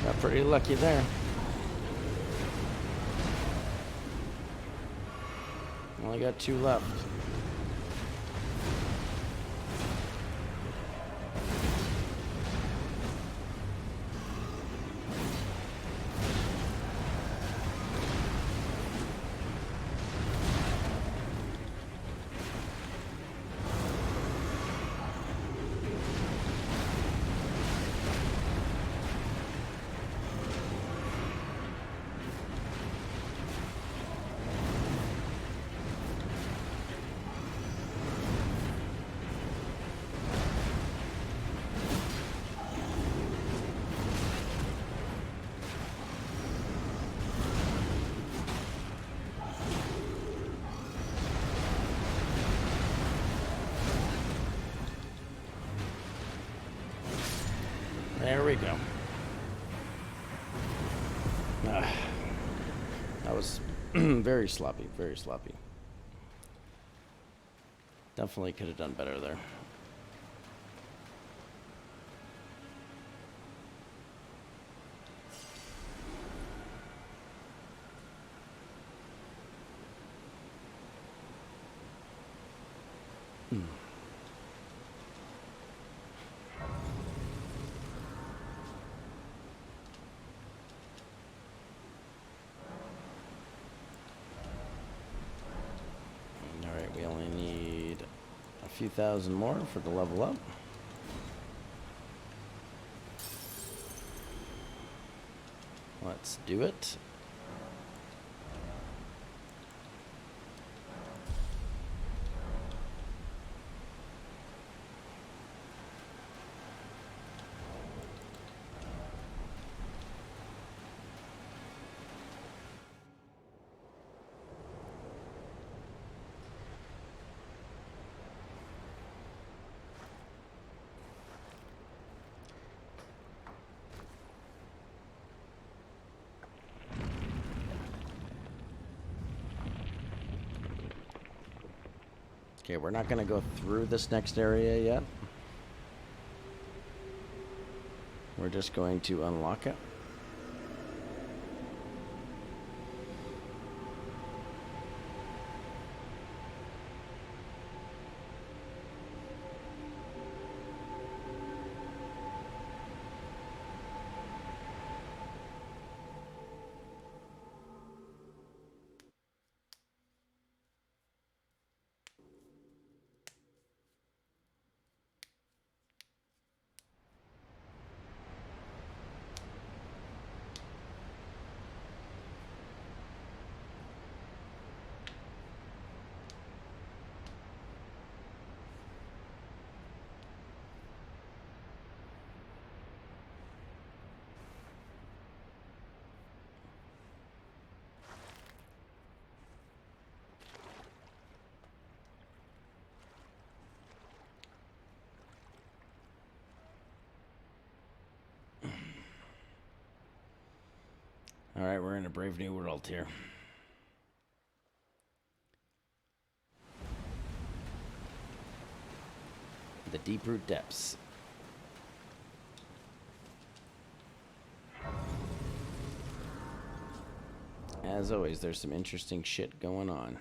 Got pretty lucky there. Only got 2 left. There we go. That was very sloppy, very sloppy. Definitely could have done better there. Alright, we only need a few thousand more for the level up. Let's do it. Okay, we're not going to go through this next area yet. We're just going to unlock it. All right, we're in a brave new world here. The deep root depths. As always, there's some interesting shit going on.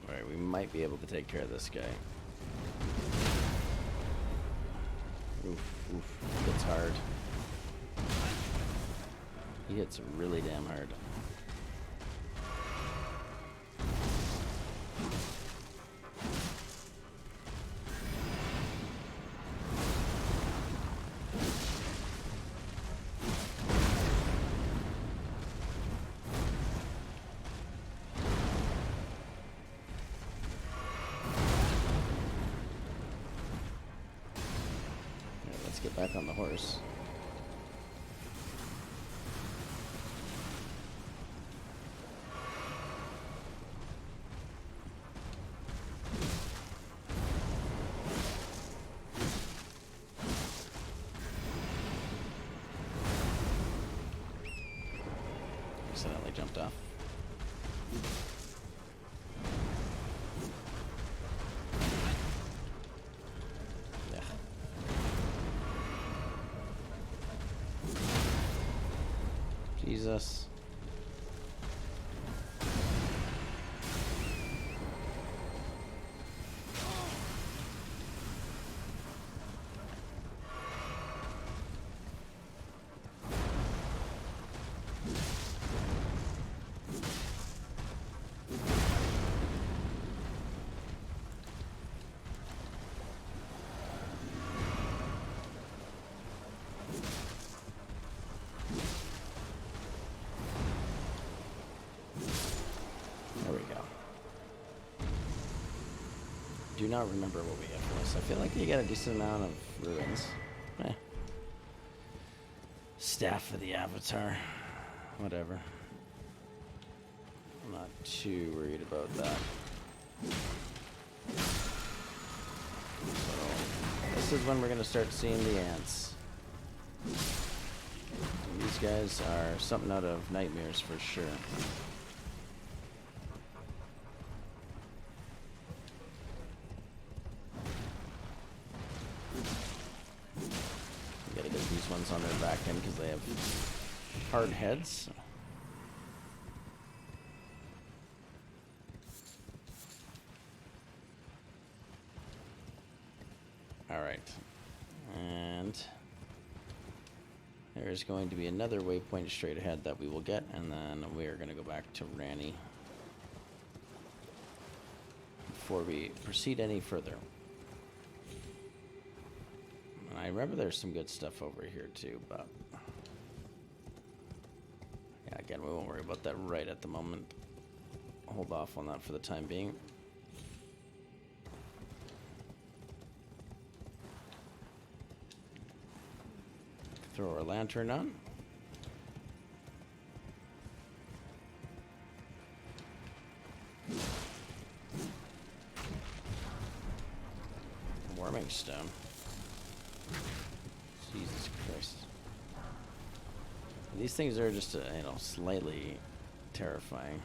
Alright, we might be able to take care of this guy. Oof, he hits hard. He hits really damn hard. Let's get back on the horse. Accidentally jumped off. Jesus. Do not remember what we have for this. I feel like you got a decent amount of ruins. Staff of the Avatar. Whatever. I'm not too worried about that. So, this is when we're going to start seeing the ants. These guys are something out of nightmares for sure. On their back end because they have hard heads. All right, and there's going to be another waypoint straight ahead that we will get, and then we are going to go back to Ranny before we proceed any further. I remember there's some good stuff over here too, but yeah, again, we won't worry about that right at the moment. Hold off on that for the time being. Throw our lantern on. Warming stone. Jesus Christ. these things are just, slightly terrifying.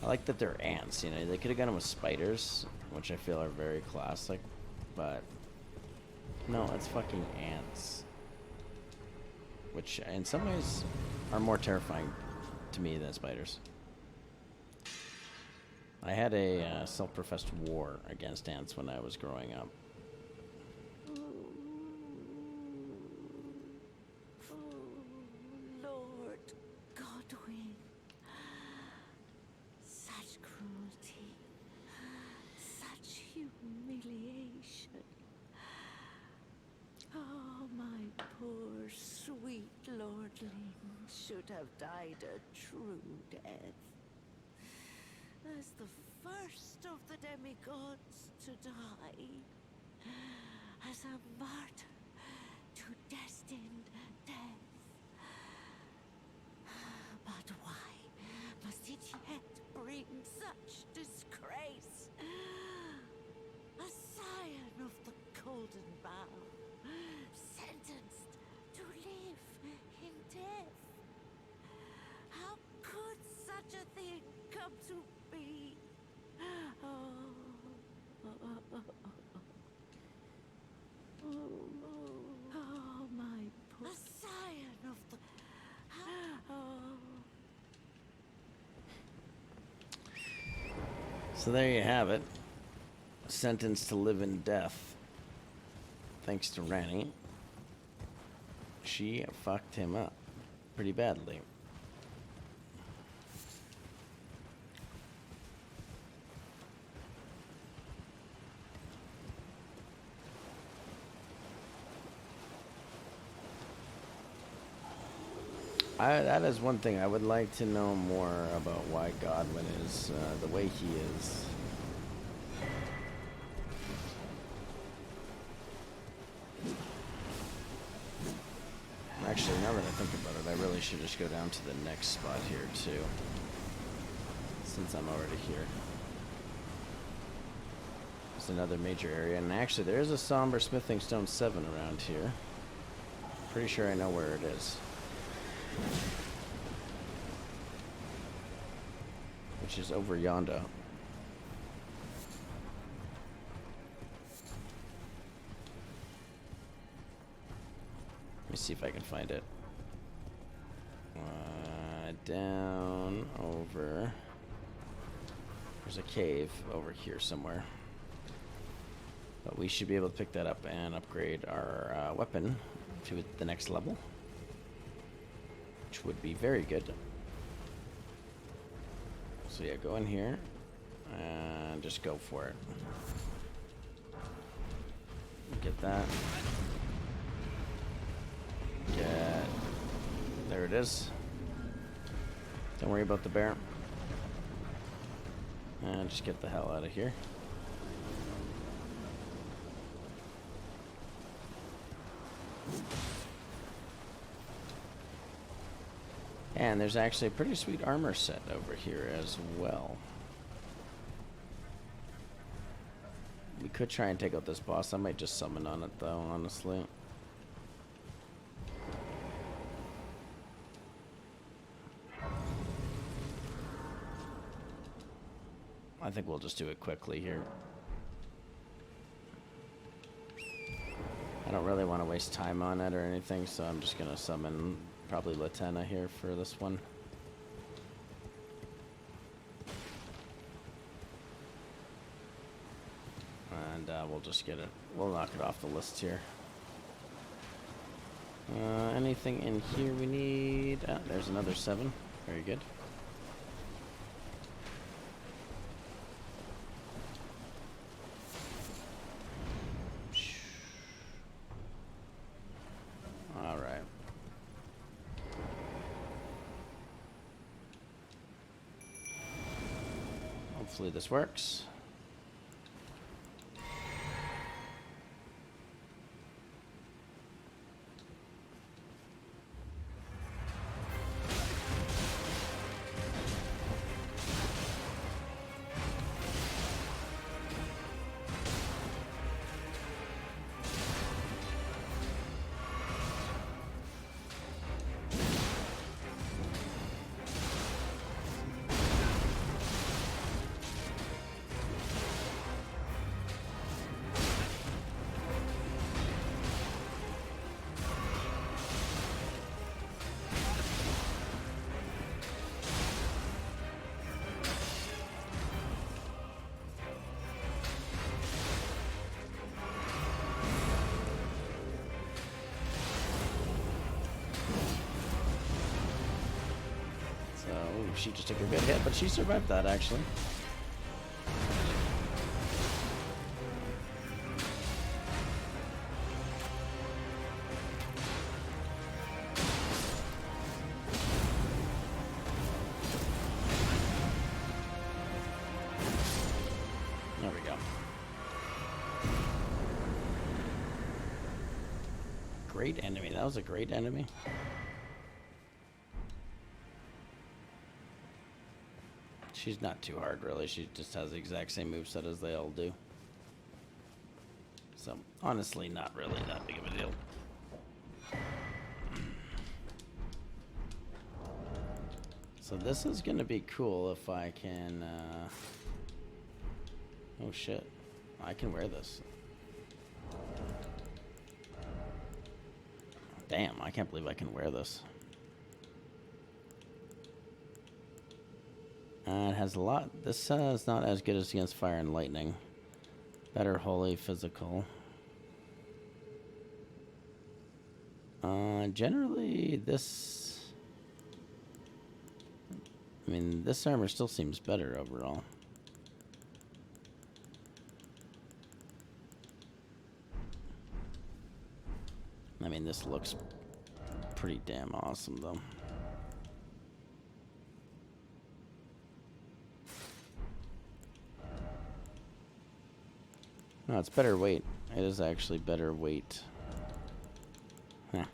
I like that they're ants, they could have gone with spiders, which I feel are very classic, but no, it's fucking ants. Which, in some ways, are more terrifying to me than spiders. I had a self-professed war against ants when I was growing up. Should have died a true death. As the first of the demigods to die. As a martyr to destined death. But why must it yet bring such disgrace? A scion of the golden bough, sentenced to live in death. How could such a thing come to be? Oh, my poor... A scion of the... So there you have it. Sentenced to live in death. Thanks to Ranny. She fucked him up pretty badly. That is one thing. I would like to know more about why Godwin is the way he is. Actually, now that I think about it, I really should just go down to the next spot here, too. Since I'm already here. It's another major area. And actually, there is a somber smithing stone 7 around here. Pretty sure I know where it is. Which is over yonder. Let me see if I can find it. Down over. There's a cave over here somewhere. But we should be able to pick that up and upgrade our weapon to the next level. Which would be very good. So yeah, go in here and just go for it. Get that. Get... There it is. Don't worry about the bear. And just get the hell out of here. And there's actually a pretty sweet armor set over here as well. We could try and take out this boss. I might just summon on it though, honestly. I think we'll just do it quickly here. I don't really want to waste time on it or anything, so I'm just gonna summon probably Latenna here for this one. And we'll just get it. We'll knock it off the list here. Anything in here we need? There's another 7. Very good. Hopefully this works. Oh, she just took a good hit, but she survived that, actually. There we go. Great enemy. That was a great enemy. She's not too hard, really. She just has the exact same moveset as they all do. So, honestly, not really that big of a deal. So this is going to be cool if I can... Oh, shit. I can wear this. Damn, I can't believe I can wear this. It has a lot. This is not as good as against fire and lightning. Better holy physical. Generally, this... I mean, this armor still seems better overall. I mean, this looks pretty damn awesome, though. No, it's better weight. It is actually better weight. Huh.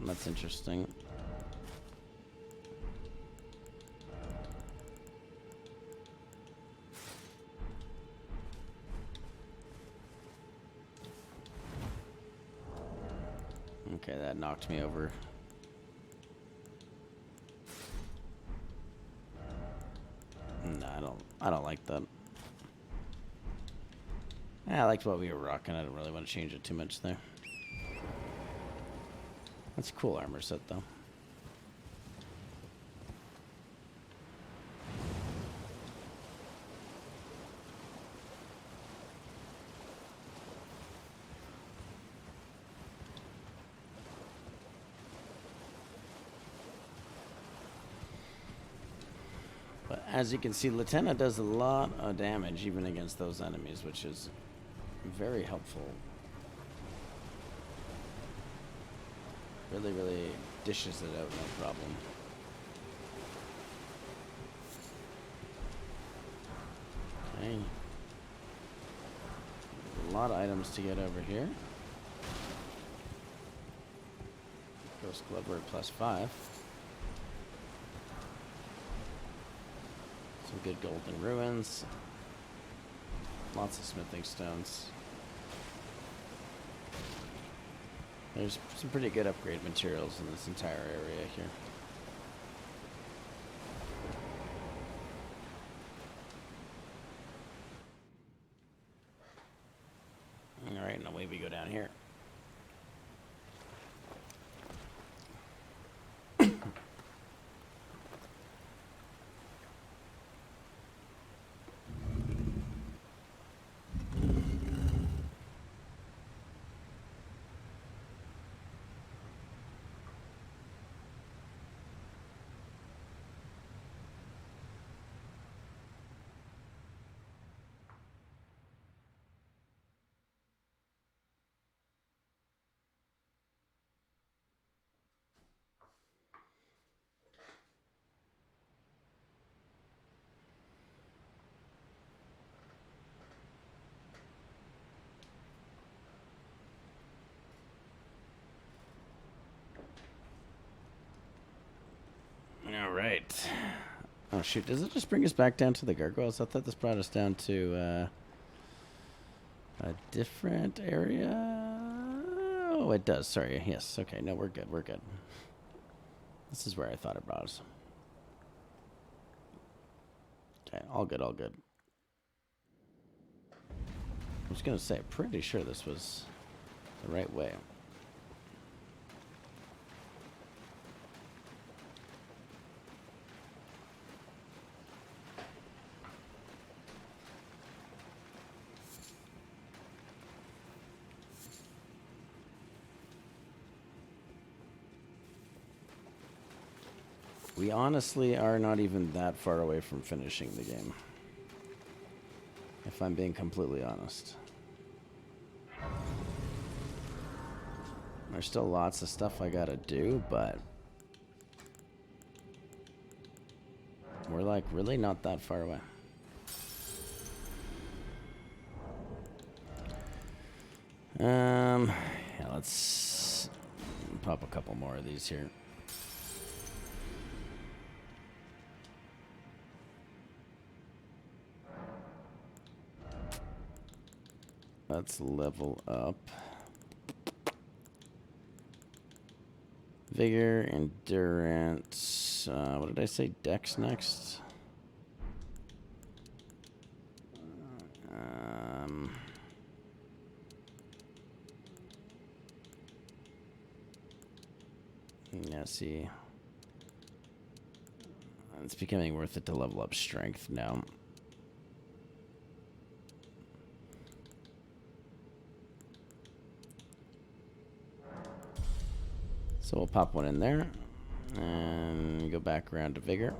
That's interesting. Okay, that knocked me over. No, I don't like that. I liked what we were rocking. I don't really want to change it too much there. That's a cool armor set, though. But as you can see, Latenna does a lot of damage even against those enemies, which is very helpful. Really dishes it out, no problem. Okay. A lot of items to get over here. Ghost Glover +5. Some good golden ruins. Lots of smithing stones. There's some pretty good upgrade materials in this entire area here. Alright, and away we go down here. Alright. Oh shoot, does it just bring us back down to the gargoyles? I thought this brought us down to a different area. Oh, it does. Sorry. Yes. Okay. No, we're good. We're good. This is where I thought it brought us. Okay. All good. All good. I was going to say, pretty sure this was the right way. We honestly are not even that far away from finishing the game. If I'm being completely honest. There's still lots of stuff I gotta do, but we're like really not that far away. Yeah, let's pop a couple more of these here. Let's level up. Vigor, endurance. What did I say? Dex next? Yeah, see. It's becoming worth it to level up strength now. So we'll pop one in there and go back around to vigor.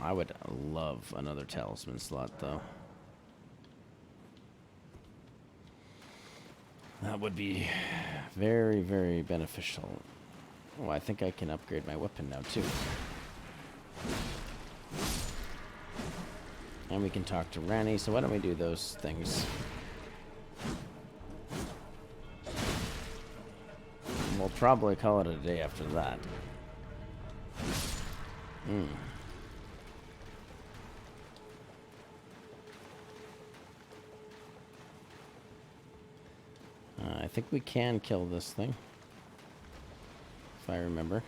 I would love another talisman slot though. That would be very, very beneficial. Oh, I think I can upgrade my weapon now too. And we can talk to Ranny, so why don't we do those things? We'll probably call it a day after that. I think we can kill this thing. If I remember.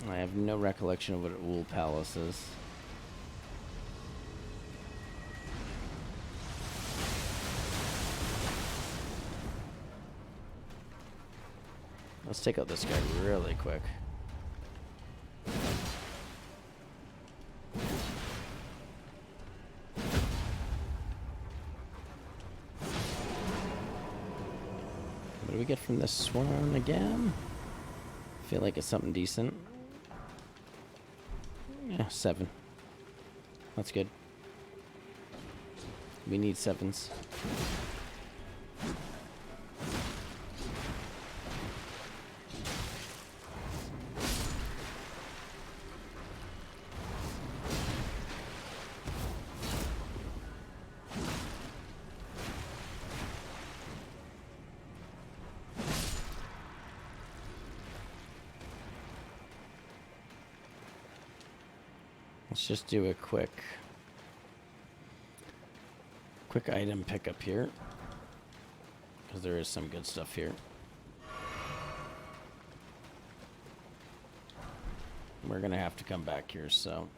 I have no recollection of what Ool Palace is. Let's take out this guy really quick. What do we get from this one again? Feel like it's something decent. Yeah, 7. That's good. We need 7s. Let's just do a quick item pickup here, because there is some good stuff here. We're gonna have to come back here, so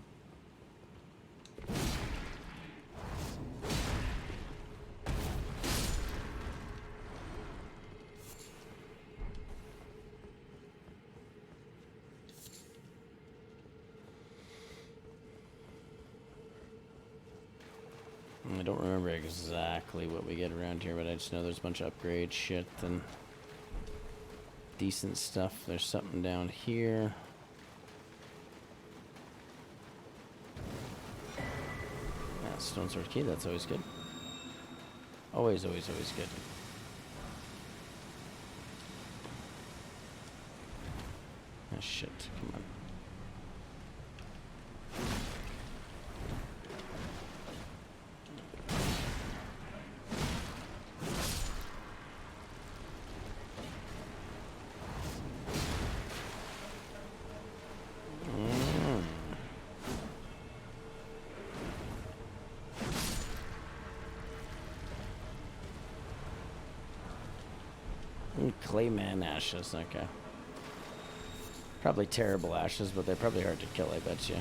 I don't remember exactly what we get around here, but I just know there's a bunch of upgrade shit and decent stuff. There's something down here. Yeah, stone sword key, that's always good. Always, always, always good. Oh shit, come on. Clayman ashes, okay. Probably terrible ashes, but they're probably hard to kill, I bet you.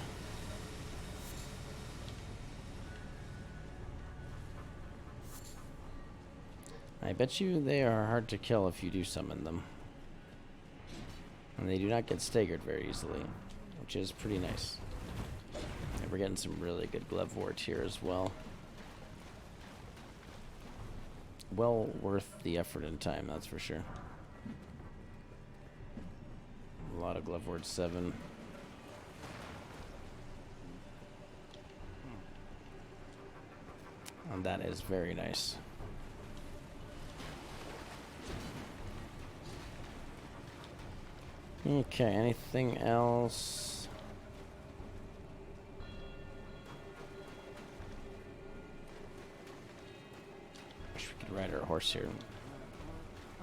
I bet you they are hard to kill if you do summon them. And they do not get staggered very easily. which is pretty nice. And we're getting some really good glovewort here as well. Well worth the effort and time, that's for sure. A lot of glovewort 7. And that is very nice. Okay, anything else? Wish we could ride our horse here.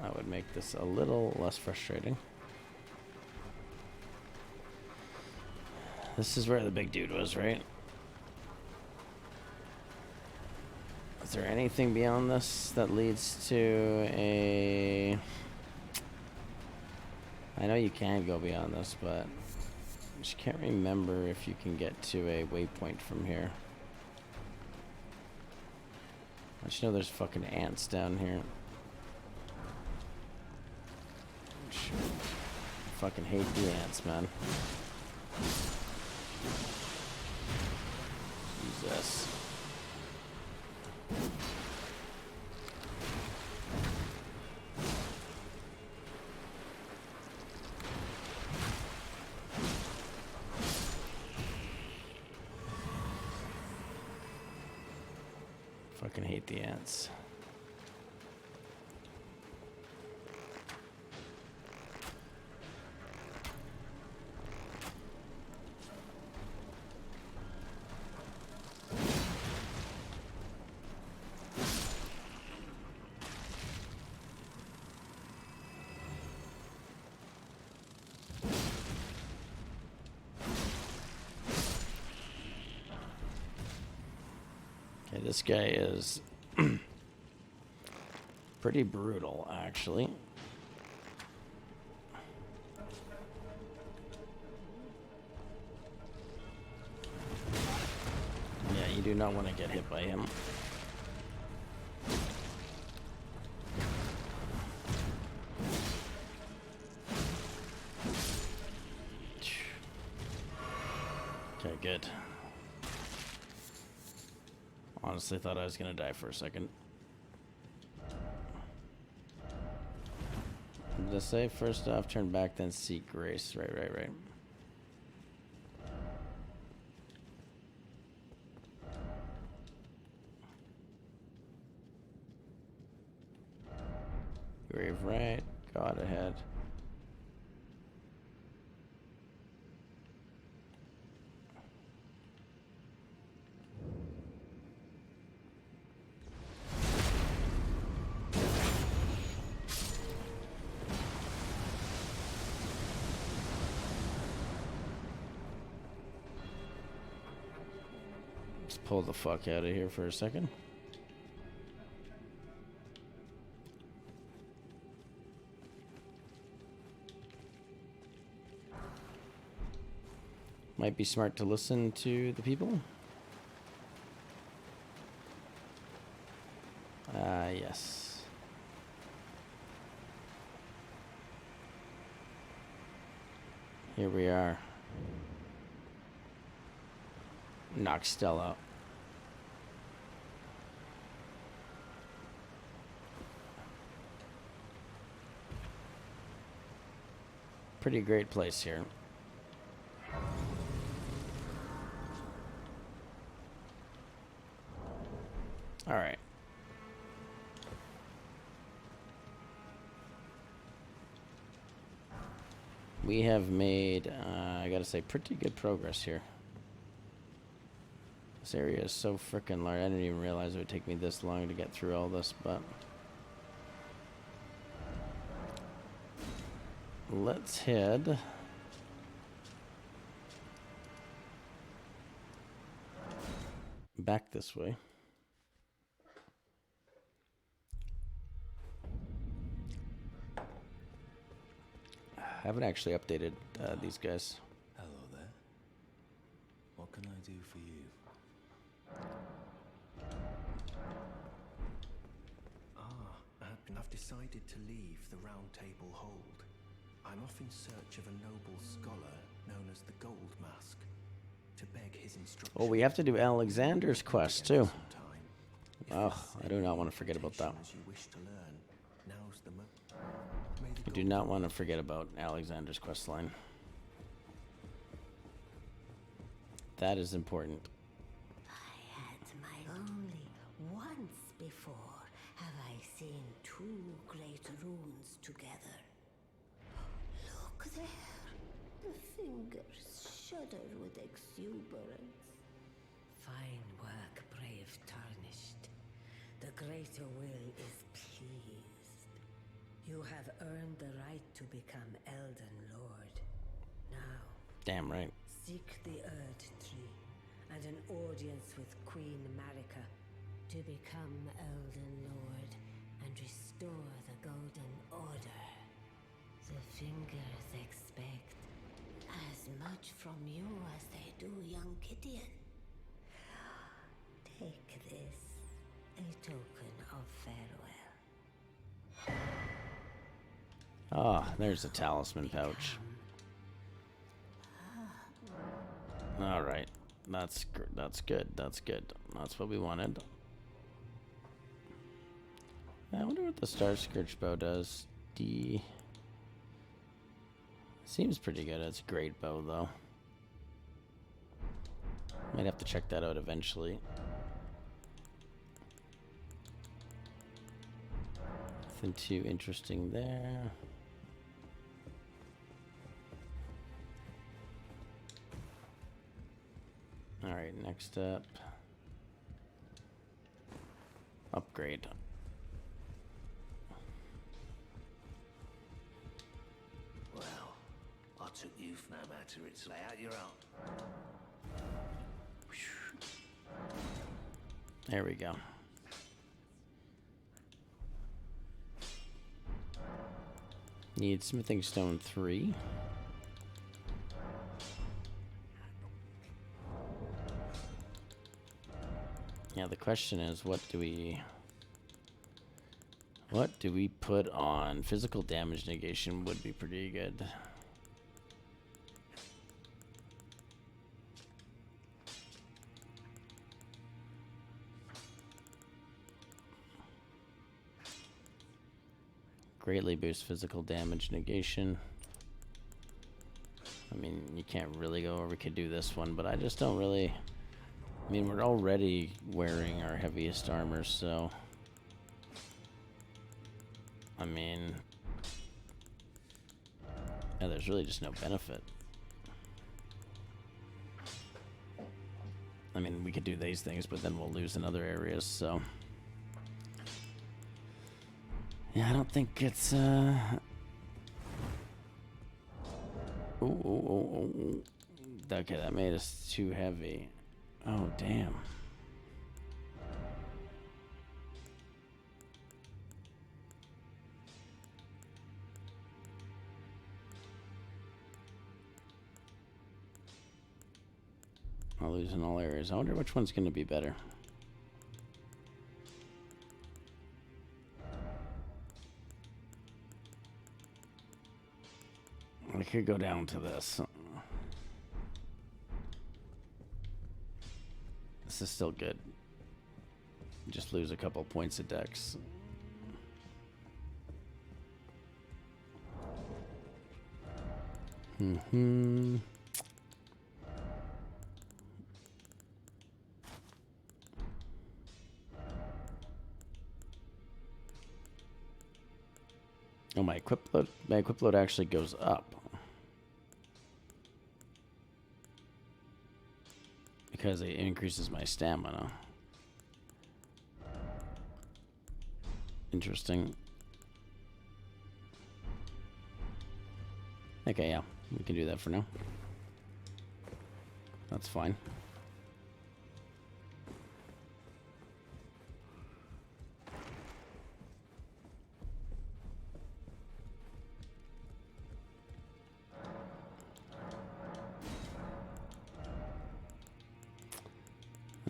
That would make this a little less frustrating. This is where the big dude was, right? Is there anything beyond this that leads to a... I know you can go beyond this, but I just can't remember if you can get to a waypoint from here. I just know there's fucking ants down here. I fucking hate the ants, man. Jesus. Fucking hate the ants. Okay, this guy is pretty brutal, actually. Yeah, you do not want to get hit by him. Okay, good. Honestly thought I was gonna die for a second. Did I say first off, turn back, then seek grace? Right. Grave right, God ahead. Let's pull the fuck out of here for a second. Might be smart to listen to the people. Yes. Here we are. Noxtella. Pretty great place here. All right. We have made, I gotta say, pretty good progress here. This area is so freaking large. I didn't even realize it would take me this long to get through all this, but... let's head... back this way. I haven't actually updated these guys. Hello there. What can I do for you? I've decided to leave the Round Table Hold. I'm off in search of a noble scholar known as the Gold Mask, to beg his instruction. Oh, we have to do Alexander's quest too. Sometime. If Oh, this I do not want to forget about that. as you wish to learn, now's the May the I do not want to forget about Alexander's quest line. That is important. I had my only once before have I seen two great runes together. Look there. The fingers shudder with exuberance. Fine work, brave tarnished. The greater will is pleased. You have earned the right to become Elden Lord. Now, Damn right. seek the Erd Tree and an audience with Queen Marika to become Elden Lord and restore the Golden Order. The fingers expect as much from you as they do young Gideon. Take this, a token of farewell. Ah, there's a talisman pouch. All right, that's good. That's good. That's what we wanted. I wonder what the Star Scourge bow does. Seems pretty good. It's a great bow though. Might have to check that out eventually. Nothing too interesting there. Alright, next up. Upgrade. Well, I took youth no matter its lay out your own. There we go. Need smithing stone 3. Yeah, the question is, what do we put on? Physical damage negation would be pretty good. Greatly boost physical damage negation. I mean, you can't really go, or we could do this one, but I just don't really. I mean, we're already wearing our heaviest armor, so. I mean. Yeah, there's really just no benefit. I mean, we could do these things, but then we'll lose in other areas, so. Yeah, I don't think it's, Ooh. Okay, that made us too heavy. Oh, damn. I'll lose in all areas. I wonder which one's going to be better. I could go down to this. This is still good. Just lose a couple points of dex. Oh, my equip load actually goes up. Because it increases my stamina. Interesting. Okay, yeah. We can do that for now. That's fine.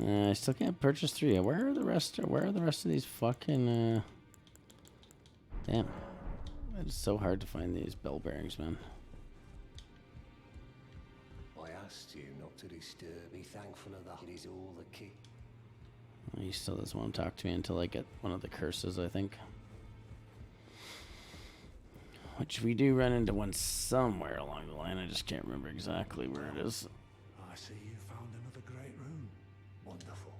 I still can't purchase 3. Where are the rest of these fucking damn. It's so hard to find these bell bearings, man. asked you not to disturb. Be thankful of that. It is all the key. He still doesn't want to talk to me until I get one of the curses, I think. Which we do run into one somewhere along the line. I just can't remember exactly where it is. I see you found another great rune. Wonderful.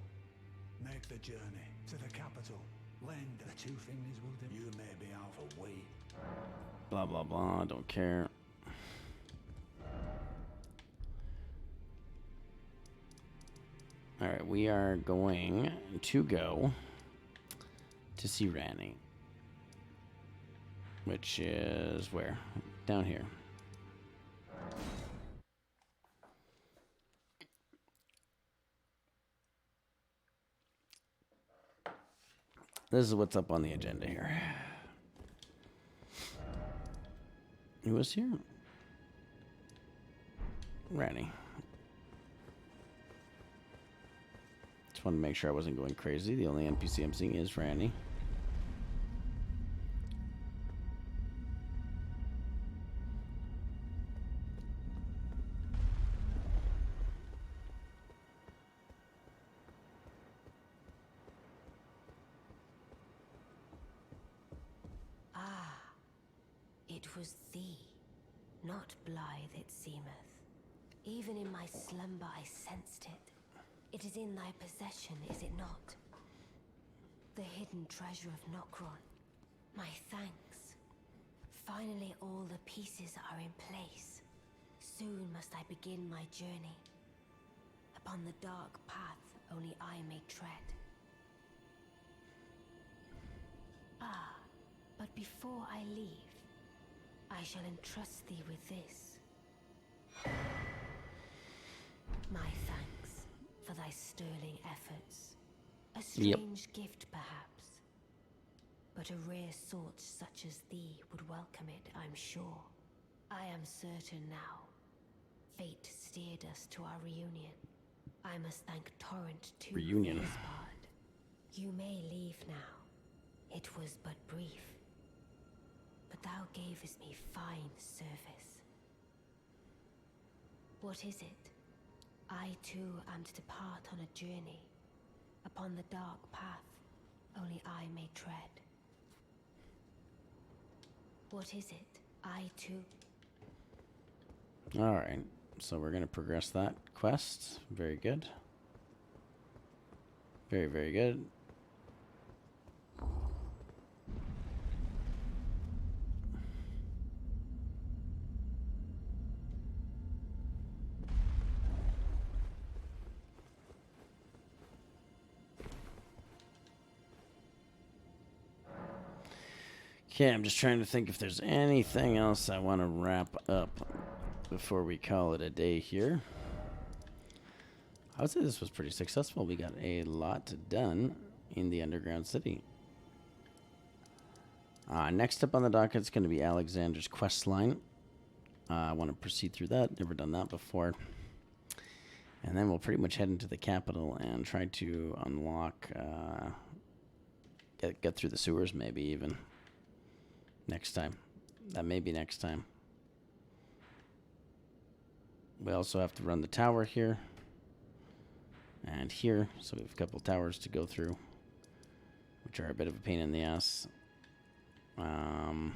Make the journey to the capital. Lend the two fingers will do. You may be out for weight. Blah, blah, blah. I don't care. Alright, we are going to go to see Ranny. Which is where? Down here. This is what's up on the agenda here. Who was here? Ranny. Just wanted to make sure I wasn't going crazy. The only NPC I'm seeing is Ranny. It was thee, not blithe it seemeth. Even in my slumber I sensed it. It is in thy possession, is it not? The hidden treasure of Nokron. My thanks. Finally all the pieces are in place. Soon must I begin my journey. Upon the dark path only I may tread. But before I leave, I shall entrust thee with this. My thanks for thy sterling efforts. A strange gift, perhaps. But a rare sort such as thee would welcome it, I'm sure. I am certain now. Fate steered us to our reunion. I must thank Torrent too for his part. You may leave now. It was but brief. But thou gavest me fine service. What is it? I too am to depart on a journey. Upon the dark path, only I may tread. What is it? I too... Alright, so we're going to progress that quest. Very good. Very, very good. Okay, I'm just trying to think if there's anything else I want to wrap up before we call it a day here. I would say this was pretty successful. We got a lot done in the underground city. Next up on the docket is going to be Alexander's quest line. I want to proceed through that. Never done that before. And then we'll pretty much head into the capital and try to unlock, get through the sewers maybe even. Next time. That may be next time. We also have to run the tower here. And here. So we have a couple towers to go through. Which are a bit of a pain in the ass. I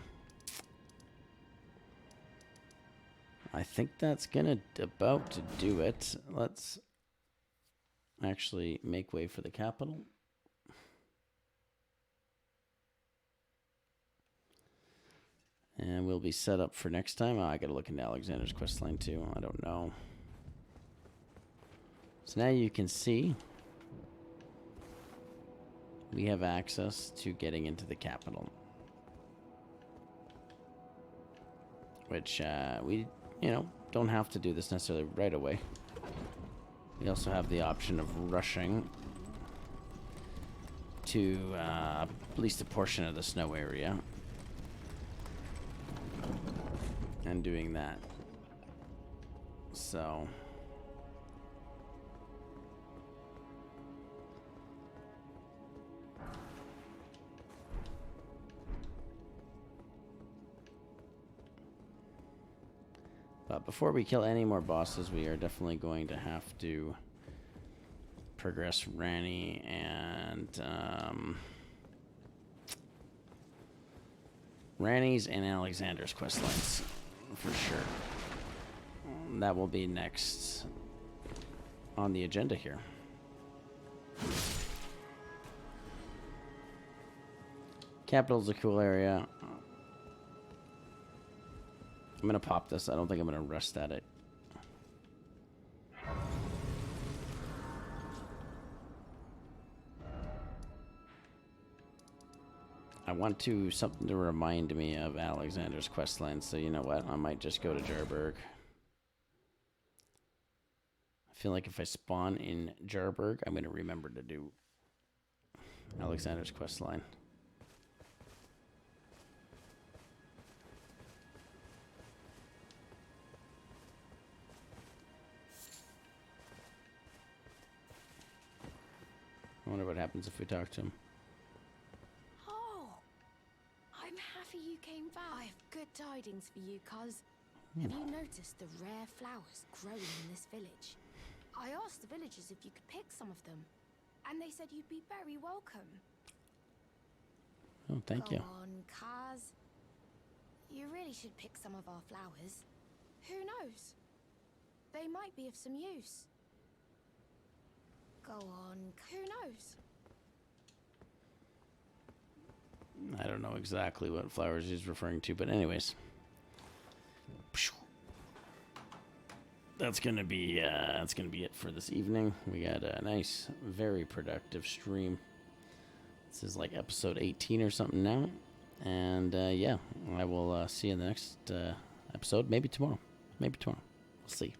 think that's about to do it. Let's actually make way for the capital. And we'll be set up for next time. Oh, I gotta look into Alexander's questline too. I don't know. So now you can see we have access to getting into the capital. Which we, don't have to do this necessarily right away. We also have the option of rushing to at least a portion of the snow area. And doing that. So But before we kill any more bosses, we are definitely going to have to progress Ranny and Ranny's and Alexander's questlines for sure. That will be next on the agenda here. Capital's a cool area. I'm gonna pop this. I don't think I'm gonna rest at it. I want something to remind me of Alexander's questline, so you know what? I might just go to Jarburg. I feel like if I spawn in Jarburg, I'm going to remember to do Alexander's questline. I wonder what happens if we talk to him. Oh, I'm happy you came back. I have good tidings for you, cuz. Have you noticed the rare flowers growing in this village? I asked the villagers if you could pick some of them, and they said you'd be very welcome. Oh, thank you. Go on, Kaz. You really should pick some of our flowers. Who knows? They might be of some use. Go on, who knows? I don't know exactly what flowers he's referring to, but anyways. That's gonna be it for this evening. We got a nice, very productive stream. This is like episode 18 or something now, and yeah, I will see you in the next episode. Maybe tomorrow. We'll see.